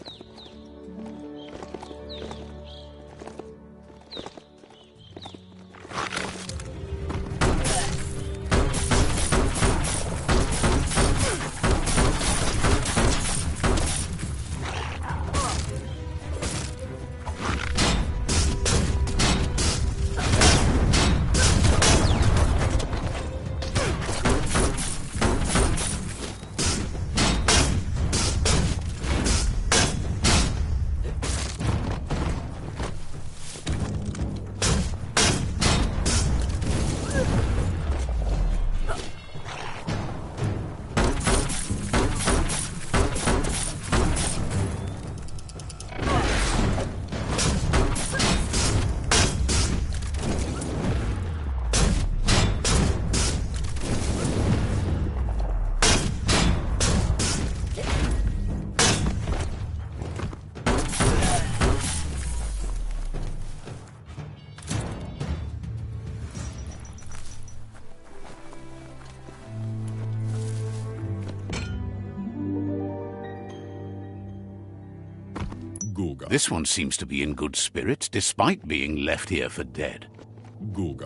This one seems to be in good spirits, despite being left here for dead.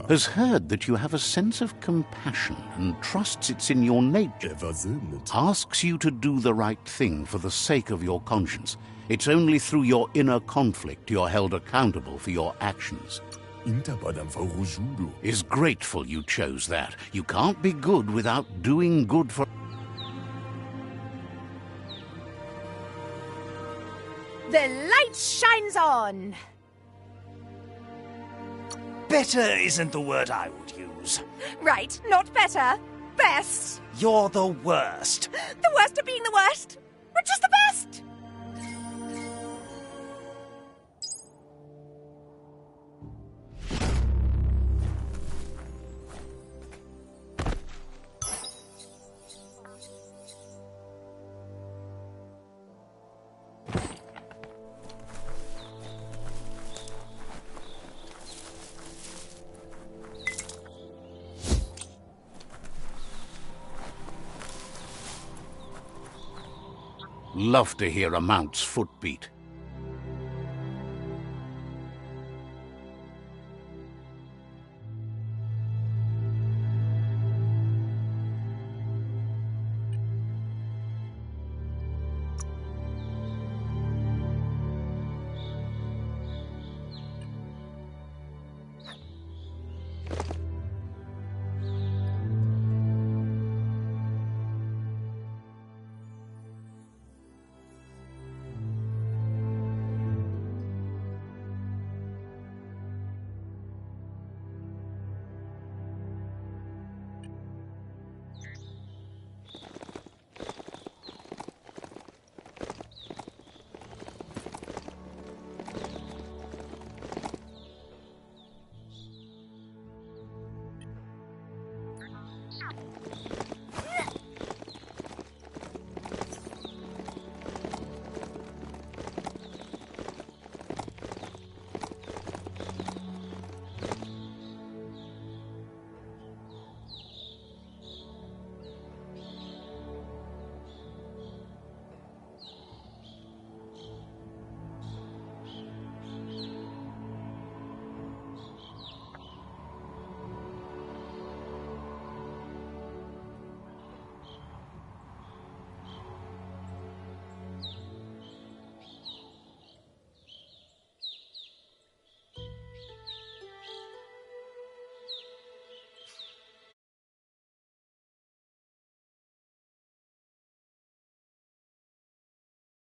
Has heard that you have a sense of compassion and trusts it's in your nature. Asks you to do the right thing for the sake of your conscience. It's only through your inner conflict you're held accountable for your actions. Is grateful you chose that. You can't be good without doing good for... The light shines on! Better isn't the word I would use. Right, not better. Best. You're the worst. The worst of being the worst. We're just the best. Love to hear a mount's footbeat.